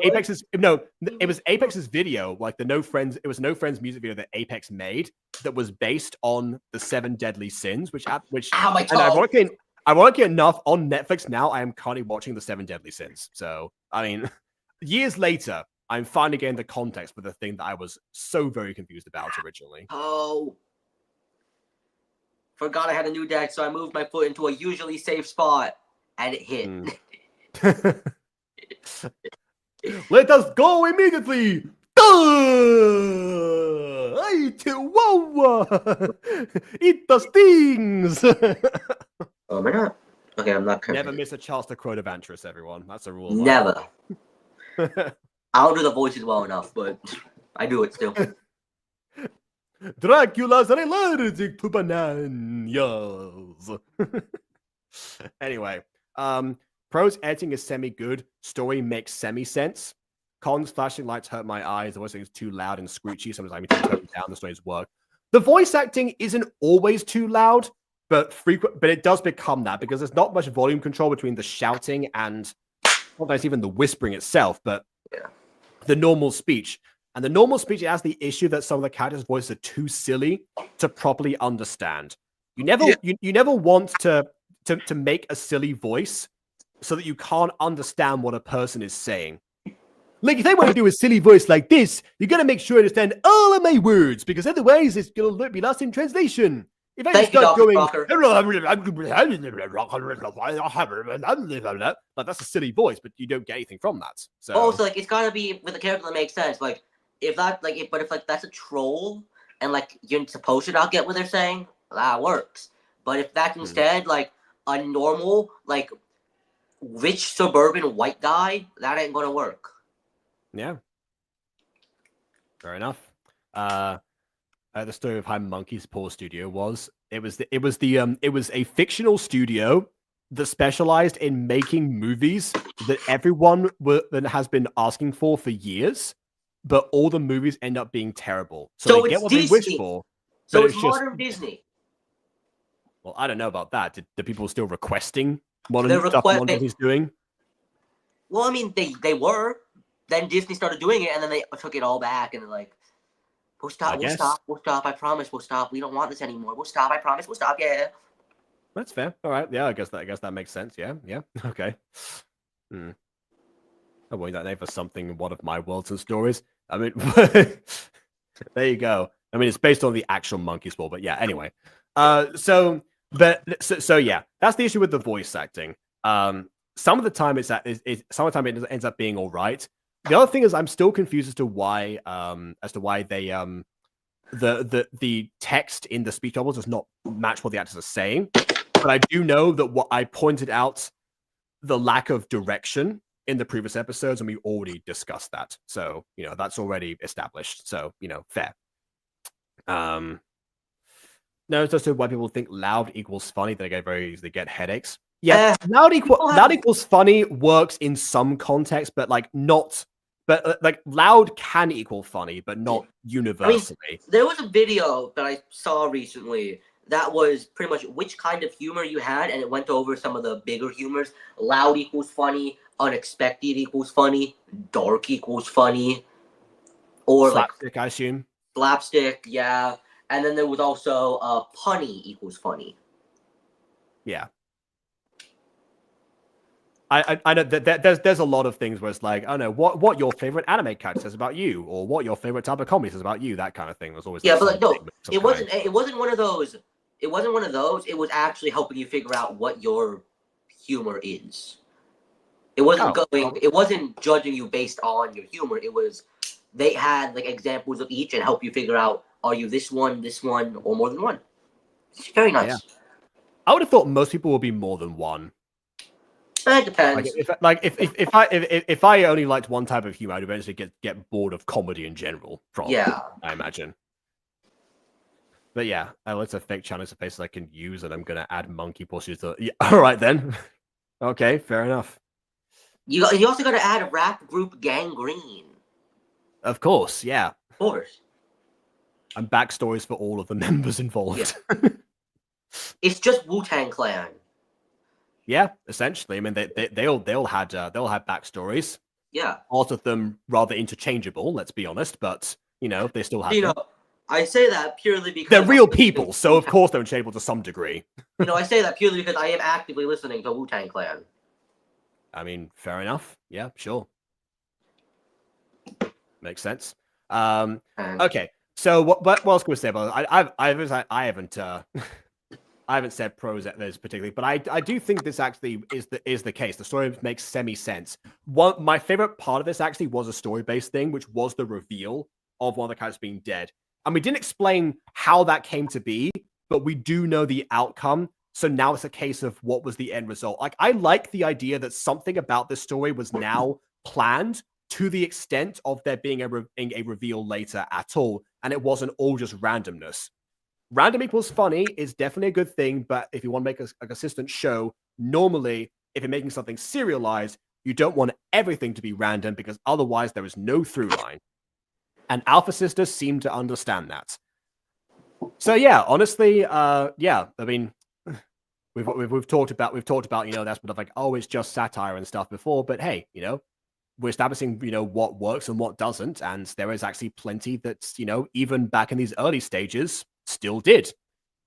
Apex's video, like the No Friends. It was No Friends music video that Apex made that was based on the 7 Deadly Sins, which ironically enough on Netflix now I am currently watching the 7 Deadly Sins. So I mean, years later, I'm finally getting the context for the thing that I was so very confused about originally. Oh. Forgot I had a new deck, so I moved my foot into a usually safe spot, and it hit. Let us go immediately! Eat the stings! Oh, am I not? Okay, I'm not. Never miss a chance to quote Evantress, everyone. That's a rule. Never. I don't do the voices well enough, but I do it still. Dracula's allergic to bananas. Anyway, prose editing is semi-good. Story makes semi-sense. Cons flashing lights hurt my eyes. The voice acting is too loud and screechy. Sometimes I need to tone down the story's work. The voice acting isn't always too loud, but it does become that because there's not much volume control between the shouting and sometimes even the whispering itself, but the normal speech. And the normal speech has the issue that some of the characters' voices are too silly to properly understand. You never want to make a silly voice so that you can't understand what a person is saying. Like, if they want to do a silly voice like this, you got to make sure you understand all of my words, because otherwise it's going to be lost in translation. If I just start going, like, that's a silly voice, but you don't get anything from that. So, so like it's gotta be with a character that makes sense. Like if that, like, if like that's a troll and like you're supposed to not get what they're saying, that works. But if that's instead like a normal, like rich suburban white guy, that ain't gonna work. Yeah. Fair enough. The story of how Monkey's Paw Studio was. It was a fictional studio that specialized in making movies that everyone has been asking for years, but all the movies end up being terrible. So they get what they wish for. So it's modern Disney. Well, I don't know about that. Did people still requesting modern stuff Disney's doing? Well, I mean, they were. Then Disney started doing it, and then they took it all back, and they're like, we'll stop, I promise, we'll stop. We don't want this anymore. We'll stop, I promise, we'll stop, yeah. That's fair. All right, yeah, I guess that makes sense. Yeah, okay. I want that name for something in one of my worlds and stories. I mean, there you go. I mean, it's based on the actual Monkey's Paw, but yeah, anyway. So yeah, that's the issue with the voice acting. Some of the time it ends up being all right. The other thing is I'm still confused as to why they the text in the speech bubbles does not match what the actors are saying. But I do know that what I pointed out the lack of direction in the previous episodes, and we already discussed that. So, that's already established. So, fair. No, it's also why people think loud equals funny. They very easily get headaches. Yeah, loud equals funny works in some context, but like loud can equal funny, but not universally. I mean, there was a video that I saw recently that was pretty much which kind of humor you had, and it went over some of the bigger humors. Loud equals funny, unexpected equals funny, dark equals funny, or slapstick, I assume. Slapstick, yeah. And then there was also punny equals funny. Yeah. I know that there's a lot of things where it's like, I don't know what your favorite anime character says about you, or what your favorite type of comedy says about you. That kind of thing was always but like, no, it wasn't one of those. It wasn't one of those. It was actually helping you figure out what your humor is. It wasn't It wasn't judging you based on your humor. It was they had like examples of each and help you figure out. Are you this one, or more than one? It's very nice. Yeah. I would have thought most people would be more than one. It depends. If I only liked one type of humor, I'd eventually get bored of comedy in general. Probably, Yeah. I imagine. But yeah, it's a fake channel space I can use, and I'm gonna add monkey postures to. Yeah, all right then. Okay, fair enough. You also got to add a rap group Gangrene. Of course, yeah. Of course. And backstories for all of the members involved. Yeah. It's just Wu-Tang Clan. Yeah, essentially. I mean, they all had backstories. Yeah. All of them rather interchangeable. Let's be honest, but they still have. Them. I say that purely because they're real people, so of course they're interchangeable to some degree. I say that purely because I am actively listening to Wu-Tang Clan. I mean, fair enough. Yeah, sure. Makes sense. Okay. So what else can we say about it? I haven't I haven't said pros at this particularly, but I do think this actually is the case. The story makes semi-sense. My favorite part of this actually was a story-based thing, which was the reveal of one of the characters being dead. And we didn't explain how that came to be, but we do know the outcome. So now it's a case of what was the end result. Like, I like the idea that something about this story was now planned to the extent of there being a reveal later at all. And it wasn't all just randomness. Random equals funny is definitely a good thing, but if you want to make a consistent show, normally, if you're making something serialized, you don't want everything to be random because otherwise there is no through line. And Alpha Sisters seem to understand that. So yeah, honestly, yeah, I mean, we've talked about that's sort of like, oh, it's just satire and stuff before, but hey, we're establishing what works and what doesn't, and there is actually plenty that's even back in these early stages still did,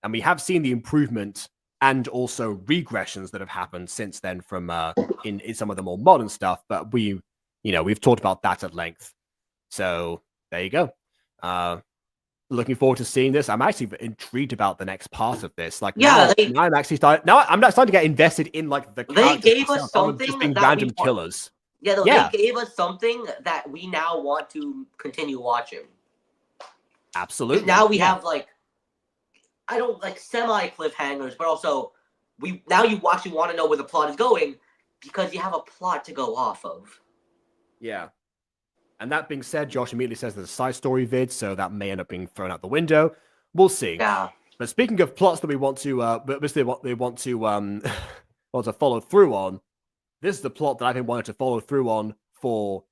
and we have seen the improvement and also regressions that have happened since then from in some of the more modern stuff, but we've talked about that at length. So there you go. Looking forward to seeing this. I'm actually intrigued about the next part of this. Like, now I'm actually starting to get invested in like the they gave us something just being that random killers. They gave us something that we now want to continue watching. Absolutely. Now we have like, I don't like semi cliffhangers, but also you actually want to know where the plot is going because you have a plot to go off of. Yeah. And that being said, Josh immediately says there's a side story vid, so that may end up being thrown out the window. We'll see. Yeah. But speaking of plots that we want to, want to follow through on, this is the plot that I've been wanting to follow through on for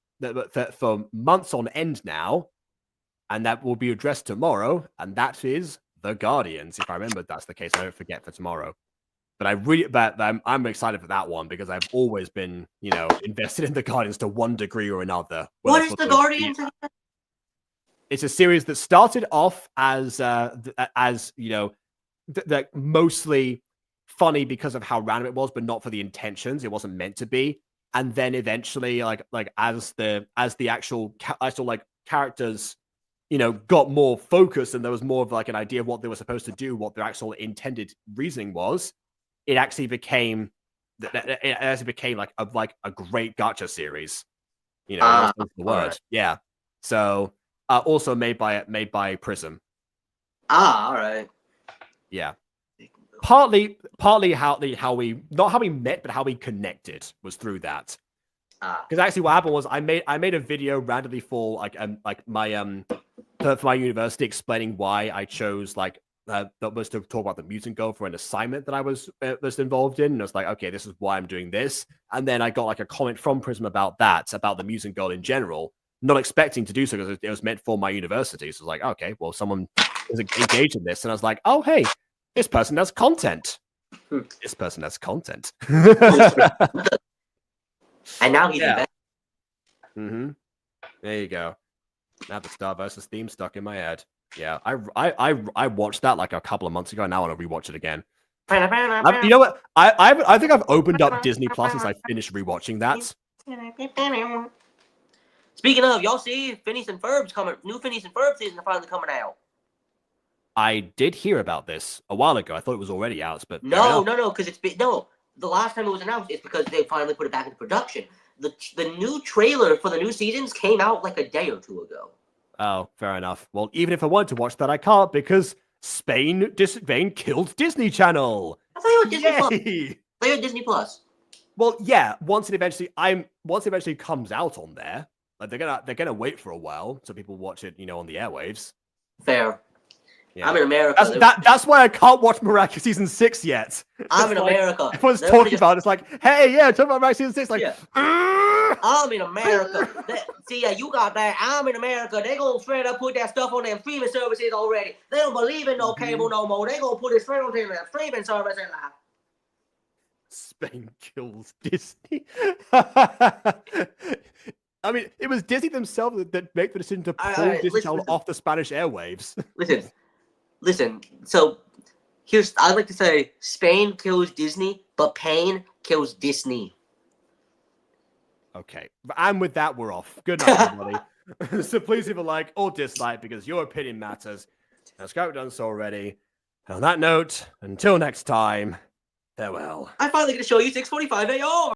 months on end now, and that will be addressed tomorrow, and that is the Guardians. If I remember, that's the case. I don't forget for tomorrow. But I'm excited for that one because I've always been, invested in the Guardians to one degree or another. What is the Guardians? It's a series that started off as mostly funny because of how random it was, but not for the intentions. It wasn't meant to be. And then eventually, as the actual characters, got more focused and there was more of like an idea of what they were supposed to do, what their actual intended reasoning was. It actually became like a great gacha series. That's the word. Right. Yeah. So also made by Prism. All right. Yeah. Partly how we not how we met, but how we connected was through that. Because actually, what happened was I made a video randomly for for my university explaining why I chose that was to talk about the mutant girl for an assignment that I was involved in. And I was like, okay, this is why I'm doing this. And then I got like a comment from Prism about the mutant girl in general, not expecting to do so because it was meant for my university. So I was like, okay, well, someone is engaged in this. And I was like, oh, hey, this person has content. This person has content. And now he's mm-hmm. There you go. Now the Star versus theme stuck in my head. Yeah, I watched that like a couple of months ago. Now I want to rewatch it again. You know what? I think I've opened up Disney Plus since I finished rewatching that. Speaking of, y'all see Phineas and Ferb's coming. New Phineas and Ferb season are finally coming out. I did hear about this a while ago. I thought it was already out, but no, because it's been the last time it was announced is because they finally put it back into production. The new trailer for the new seasons came out like a day or two ago. Oh, fair enough. Well, even if I wanted to watch that, I can't because Spain killed Disney Channel. I thought you were Disney Plus. Yay! I thought you were Disney Plus. Well, yeah. Once it eventually comes out on there, like they're gonna wait for a while so people watch it, on the airwaves. Fair. Yeah. I'm in America. That's why I can't watch Miraculous Season 6 yet. I'm in America. Everyone's talking about it. It's like, hey, yeah, talk about Miraculous Season 6. Like, yeah. I'm in America. You got that. I'm in America. They gonna straight up put that stuff on their streaming services already. They don't believe in no cable no more. They gonna put it straight on their streaming service and like. Spain kills Disney. I mean, it was Disney themselves that made the decision to pull Disney Channel off the Spanish airwaves. Listen. So I'd like to say Spain kills Disney, but pain kills Disney. Okay, and with that, we're off. Good night, everybody. So please leave a like or dislike because your opinion matters. Now, Skype done so already. And on that note, until next time, farewell. I finally get to show you 6:45 AR.